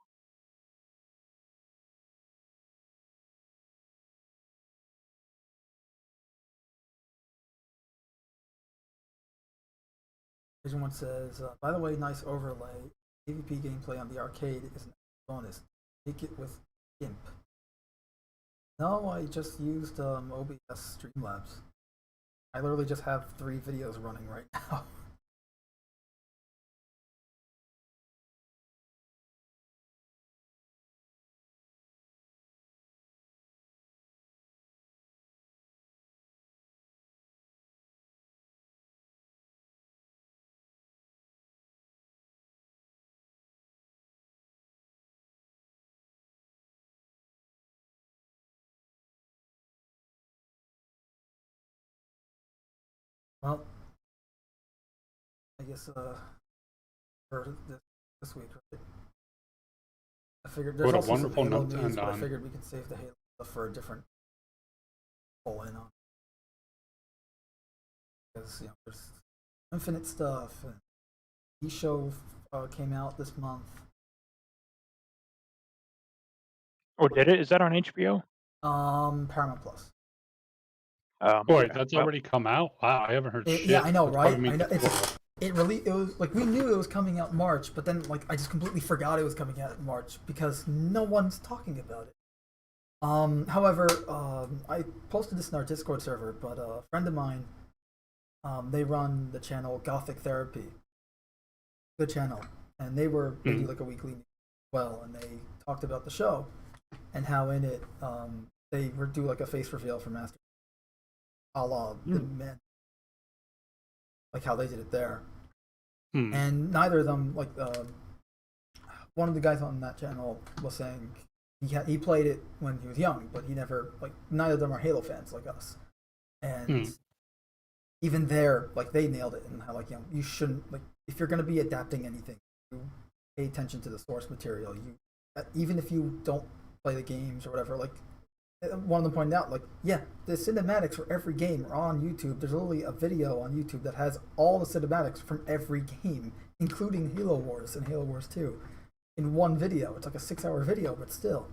One says, by the way, nice overlay. PvP gameplay on the arcade is an bonus. Take it with GIMP. No, I just used OBS Streamlabs. I literally just have 3 videos running right now. Well, I guess for this week, right? I figured there's What a also some wonderful Halo note to news, end but I on. figured we could save the Halo stuff for a different pull in on. Because there's Infinite stuff, and E-Show came out this month. Oh, did it? Is that on HBO? Paramount Plus. Boy, that's already come out. Wow, I haven't heard shit. Yeah, I know, That's right? probably I know. It was like we knew it was coming out in March, but then like I just completely forgot it was coming out in March because no one's talking about it. However, I posted this in our Discord server, but a friend of mine, they run the channel Gothic Therapy. Good channel, and they do like a weekly as well, and they talked about the show and how in it they do like a face reveal for Master, a la the men, like how they did it there. And neither of them, like one of the guys on that channel was saying he played it when he was young, but he never, like, neither of them are Halo fans like us, and even there, like, they nailed it, and how, like, you shouldn't, like, if you're going to be adapting anything, you pay attention to the source material. You, even if you don't play the games or whatever, like, one of them pointed out, like, yeah, the cinematics for every game are on YouTube. There's literally a video on YouTube that has all the cinematics from every game, including Halo Wars and Halo Wars 2, in one video. It's like a 6-hour video, but still,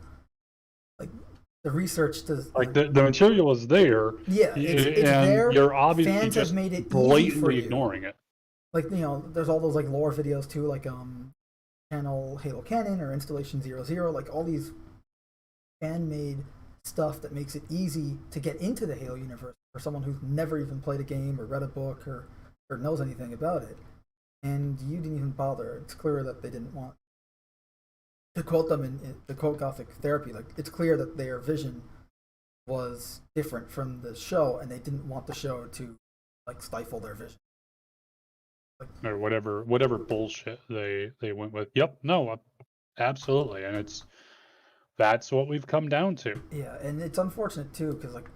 like, the research does, like the material is there. Yeah, it's there. You're obviously fans just have made it blatantly ignoring it. Like, there's all those like lore videos too, like channel Halo Canon or Installation 00, like all these fan-made stuff that makes it easy to get into the Halo universe for someone who's never even played a game or read a book or knows anything about it. And you didn't even bother. It's clear that they didn't want. to quote them in the quote Gothic Therapy, like it's clear that their vision was different from the show, and they didn't want the show to like stifle their vision. Like, or whatever bullshit they went with. Yep, no, absolutely, and that's what we've come down to. Yeah, and it's unfortunate too, because like,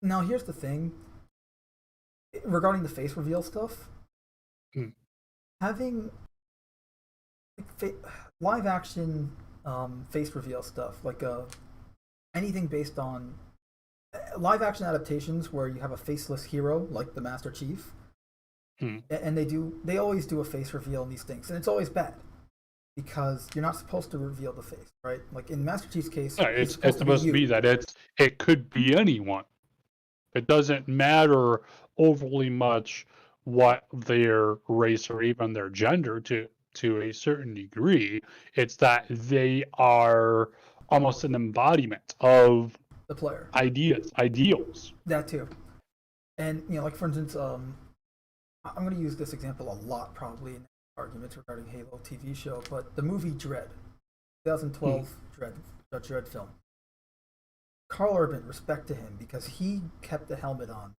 now here's the thing regarding the face reveal stuff. Having live action face reveal stuff, like anything based on live action adaptations where you have a faceless hero like the Master Chief, and they always do a face reveal in these things, and it's always bad because you're not supposed to reveal the face, right? Like in Master Chief's case, it's supposed to be that it could be anyone. It doesn't matter overly much what their race or even their gender to a certain degree. It's that they are almost an embodiment of the player ideals. That too. And like for instance, I'm going to use this example a lot probably in arguments regarding Halo TV show, but the movie Dredd, 2012 Dredd film. Carl Urban, respect to him, because he kept the helmet on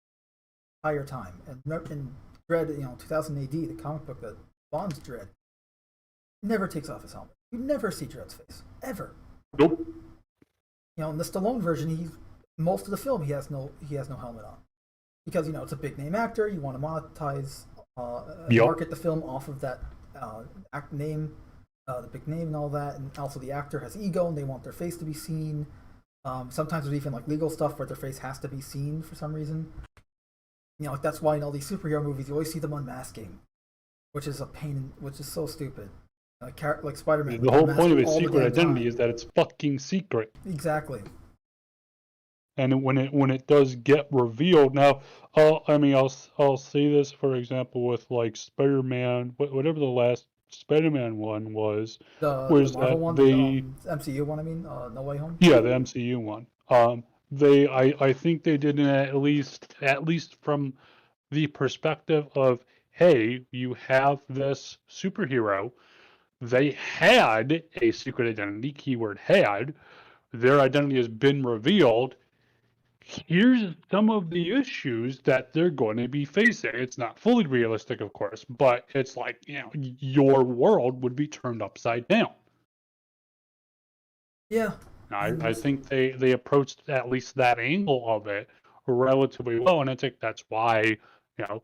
the entire time. And in Dredd, 2000 AD, the comic book that spawns Dredd, never takes off his helmet. You never see Dredd's face, ever. Nope. In the Stallone version, most of the film he has no helmet on, because it's a big name actor. You want to monetize, market the film off of that name, the big name and all that, and also the actor has ego and they want their face to be seen. Sometimes there's even like legal stuff where their face has to be seen for some reason. Like that's why in all these superhero movies you always see them unmasking, which is a pain, which is so stupid. Like Spider-Man. The whole point of a secret identity is that it's fucking secret. Exactly. And when it does get revealed, now, I'll say this for example with like Spider-Man, whatever the last Spider-Man one was the Marvel one, the MCU one. No Way Home. Yeah, the MCU one. I think they did it at least from the perspective of, hey, you have this superhero. They had a secret identity. Keyword had. Their identity has been revealed. Here's some of the issues that they're going to be facing. It's not fully realistic, of course, but it's like, your world would be turned upside down. Yeah. I think they approached at least that angle of it relatively well, and I think that's why,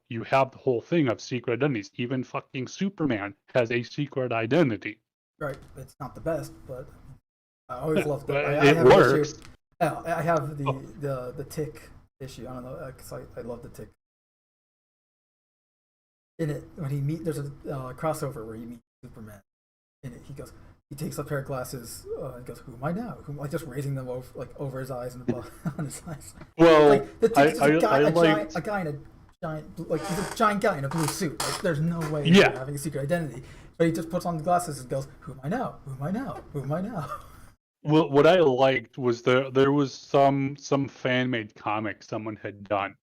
you have the whole thing of secret identities. Even fucking Superman has a secret identity. Right. It's not the best, but I always love that. It works. I have the tick issue. I don't know, because I love the tick. In it, when there's a crossover where you meet Superman. In it, he takes a pair of glasses and goes, "Who am I now?" Like just raising them over his eyes and above on his eyes. Well, like the tick is a guy in a giant, like he's a giant guy in a blue suit. Like there's no way he's having a secret identity. But he just puts on the glasses and goes, "Who am I now? Who am I now? Who am I now?" Well, what I liked was there was some fan-made comic someone had done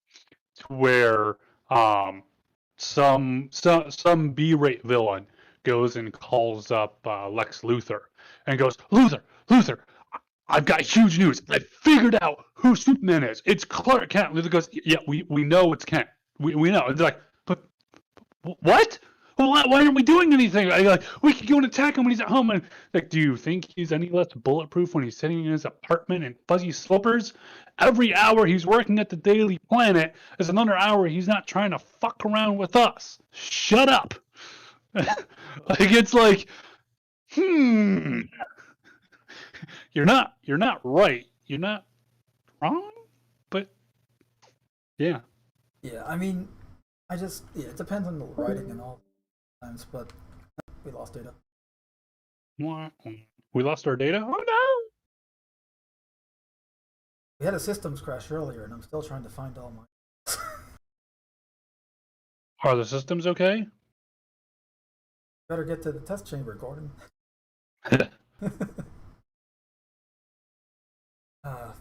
where some B-rate villain goes and calls up Lex Luthor and goes, Luthor, I've got huge news. I figured out who Superman is. It's Clark Kent. Luthor goes, yeah, we know it's Kent. We know. And they're like, but what? Well, why aren't we doing anything? Like, we could go and attack him when he's at home. And like, do you think he's any less bulletproof when he's sitting in his apartment in fuzzy slippers? Every hour he's working at the Daily Planet is another hour he's not trying to fuck around with us. Shut up. Like, it's like, you're not right. You're not wrong, but yeah. Yeah, it depends on the writing and all times, but we lost data. We lost our data? Oh no! We had a systems crash earlier, and I'm still trying to find all my. Are the systems okay? Better get to the test chamber, Gordon.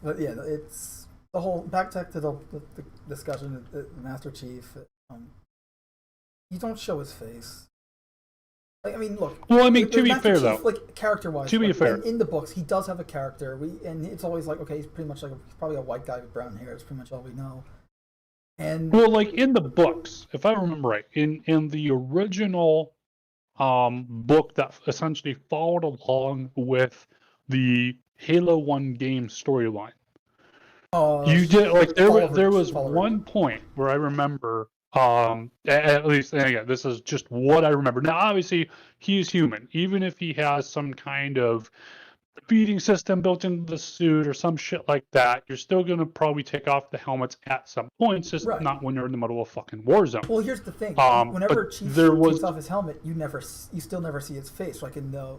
But yeah, it's the whole back to the discussion. The Master Chief, you don't show his face. Like, I mean, look. Well, I mean, to be Master fair Chief, though, like character-wise, to be like, fair, in the books, he does have a character. And it's always like, okay, he's pretty much like he's probably a white guy with brown hair. It's pretty much all we know. And well, like in the books, if I remember right, in the original book that essentially followed along with the Halo 1 game storyline. You did like there was one point where I remember at least, and again, this is just what I remember. Now obviously he's human. Even if he has some kind of feeding system built into the suit or some shit like that, you're still gonna probably take off the helmets at some points, just not when you're in the middle of a fucking war zone. Well, here's the thing: whenever Chief takes off his helmet, you still never see his face. Like in the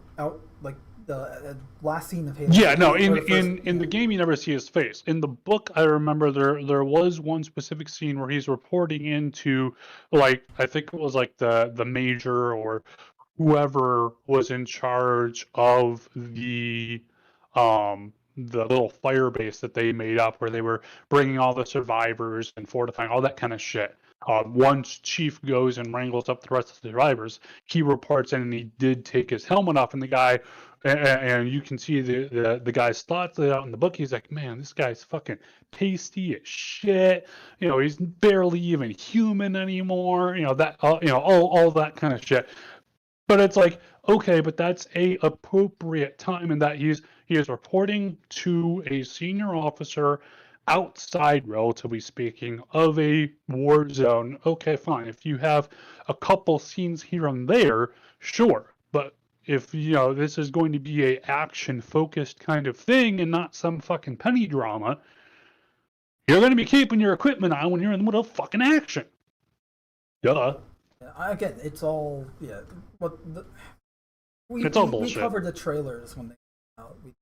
the last scene of Halo. Yeah, no, in the game you never see his face. In the book, I remember there was one specific scene where he's reporting into, like, I think it was like the major or whoever was in charge of the little fire base that they made up, where they were bringing all the survivors and fortifying all that kind of shit. Once Chief goes and wrangles up the rest of the survivors, he reports in and he did take his helmet off, and the guy, and you can see the guy's thoughts laid out in the book. He's like, man, this guy's fucking pasty as shit. You know, he's barely even human anymore. You know that, all that kind of shit. But it's like, okay, but that's a appropriate time in that he is reporting to a senior officer outside, relatively speaking, of a war zone. Okay, fine. If you have a couple scenes here and there, sure. But if this is going to be a action focused kind of thing and not some fucking penny drama, you're going to be keeping your equipment on when you're in the middle of fucking action. Duh. Again, it's all it's all bullshit. We covered the trailers when they came out. We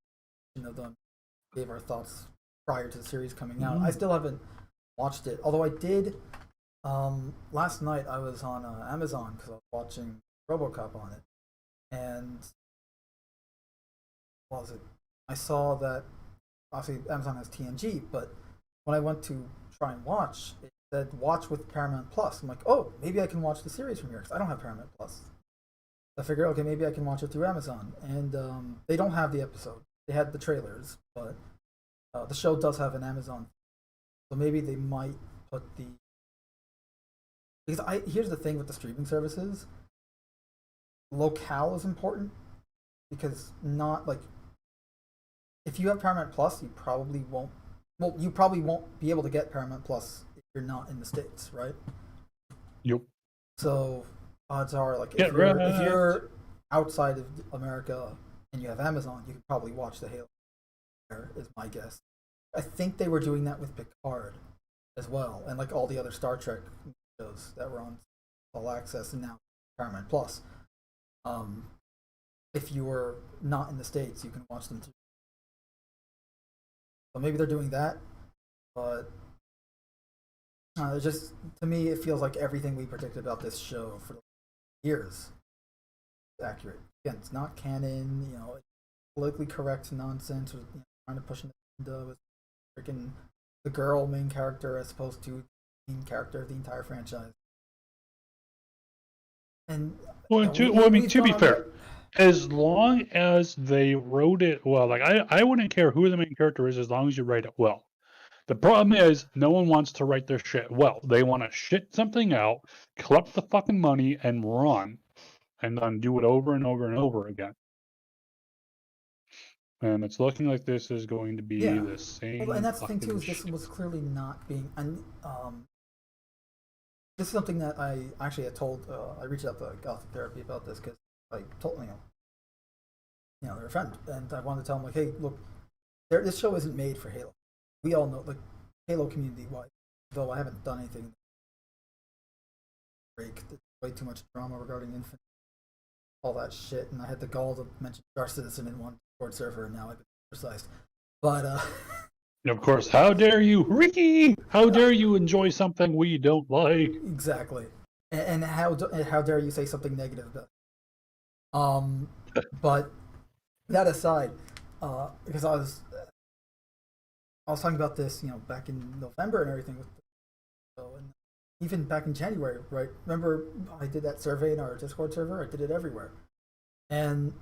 gave our thoughts prior to the series coming out. I still haven't watched it, although I did. Last night I was on Amazon because I was watching RoboCop on it, and what was it? I saw that obviously Amazon has TNG, but when I went to try and watch, it said watch with Paramount Plus. I'm like, oh, maybe I can watch the series from here because I don't have Paramount Plus. I figure, okay, maybe I can watch it through Amazon, and they don't have the episode. They had the trailers, but the show does have an Amazon, so maybe they might put the. Because here's the thing with the streaming services, locale is important, because not like if you have Paramount Plus, you probably won't. Well, you probably won't be able to get Paramount Plus if you're not in the States, right? Yep. So odds are, like, if you're outside of America and you have Amazon, you can probably watch the Halo. Is my guess. I think they were doing that with Picard as well, and like all the other Star Trek shows that were on All Access and now Paramount Plus. If you were not in the States, you can watch them through. So maybe they're doing that, but just to me, it feels like everything we predicted about this show for years is accurate. Again, it's not canon. It's politically correct nonsense. With, trying to push an agenda with freaking the girl main character as opposed to the main character of the entire franchise. And to be fair, as long as they wrote it well, like I wouldn't care who the main character is as long as you write it well. The problem is no one wants to write their shit well. They want to shit something out, collect the fucking money, and run, and then do it over and over and over again. And it's looking like this is going to be the same. Well, and that's the thing too, is this was clearly not being. This is something that I actually had told. I reached out to Gothic Therapy about this because I told they're a friend, and I wanted to tell them, like, hey, look, this show isn't made for Halo. We all know, like, Halo community wise, though I haven't done anything. There's way too much drama regarding Infinite, all that shit, and I had the gall to mention Star Citizen in one Discord server, and now I've been criticized. But of course, how dare you, Ricky? How dare you enjoy something we don't like? Exactly, and how dare you say something negative about it? But that aside, because I was talking about this, back in November and everything with the show, and even back in January, right? Remember, I did that survey in our Discord server. I did it everywhere, and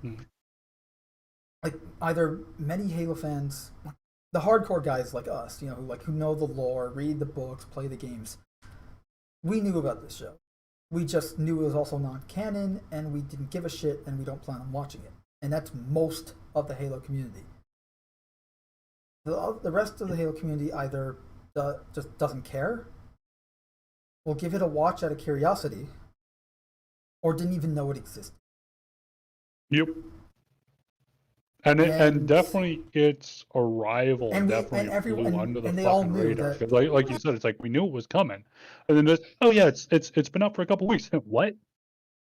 like either many Halo fans, the hardcore guys like us, who know the lore, read the books, play the games, we knew about this show. We just knew it was also non-canon, and we didn't give a shit, and we don't plan on watching it. And that's most of the Halo community. The rest of the Halo community either just doesn't care, will give it a watch out of curiosity, or didn't even know it existed. Yep. And definitely its arrival definitely flew under the fucking radar. Because like you said, it's like we knew it was coming, and then it's been up for a couple weeks. What?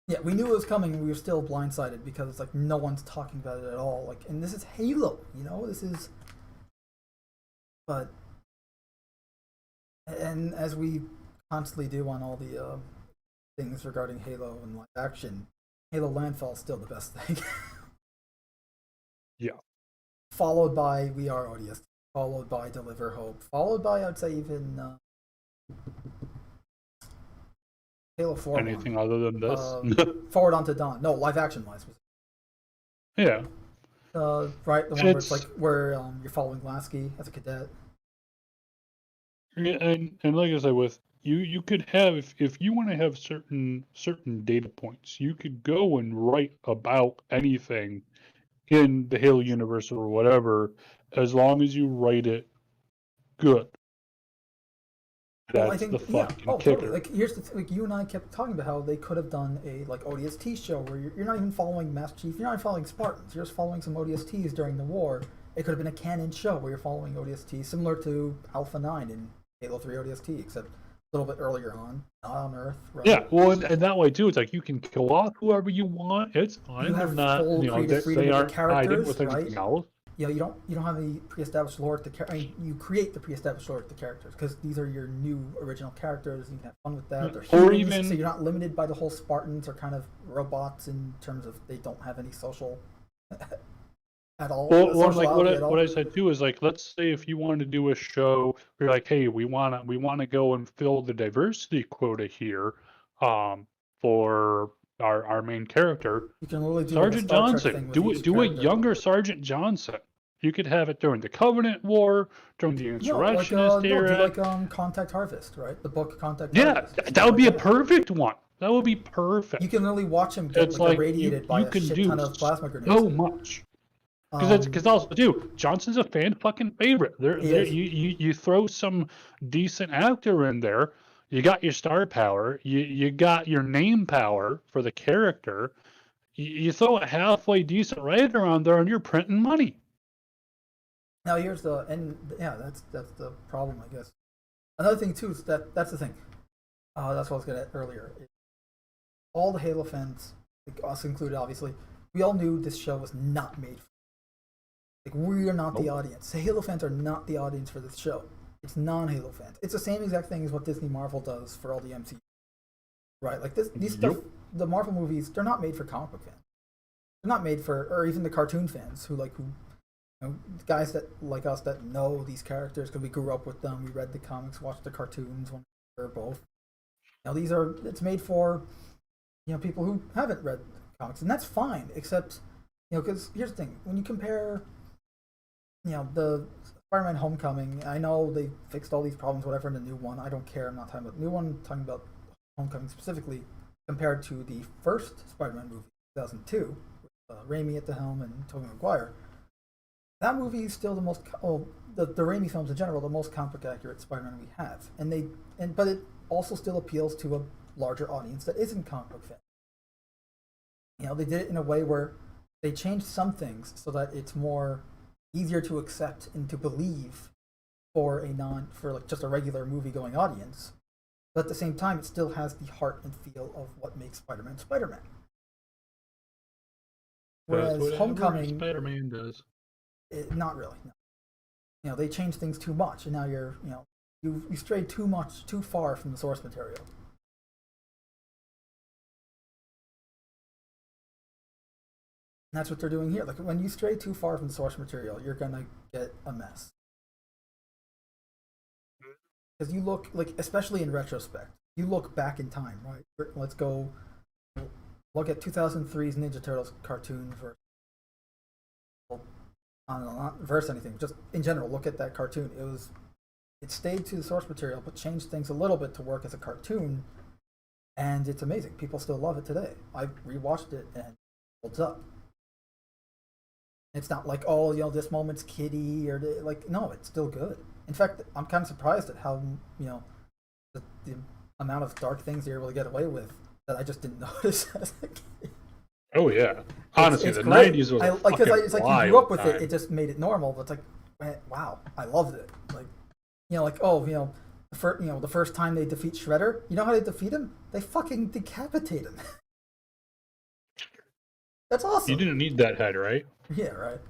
Yeah, we knew it was coming, and we were still blindsided because it's like no one's talking about it at all. Like, and this is Halo, this is. But, and as we constantly do on all the things regarding Halo and live action, Halo Landfall is still the best thing. Yeah. Followed by We Are ODST, followed by Deliver Hope, followed by, I'd say, even Halo 4. Anything other than this? Forward Unto Dawn. No, live action wise. Yeah. Right, the one where it's like where you're following Lasky as a cadet. Yeah, and like I said, with you could have if you want to have certain data points, you could go and write about anything in the Halo universe or whatever, as long as you write it good. That's the fucking kicker. Totally. Like here's like you and I kept talking about how they could have done a like ODST show where you're not even following Master Chief, you're not even following Spartans, you're just following some ODSTs during the war. It could have been a canon show where you're following ODST, similar to Alpha 9 in Halo 3 ODST, except a little bit earlier on, not on Earth. Right? Yeah, well, and that way too, it's like you can kill off whoever you want. It's fine. You have full creative freedom with the characters, right? Else. You don't have any pre-established lore you create the pre-established lore with the characters because these are your new original characters. You can have fun with that. They're humans, so you're not limited by the whole Spartans or kind of robots in terms of they don't have any social at all. Well, like what I said too is like, let's say if you wanted to do a show, you're like, hey, we want to go and fill the diversity quota here, for our main character. You can really do Sergeant Johnson. Do a younger Sergeant Johnson. You could have it during the Covenant War, during the Insurrectionist era. Do like Contact Harvest, right? The book Contact Harvest. Yeah, that would be a perfect one. That would be perfect. You can really watch him get irradiated by a shit ton of plasma grenades. So much. Because also too, Johnson's a fan fucking favorite. You throw some decent actor in there, you got your star power, you got your name power for the character, you throw a halfway decent writer on there, and you're printing money. Now that's the problem, I guess. Another thing too is that's the thing. That's what I was getting at earlier. All the Halo fans, like us included, obviously, we all knew this show was not made for. Like, we are not the audience. The Halo fans are not the audience for this show. It's non-Halo fans. It's the same exact thing as what Disney Marvel does for all the MCU. Right? Like, these stuff, the Marvel movies, they're not made for comic book fans. They're not made for, or even the cartoon fans guys that like us that know these characters because we grew up with them, we read the comics, watched the cartoons when we were both. It's made for, people who haven't read comics, and that's fine, except, because here's the thing, when you compare, the Spider-Man Homecoming, I know they fixed all these problems, whatever, in the new one, I don't care, I'm not talking about the new one, I'm talking about Homecoming specifically, compared to the first Spider-Man movie, 2002, with Raimi at the helm and Tobey Maguire. That movie is still the most, the Raimi films in general, the most comic book accurate Spider-Man we have, but it also still appeals to a larger audience that isn't comic book fans. They did it in a way where they changed some things so that it's more easier to accept and to believe for just a regular movie-going audience. But at the same time, it still has the heart and feel of what makes Spider-Man Spider-Man. Whereas Homecoming, Spider-Man does. Not really. No. They changed things too much, and now you strayed too far from the source material. And that's what they're doing here. Like, when you stray too far from the source material, you're gonna get a mess. Because you look, like, especially in retrospect, you look back in time, right? Let's go look at 2003's Ninja Turtles cartoon versus, I don't know, not versus anything, just in general, look at that cartoon. It stayed to the source material, but changed things a little bit to work as a cartoon, and it's amazing. People still love it today. I rewatched it and it holds up. It's not like, oh, this moment's kiddie, or like, no, it's still good. In fact, I'm kind of surprised at how, the amount of dark things you're able to get away with that I just didn't notice as a kid. Oh yeah, honestly, it's the great. 90s was it's like you grew up with it. It just made it normal. But it's like, wow, I loved it. Like, the first time they defeat Shredder, you know how they defeat him? They fucking decapitate him. That's awesome. You didn't need that head, right? Yeah, right.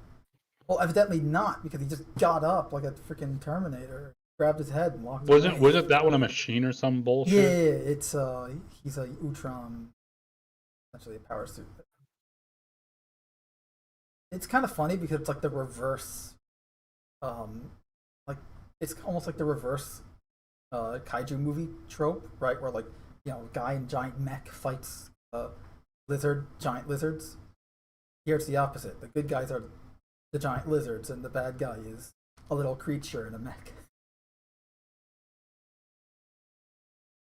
Well, evidently not, because he just got up like a freaking Terminator, grabbed his head and walked away. Wasn't that one a machine or some bullshit? Yeah, it's he's a Utron, essentially a power suit. It's kind of funny because it's like the reverse, like it's almost like the reverse kaiju movie trope, right? Where like, a guy in giant mech fights giant lizards. Here it's the opposite. The good guys are the giant lizards, and the bad guy is a little creature in a mech.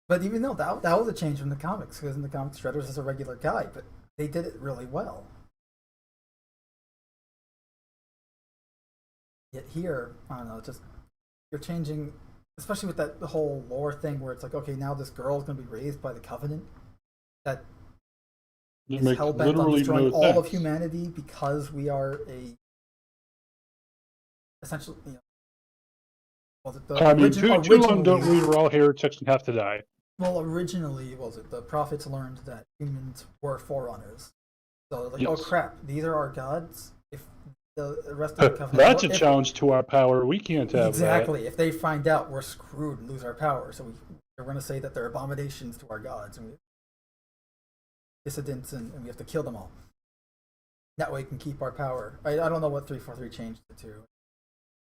But even though that was a change from the comics, because in the comics Shredder's is a regular guy, but they did it really well. Yet here, I don't know, just you're changing, especially with the whole lore thing where it's like, okay, now this girl's going to be raised by the Covenant that is hell-bent on destroying all of humanity because we are essentially, too long don't read, we're all heretics and have to die. Well, originally, the prophets learned that humans were forerunners. So, like, oh crap, these are our gods? If the rest of the Covenant... That's a challenge to our power, we can't have exactly. that. If they find out, we're screwed and lose our power. So we're going to say that they're abominations to our gods, and dissidents, and we have to kill them all. That way we can keep our power. I don't know what 343 changed it to,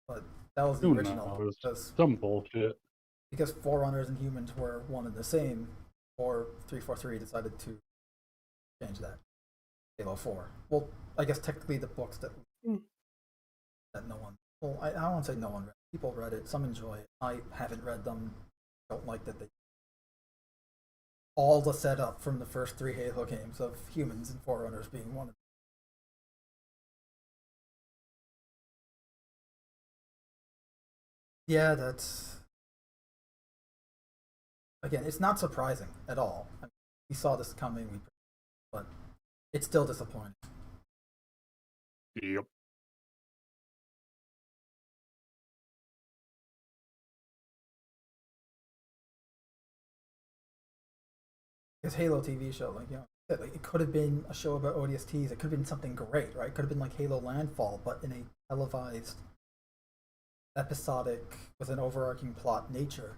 but that was the original. It was some bullshit. Because Forerunners and humans were one and the same, or 343 decided to change that. Halo 4. Well, I guess technically the books that no one... Well, I don't want to say no one read. People read it. Some enjoy it. I haven't read them. Don't like that they... all the setup from the first 3 Halo games of humans and Forerunners being one of them. Yeah, that's... Again, it's not surprising at all. I mean, we saw this coming, but it's still disappointing. Yep. This Halo TV show, it could have been a show about ODSTs. It could have been something great, right? It could have been like Halo Landfall, but in a televised, episodic, with an overarching plot nature,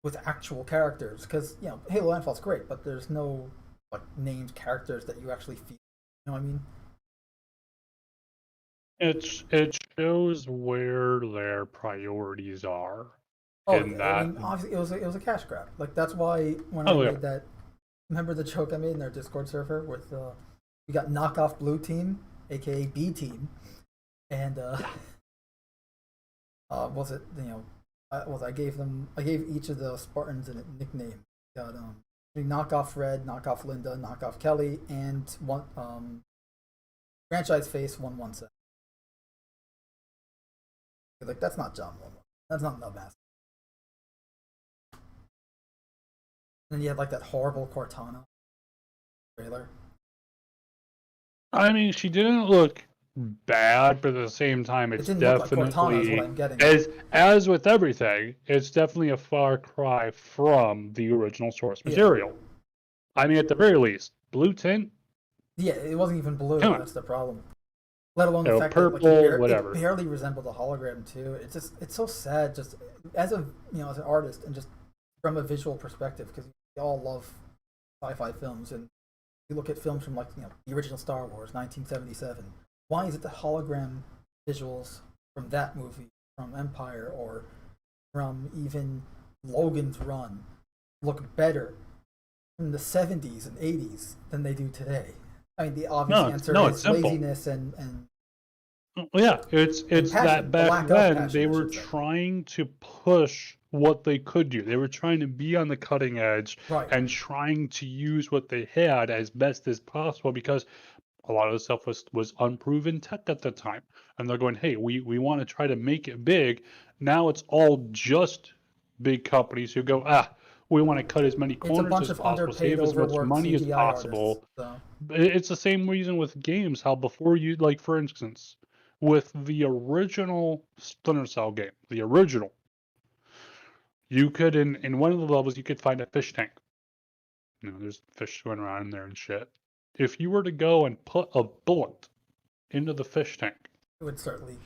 with actual characters. Because Halo Landfall's great, but there's no named characters that you actually feel. You know what I mean? It shows where their priorities are. Oh, I mean, obviously it was a cash grab. Like, that's why when I made that, remember the joke I made in our Discord server with we got knockoff Blue Team, aka B Team, and I gave each of the Spartans a nickname. Got knockoff Red, knockoff Linda, knockoff Kelly, and one franchise face 117. Like, that's not John 1. That's not Master. And you had that horrible Cortana trailer. I mean, she didn't look bad, but at the same time, it's definitely look like Cortana is what I'm getting. As with everything, it's definitely a far cry from the original source material. I mean, at the very least, blue tint. Yeah, it wasn't even blue. That's the problem. Let alone the fact purple, that whatever. It barely resembled a hologram too. It's so sad. Just as an artist and just from a visual perspective, because we all love sci-fi films, and you look at films from the original Star Wars, 1977. Why is it the hologram visuals from that movie, from Empire, or from even Logan's Run look better in the 70s and 80s than they do today? I mean, the obvious answer is laziness and yeah, it's that back then they were trying to push what they could do. They were trying to be on the cutting edge and trying to use what they had as best as possible, because a lot of the stuff was unproven tech at the time. And they're going, hey, we want to try to make it big. Now it's all just big companies who go, we want to cut as many corners as possible, save as much money as possible. It's the same reason with games, how before you, like, for instance, with the original Splinter Cell game, the original, you could, in one of the levels, you could find a fish tank. You know, there's fish swimming around in there and shit. If you were to go and put a bullet into the fish tank, it would start leaking.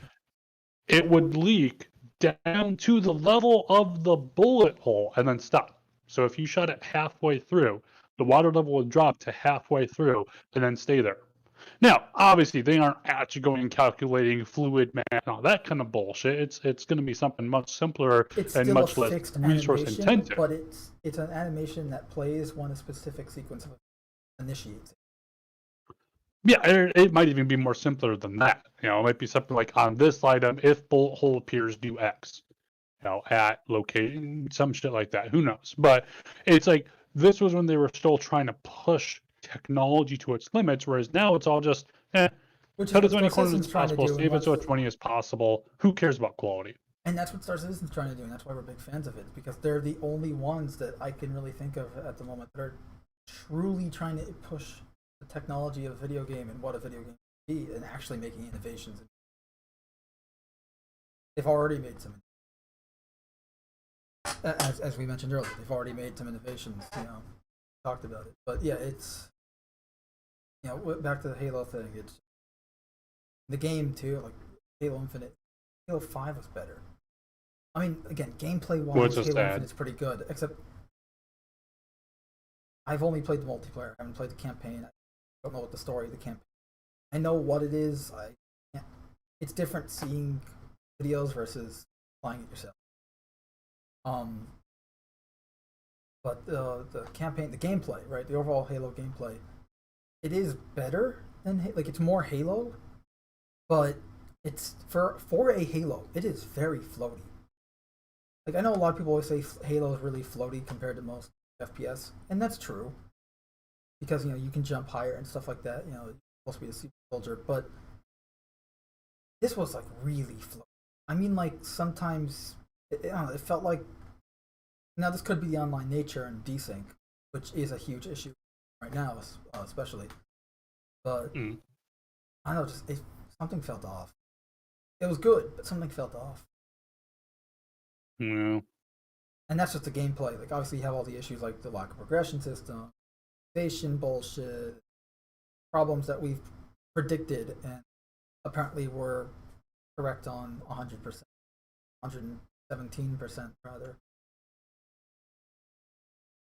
It would leak down to the level of the bullet hole and then stop. So if you shot it halfway through, the water level would drop to halfway through and then stay there. Now, obviously, they aren't actually going and calculating fluid mass and all that kind of bullshit. It's going to be something much simpler and much less resource intensive. But it's an animation that plays when a specific sequence of initiates. Yeah, it might even be more simpler than that. You know, it might be something like, on this item, if bullet hole appears, do X. You know, at location, some shit like that. Who knows? But it's like, this was when they were still trying to push technology to its limits, whereas now it's all just, cut as many corners as possible, save as much money as possible. Who cares about quality? And that's what Star Citizen's trying to do, and that's why we're big fans of it, because they're the only ones that I can really think of at the moment that are truly trying to push the technology of a video game and what a video game can be, and actually making innovations. They've already made some, as we mentioned earlier, they've already made some innovations, you know, talked about it. But yeah, it's, you know, back to the Halo thing, it's the game too, like Halo Infinite. Halo 5 was better. I mean, again, gameplay wise, Halo Infinite's pretty good, except I've only played the multiplayer. I haven't played the campaign. I don't know what the story of the campaign. I know what it is. It's different seeing videos versus playing it yourself. But the campaign, the gameplay, right? The overall Halo gameplay, it is better than, like, it's more Halo, but it's for a Halo, it is very floaty. Like, I know a lot of people always say Halo is really floaty compared to most FPS, and that's true, because, you know, you can jump higher and stuff like that. You know, you're supposed to be a super soldier, but this was like really floaty. I mean, like, sometimes I don't know, it felt like, now this could be the online nature and desync, which is a huge issue right now, especially. But I don't know, just something felt off. It was good, but something felt off. Yeah. And that's just the gameplay. Like, obviously, you have all the issues like the lack of progression system, innovation bullshit, problems that we've predicted and apparently were correct on 100%, 117% rather.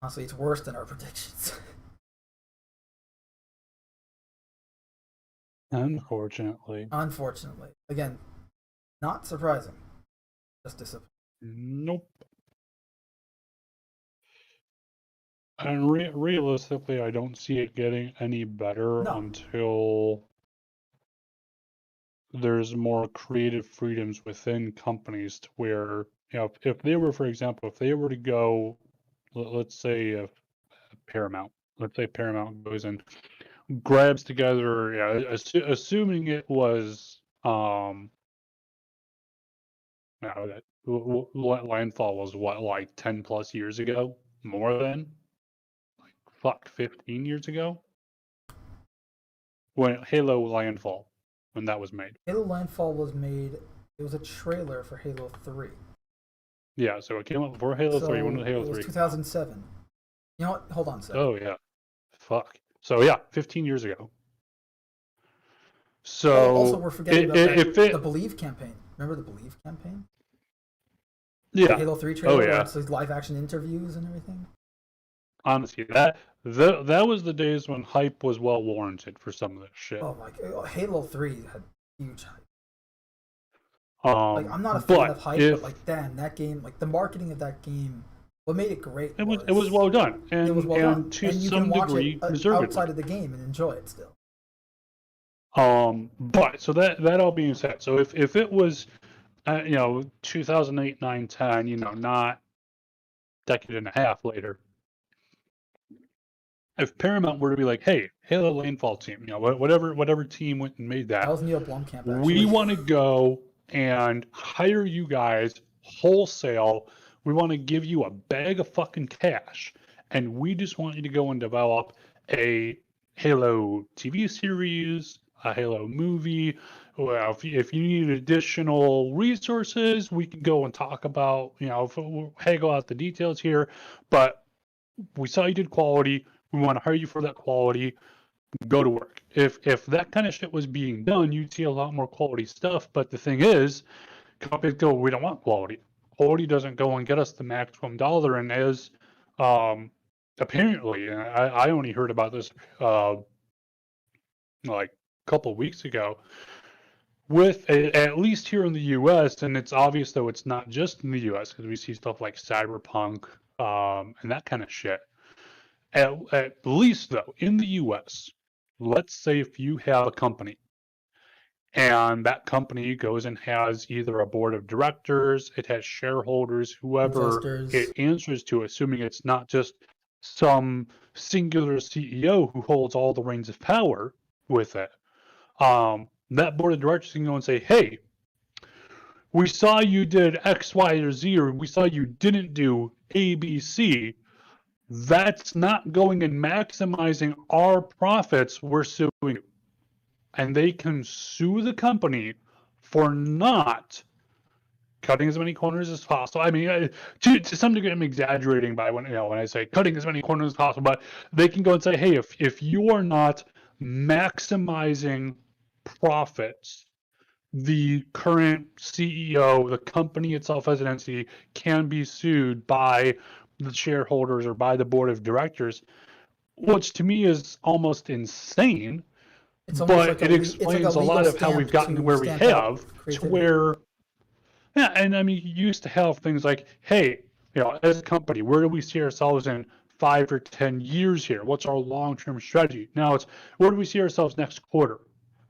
Honestly, it's worse than our predictions. Unfortunately. Again, not surprising. Just disappointing. Nope. And realistically, I don't see it getting any better until there's more creative freedoms within companies to where, you know, if they were, for example, if they were to go, let's say Paramount goes and grabs together, assuming it was that Landfall was what, like 10 plus years ago, more than, like, 15 years ago, when Halo Landfall, when that was made. Halo Landfall was made, it was a trailer for Halo 3. Yeah, so it came out before Halo 3. When did Halo 3? It was 2007. You know what? Hold on a second. Oh, yeah. Fuck. So, yeah, 15 years ago. So, also, we're forgetting about the Believe campaign. Remember the Believe campaign? Yeah. The Halo 3 trailer, where it's like live action interviews and everything? Honestly, that was the days when hype was well warranted for some of this shit. Oh my God. Halo 3 had huge hype. Like, I'm not a fan of hype, but like, damn, that game, like the marketing of that game, what made it great? It was well done, and it was well done, to and you some can watch degree, it outside of the game and enjoy it still. But so that all being said, so if it was, 2008, 9, 10, not decade and a half later, if Paramount were to be like, hey, Halo Landfall team, whatever team went and made that, That was Neil Blomkamp, actually. We want to go and hire you guys wholesale. We want to give you a bag of fucking cash, and we just want you to go and develop a Halo TV series, a Halo movie. Well, if you need additional resources, we can go and talk about, we'll haggle out the details here. But we saw you did quality. We want to hire you for that quality. Go to work. If that kind of shit was being done, you'd see a lot more quality stuff. But the thing is, companies go, we don't want quality. Quality doesn't go and get us the maximum dollar. And as apparently, and I only heard about this like a couple of weeks ago, with at least here in the U.S., and it's obvious though it's not just in the U.S. because we see stuff like Cyberpunk and that kind of shit. At least though in the U.S., let's say if you have a company and that company goes and has either a board of directors, it has shareholders, whoever it answers to, assuming it's not just some singular CEO who holds all the reins of power with it. That board of directors can go and say, hey, we saw you did X, Y, or Z, or we saw you didn't do A, B, C. That's not going and maximizing our profits. We're suing you. And they can sue the company for not cutting as many corners as possible. I mean, to some degree, I'm exaggerating by when I say cutting as many corners as possible, but they can go and say, hey, if you are not maximizing profits, the current CEO, the company itself as an entity, can be sued by the shareholders or by the board of directors, which to me is almost insane. But it explains a lot of how we've gotten to where we have, to where, yeah, and I mean, you used to have things like, hey, as a company, where do we see ourselves in 5 or 10 years here? What's our long-term strategy? Now it's, where do we see ourselves next quarter?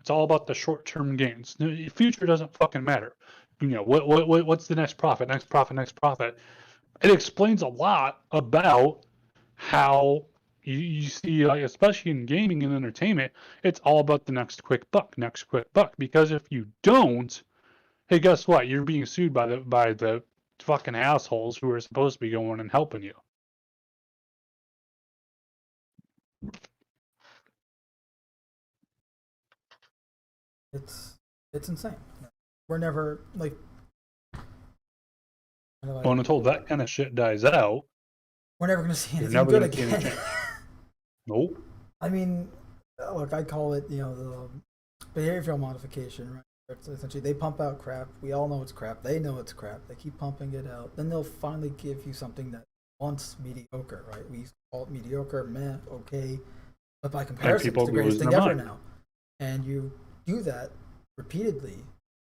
It's all about the short-term gains. The future doesn't fucking matter. What's the next profit? Next profit. It explains a lot about how you see, like, especially in gaming and entertainment, it's all about the next quick buck. Because if you don't, hey, guess what? You're being sued by the fucking assholes who are supposed to be going and helping you. It's insane. We're never like. Well, until that kind of shit dies out, we're never going to see anything good again. Nope. I mean, look, I call it, the behavioral modification, right? It's essentially, they pump out crap. We all know it's crap. They know it's crap. They keep pumping it out. Then they'll finally give you something that once mediocre, right? We used to call it mediocre, meh, okay. But by comparison, it's the greatest thing ever now. And you do that repeatedly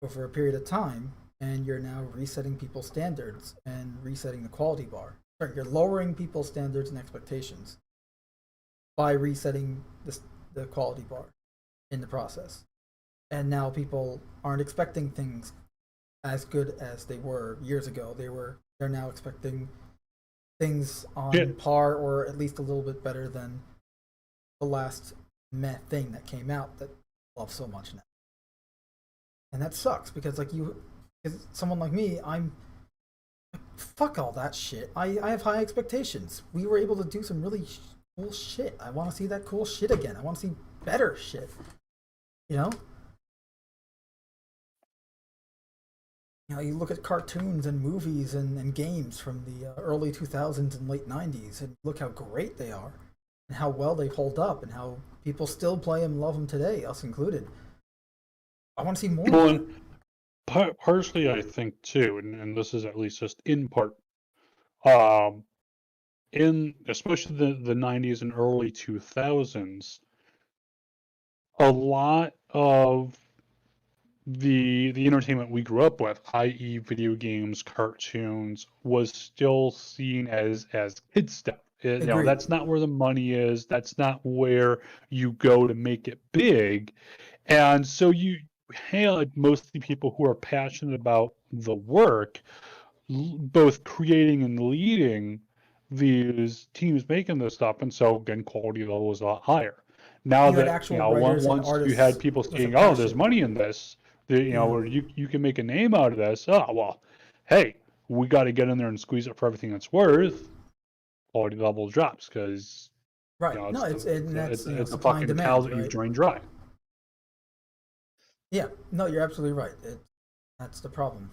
over a period of time, and you're now resetting people's standards and resetting the quality bar. You're lowering people's standards and expectations by resetting the quality bar in the process. And now people aren't expecting things as good as they were years ago. They're now expecting things on par or at least a little bit better than the last meh thing that came out that I love so much now. And that sucks because someone like me, I'm fuck all that shit. I have high expectations. We were able to do some really cool shit. I want to see that cool shit again. I want to see better shit. You look at cartoons and movies and games from the early 2000s and late 90s, and look how great they are, and how well they hold up, and how people still play them, love them today, us included. I want to see more. Well, partially, I think too, and this is at least just in part, in especially the 90s and early 2000s, a lot of the entertainment we grew up with, i.e., video games, cartoons, was still seen as kid stuff. That's not where the money is. That's not where you go to make it big. And so you had mostly people who are passionate about the work, both creating and leading these teams making this stuff, and so again, quality level was a lot higher. Now that once you had people saying, "Oh, there's money in this," or you can make a name out of this. Oh well, hey, we got to get in there and squeeze it for everything it's worth. Quality level drops because it's a fucking cow that you've drained dry. Yeah, no, you're absolutely right. That's the problem.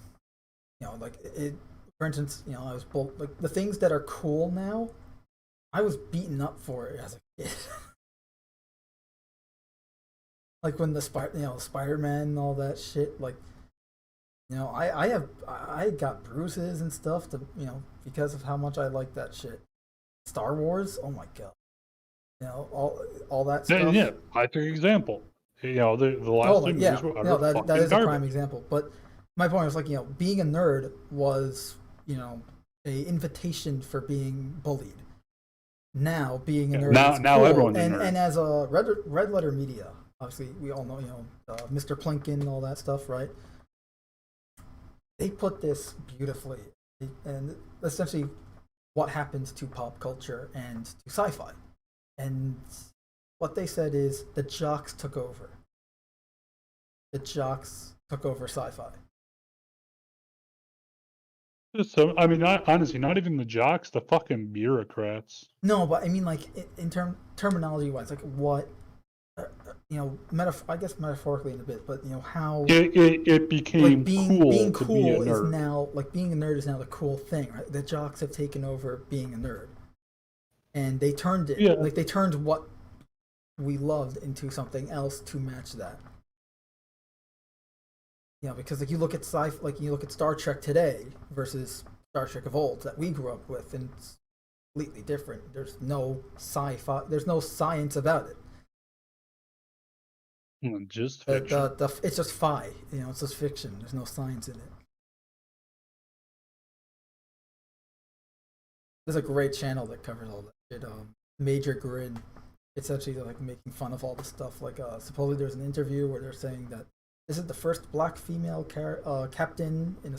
For instance, I was like the things that are cool now. I was beaten up for it as a kid. Like when the Spider-Man and all that shit. Like, I got bruises and stuff because of how much I like that shit. Star Wars, oh my god, all that stuff. Yeah, classic example. The last two movies were utter fucking that is garbage. a prime example. But my point was like, being a nerd was, a invitation for being bullied. Now being a nerd, now cool. everyone's a nerd. And as a red letter media, obviously we all know, Mr. Plinkin and all that stuff, right? They put this beautifully, and essentially what happens to pop culture and to sci-fi. And what they said is the jocks took over. The jocks took over sci-fi. So, I mean, honestly, not even the jocks, the fucking bureaucrats. No, but I mean, like, in terminology-wise, like, what, I guess metaphorically in a bit, but, how... It became like being cool to be a nerd. Is now, like, being a nerd is now the cool thing, right? The jocks have taken over being a nerd. And they turned it, like, they turned what we loved into something else to match that. Because like you look at you look at Star Trek today versus Star Trek of old that we grew up with, and it's completely different. There's no sci-fi. There's no science about it. Just fiction. It's just fi. It's just fiction. There's no science in it. There's a great channel that covers all that shit. Major Grid. It's actually like making fun of all the stuff. Like supposedly there's an interview where they're saying that this is the first black female captain in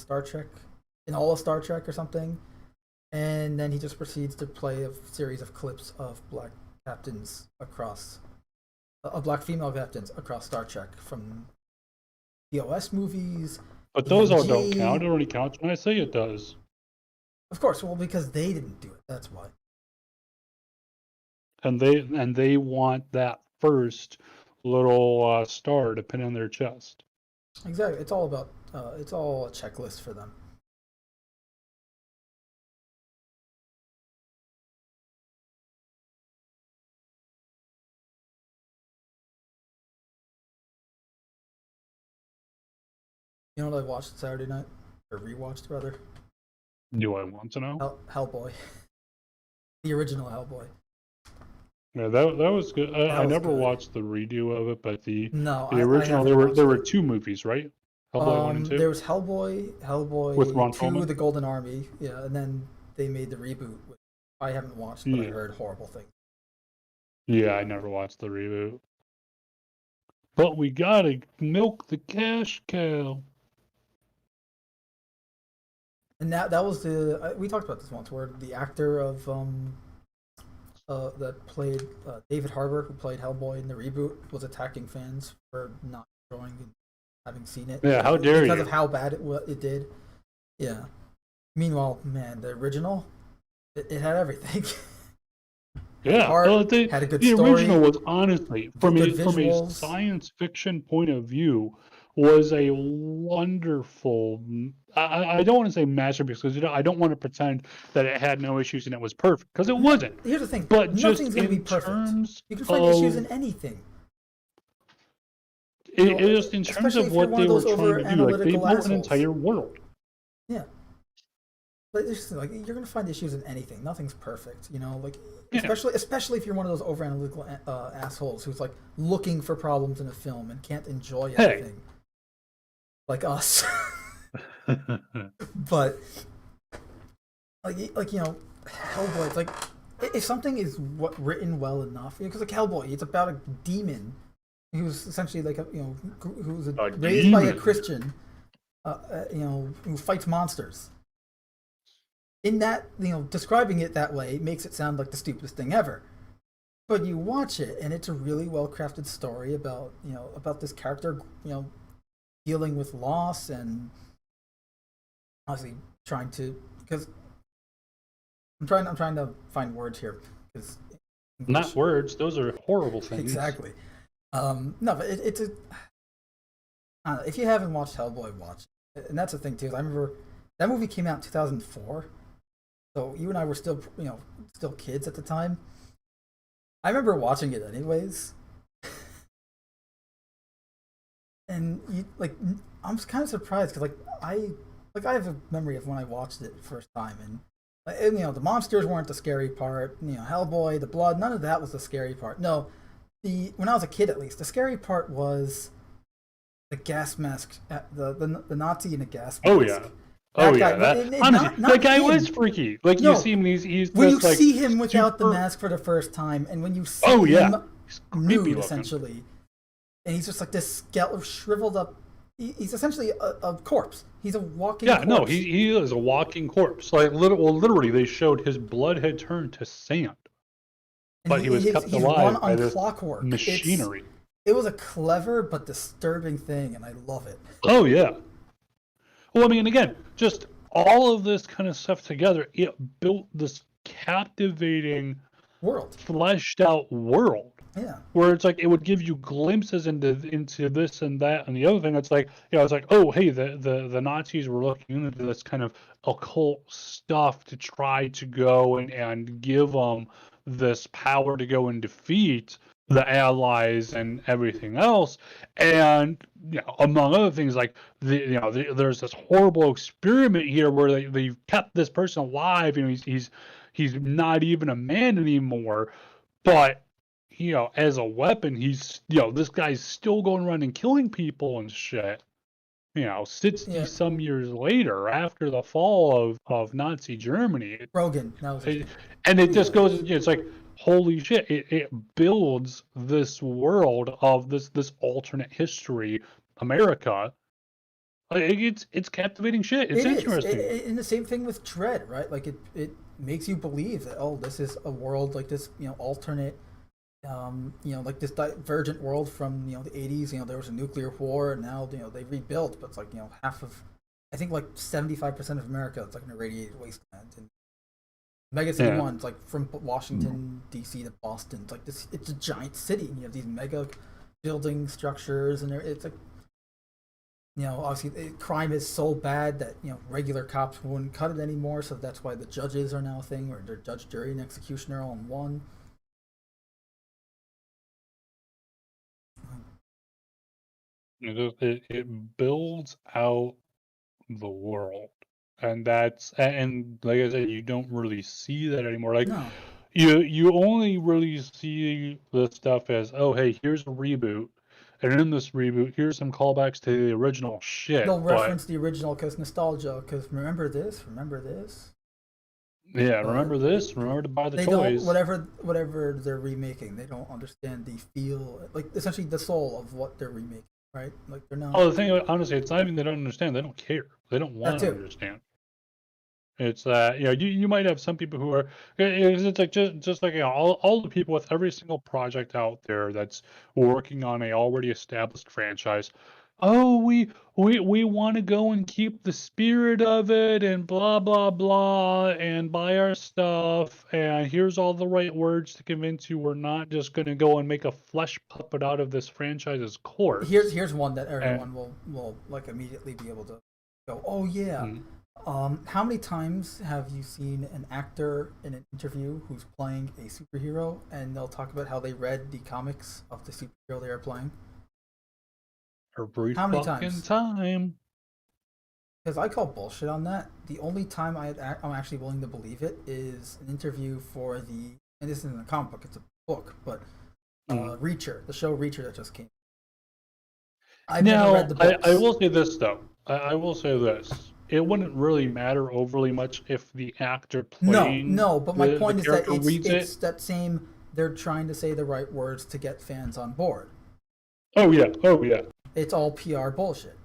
all of Star Trek or something, and then he just proceeds to play a series of clips of black captains black female captains across Star Trek from TOS movies. But those all don't count. It only counts when I say it does. Of course, well, because they didn't do it. That's why. And they want that first little star to pin on their chest. Exactly. It's all about it's all a checklist for them. You know what I watched Saturday night? Or rewatched, rather? Do I want to know? Hellboy. The original Hellboy. Yeah, that was good. I never watched the redo of it, but the original, there were two movies, right? Hellboy 1 and 2? There was Hellboy with Ron 2, Perlman? The Golden Army, yeah, and then they made the reboot, which I haven't watched, but I heard horrible things. Yeah, I never watched the reboot. But we gotta milk the cash cow. And that was we talked about this once, where the actor of that played David Harbour, who played Hellboy in the reboot, was attacking fans for not enjoying and having seen it. Yeah, how dare you? Because of how bad it did. Yeah. Meanwhile, man, the original, it had everything. Yeah, had a good the story. Original was honestly, from a science fiction point of view, was a wonderful. I don't want to say masterpiece because I don't want to pretend that it had no issues and it was perfect, because it wasn't. Here's the thing, but nothing's going to be perfect. You can find issues in anything. It is in terms of what they were trying to do. Like, they built an entire world. Yeah. But like, you're going to find issues in anything. Nothing's perfect, especially if you're one of those over-analytical assholes who's like looking for problems in a film and can't enjoy anything. like us. But like you know, Hellboy. It's like if something is written well enough, because like Hellboy, it's about a demon who's essentially like who's raised by a Christian, who fights monsters. In that, describing it that way makes it sound like the stupidest thing ever. But you watch it, and it's a really well-crafted story about this character, dealing with loss and honestly trying to, because I'm trying to find words here, because not words; those are horrible things. Exactly. No, but it's a. If you haven't watched Hellboy, watch it. And that's the thing too. I remember that movie came out in 2004, so you and I were still kids at the time. I remember watching it anyways, and I'm kind of surprised because I have a memory of when I watched it the first time, and the monsters weren't the scary part. Hellboy, the blood, none of that was the scary part. No, when I was a kid at least, the scary part was the gas mask, the Nazi in a gas mask. Oh yeah. That guy was freaky. Like you see him, he's when just you see him without the mask for the first time, and when you see him nude essentially, and he's just like this skeleton, shriveled up. He's essentially a corpse. He's a walking. corpse. No, he is a walking corpse. Like literally, they showed his blood had turned to sand, but he was kept alive by this clockwork machinery. It was a clever but disturbing thing, and I love it. Oh yeah. Well, I mean, again, just all of this kind of stuff together, it built this captivating world, fleshed out world. Yeah. Where it's like it would give you glimpses into this and that and the other thing. It's like it's like, oh hey, the Nazis were looking into this kind of occult stuff to try to go and give them this power to go and defeat the Allies and everything else, and among other things, like there's this horrible experiment here where they've kept this person alive. He's not even a man anymore, but as a weapon, he's this guy's still going around and killing people and shit. 60 some years later, after the fall of Nazi Germany, Rogan, and it just goes. It's like, holy shit! It builds this world of this alternate history, America. It's captivating shit. It's interesting. And the same thing with Dread, right? Like it makes you believe that this is a world like this, alternate. Like this divergent world from the 80s. There was a nuclear war, and now they rebuilt, but it's like half of, I think like 75% of America, it's like an irradiated wasteland. And Mega City 1, it's like from Washington D.C. to Boston. It's like this. It's a giant city. And you have these mega building structures, and it's like obviously crime is so bad that regular cops wouldn't cut it anymore. So that's why the judges are now a thing, where they're judge, jury, and executioner all in one. It builds out the world, and like I said, you don't really see that anymore. Like you only really see this stuff as, oh hey, here's a reboot, and in this reboot, here's some callbacks to the original shit. They'll reference the original because nostalgia. Because remember this. Yeah, remember this. Remember to buy the toys. Whatever they're remaking, they don't understand the feel, like essentially the soul of what they're remaking. Right? Like they're not. Oh, the thing, honestly, it's not even they don't understand. They don't care. They don't want to understand. It's that you might have some people who are. It's like just like all the people with every single project out there that's working on a already established franchise. Oh, we want to go and keep the spirit of it and blah blah blah and buy our stuff, and here's all the right words to convince you we're not just going to go and make a flesh puppet out of this franchise's core. Here's one that everyone will like immediately be able to go, oh yeah. Mm-hmm. How many times have you seen an actor in an interview who's playing a superhero, and they'll talk about how they read the comics of the superhero they are playing? How many times? Because I call bullshit on that. The only time I'm actually willing to believe it is an interview for and this isn't a comic book, it's a book, but Reacher, the show Reacher that just came. I've never read the books. I will say this though. I will say this. It wouldn't really matter overly much if the actor playing No, but my point is that it's it. that same. They're trying to say the right words to get fans on board. Oh yeah. It's all PR bullshit.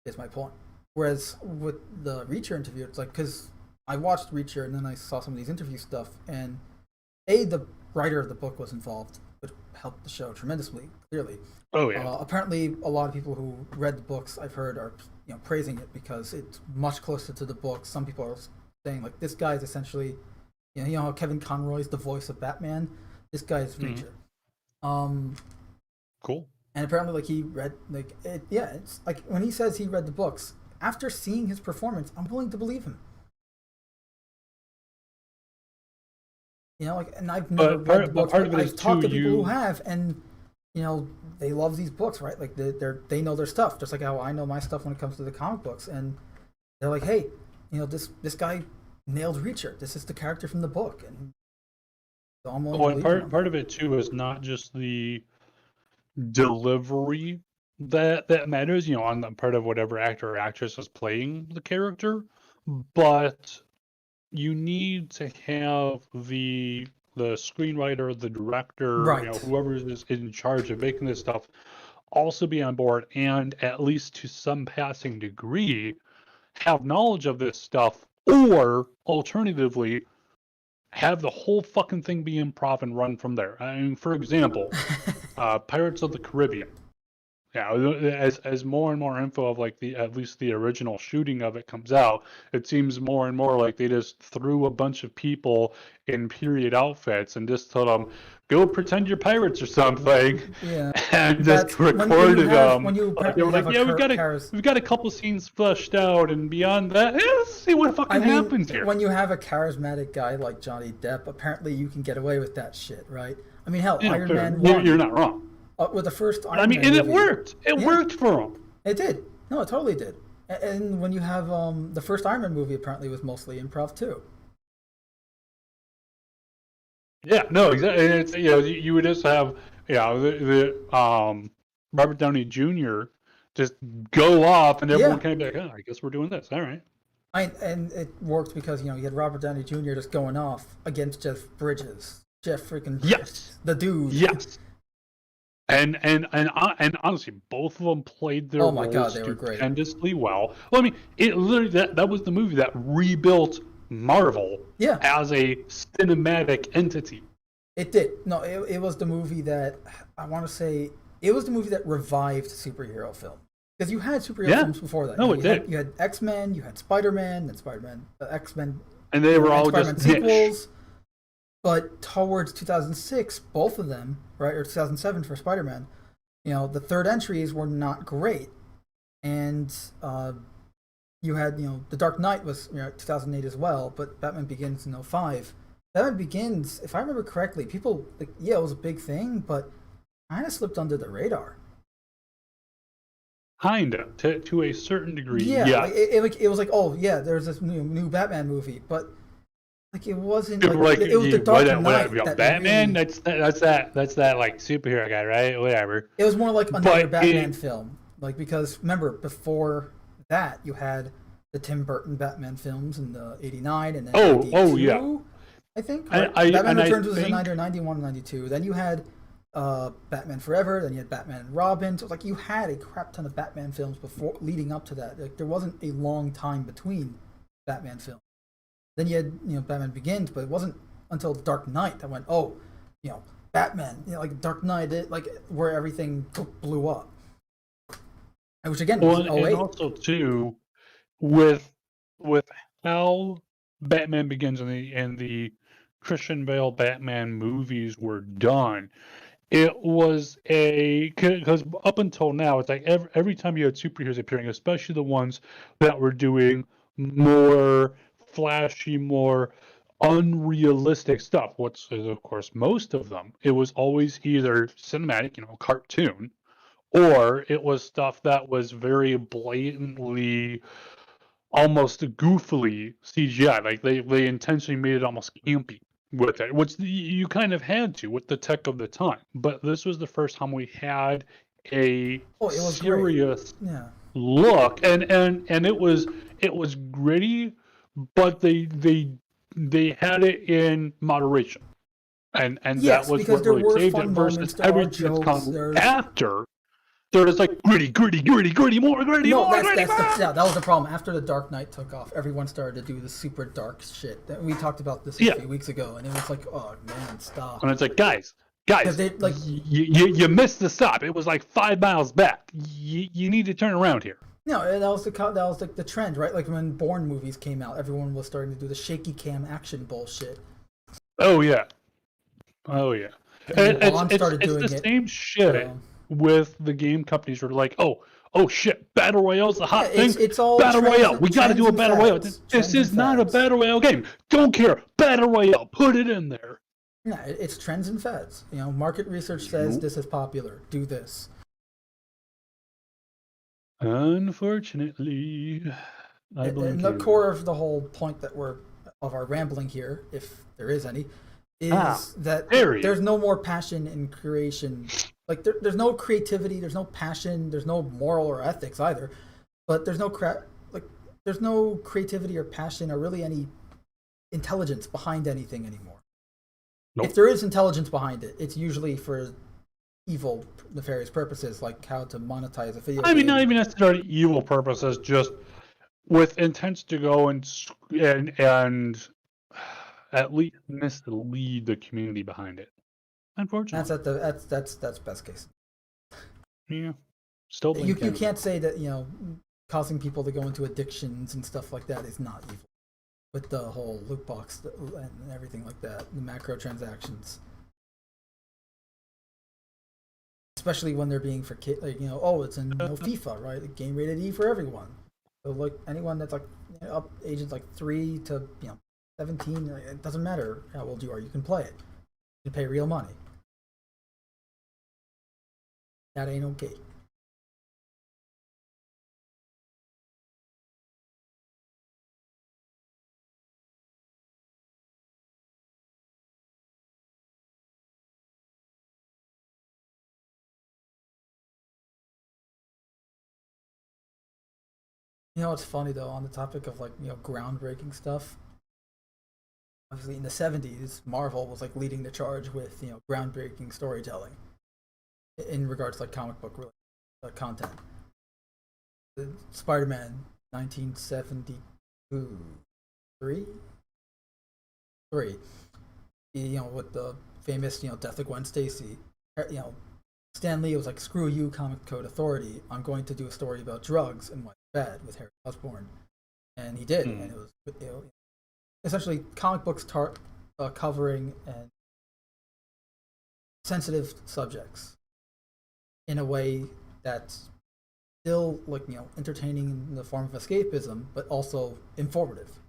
Is my point. Whereas with the Reacher interview, it's like, because I watched Reacher and then I saw some of these interview stuff, and the writer of the book was involved, which helped the show tremendously. Clearly. Oh yeah. Apparently, a lot of people who read the books I've heard are praising it because it's much closer to the book. Some people are saying like this guy is essentially, you know how Kevin Conroy is the voice of Batman. This guy is Reacher. Cool. And apparently, like he read it's like when he says he read the books. After seeing his performance, I'm willing to believe him. You know, like, and I've never read the books. I've talked to people who have, and they love these books, right? Like they know their stuff, just like how I know my stuff when it comes to the comic books. And they're like, hey, this guy nailed Reacher. This is the character from the book. And so I'm willing to believe part of it too is not just the delivery that matters, on the part of whatever actor or actress is playing the character, but you need to have the screenwriter, the director, right. Whoever is in charge of making this stuff also be on board, and at least to some passing degree have knowledge of this stuff, or alternatively have the whole fucking thing be improv and run from there. I mean, for example, Pirates of the Caribbean. Yeah, as more and more info of like at least the original shooting of it comes out, it seems more and more like they just threw a bunch of people in period outfits and just told them, go pretend you're pirates or something. Yeah. And just recorded them. They were like, yeah, we've got a couple scenes fleshed out, and beyond that, let's see what fucking happens here. When you have a charismatic guy like Johnny Depp, apparently you can get away with that shit, right? I mean, hell, Iron Man 1. You're not wrong. With the first Iron Man and movie, it worked. It worked for him. It did. No, it totally did. And when you have the first Iron Man movie, apparently was mostly improv too. Yeah, no, exactly. It's, you would just have the Robert Downey Jr. just go off, and everyone kind of be like, oh, I guess we're doing this. All right. And it worked because you had Robert Downey Jr. just going off against Jeff Bridges. Jeff freaking Bridges, the dude. Yes. And honestly, both of them played their roles stupendously well. Well, I mean, it literally that was the movie that rebuilt Marvel as a cinematic entity. It did. No, it was the movie that I want to say it was the movie that revived superhero film, because you had superhero films before that. No, it did. You had X-Men, you had Spider-Man, then Spider-Man, X-Men, and they were all Spider-Man just sequels. But towards 2006, both of them, right, or 2007 for Spider-Man, the third entries were not great. And you had, The Dark Knight was 2008 as well, but Batman Begins in 2005. Batman Begins, if I remember correctly, people, it was a big thing, but kind of slipped under the radar. Kind of, to a certain degree, yeah. It was like, oh, yeah, there's this new Batman movie, but... Like it wasn't like it was the Dark Knight. Batman, really, that's that like superhero guy, right? Whatever. It was more like another Batman film, like, because remember before that you had the Tim Burton Batman films in the '89 and then '92, I think. Right? Batman Returns was in 90 or 91, 92. Then you had Batman Forever. Then you had Batman and Robin. So it's like you had a crap ton of Batman films before leading up to that. Like there wasn't a long time between Batman films. Then you had, Batman Begins, but it wasn't until The Dark Knight that went, Batman, like Dark Knight, where everything blew up. Which again was 2008. And also too, with how Batman Begins and the Christian Bale Batman movies were done, it was because up until now, it's like every time you had superheroes appearing, especially the ones that were doing more flashy, more unrealistic stuff, which is of course most of them, it was always either cinematic, cartoon, or it was stuff that was very blatantly, almost goofily CGI. Like they intentionally made it almost campy with it, which you kind of had to with the tech of the time. But this was the first time we had a serious yeah. look, and it was gritty, but they had it in moderation, and yes, that was because what there really were saved fun it. moments, Versus there are everything that's jokes, come after, they're just like gritty, more gritty, no, more that's gritty. yeah, that was the problem. After the Dark Knight took off, everyone started to do the super dark shit. We talked about this a few weeks ago, and it was like, oh man, stop. And it's like, guys, they, like, you missed the stop. It was like 5 miles back. You need to turn around here. No, that was like the trend, right? Like when Bourne movies came out, everyone was starting to do the shaky cam action bullshit. Oh yeah. And It's doing the same shit with the game companies who are like, oh shit, Battle Royale's the hot thing. It's all Battle Royale. We got to do a Battle Royale. This is not a Battle Royale game. Don't care. Battle Royale. Put it in there. Yeah, it's trends and fads. Market research says this is popular. Do this. Unfortunately, and the core of the whole point of our rambling here, if there is any, is that there's no more passion in creation. Like there's no creativity, there's no passion, there's no moral or ethics either. But there's no creativity or passion or really any intelligence behind anything anymore. Nope. If there is intelligence behind it, it's usually for evil, nefarious purposes, like how to monetize a video game. I mean, not even necessarily evil purposes, just with intents to go and at least mislead the community behind it. Unfortunately, that's best case. Yeah, still. You can't say that causing people to go into addictions and stuff like that is not evil. With the whole loot box and everything like that, the macro transactions. Especially when they're being for kids, like it's in FIFA, right? A game rated E for everyone. So like anyone that's like up ages like 3 to 17, it doesn't matter how old you are, you can play it. You can pay real money. That ain't okay. It's funny though, on the topic of groundbreaking stuff. Obviously in the 70s, Marvel was like leading the charge with groundbreaking storytelling in regards to like comic book content. The Spider-Man 1972 3 with the famous Death of Gwen Stacy. Stan Lee was like, screw you, Comic Code Authority, I'm going to do a story about drugs and what's bad with Harry Osborn. And he did, and it was essentially comic books covering and sensitive subjects in a way that's still entertaining in the form of escapism, but also informative.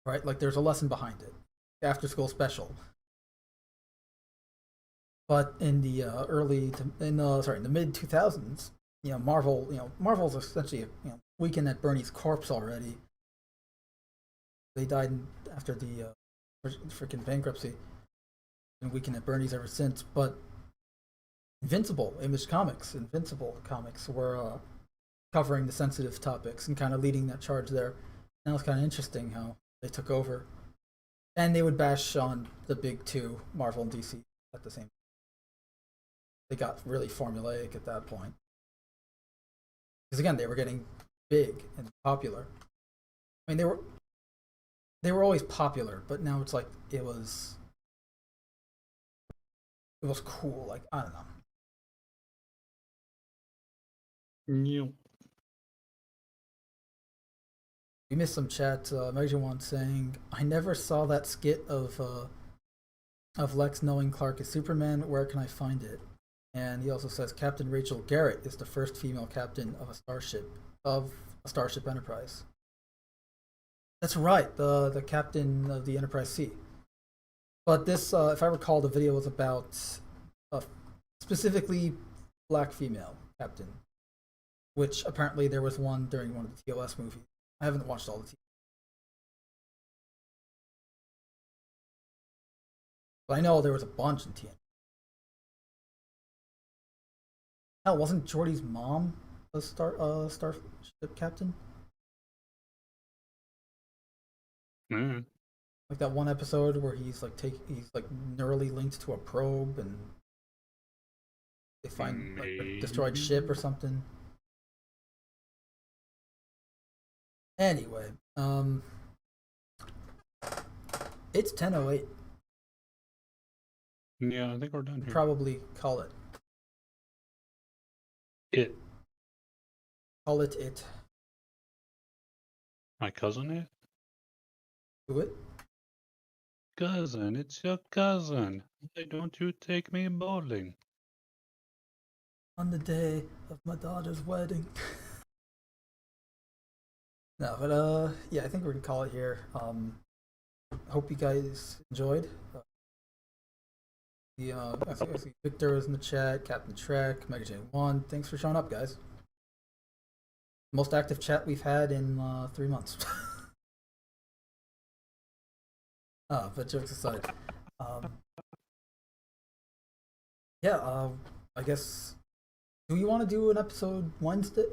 Right? Like there's a lesson behind it. After school special. But in the in the mid 2000s, Marvel's essentially Weekend at Bernie's corpse already. They died after the freaking bankruptcy, and Weekend at Bernie's ever since. But Invincible Comics were covering the sensitive topics and kind of leading that charge there. And it was kind of interesting how they took over, and they would bash on the big two, Marvel and DC, at the same time. They got really formulaic at that point. Because again, they were getting big and popular. I mean, they were always popular, but now it's like it was cool. Like, I don't know. Yeah. We missed some chat. Megawan saying, I never saw that skit of Lex knowing Clark is Superman. Where can I find it? And he also says Captain Rachel Garrett is the first female captain of a Starship Enterprise. That's right, the captain of the Enterprise C. But this, if I recall, the video was about a specifically black female captain, which apparently there was one during one of the TOS movies. I haven't watched all the TOS. But I know there was a bunch in TNG. Hell, wasn't Jordy's mom a starship captain? Mm. Like that one episode where he's like neurally linked to a probe and they find like a destroyed ship or something. Anyway, it's 10:08. Yeah, I think we're done here. Probably call it. It. Call it it. My cousin it? Do it. Cousin, it's your cousin. Why don't you take me bowling? On the day of my daughter's wedding. No, but yeah, I think we're gonna call it here. Hope you guys enjoyed. I see Victor was in the chat, Captain Trek, Mega J1. Thanks for showing up, guys. Most active chat we've had in 3 months. But jokes aside, yeah, I guess. Do we want to do an episode Wednesday,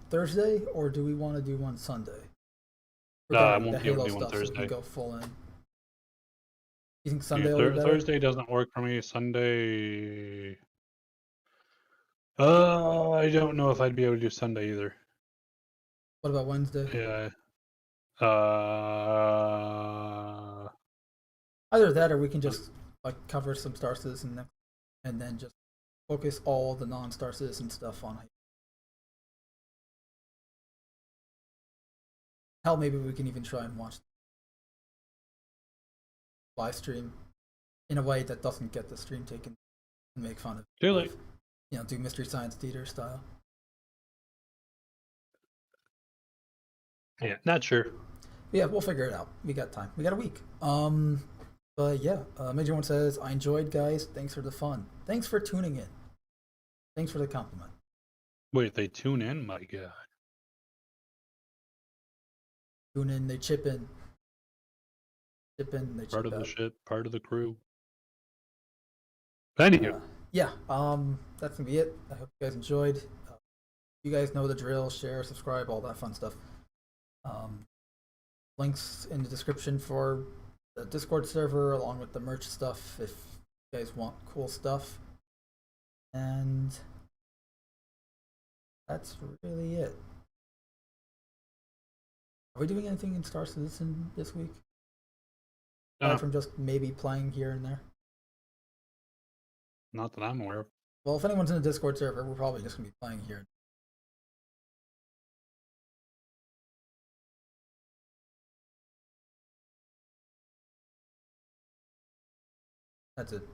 Thursday, or do we want to do one Sunday? I won't be able to do one Thursday. So we can go full in. You think Sunday will be better? Thursday doesn't work for me. Sunday. I don't know if I'd be able to do Sunday either. What about Wednesday? Yeah. Either that, or we can just like cover some Star Citizen and then just focus all the non-Star Citizen stuff on it. Hell, maybe we can even try and watch live stream in a way that doesn't get the stream taken and make fun of. Too late. You know, do Mystery Science Theater style. Yeah, not sure. Yeah, we'll figure it out. We got time. We got a week. But yeah, Major One says, I enjoyed, guys. Thanks for the fun. Thanks for tuning in. Thanks for the compliment. Wait, they tune in? My God. Tune in, they chip in. Chip in, they chip Part of out. the ship, part of the crew. Anywho. Yeah, that's gonna be it. I hope you guys enjoyed. You guys know the drill. Share, subscribe, all that fun stuff. Links in the description for the Discord server along with the merch stuff if you guys want cool stuff. And that's really it. Are we doing anything in Star Citizen this week? Aside from just maybe playing here and there? Not that I'm aware of. Well, if anyone's in the Discord server, we're probably just going to be playing here. That's it.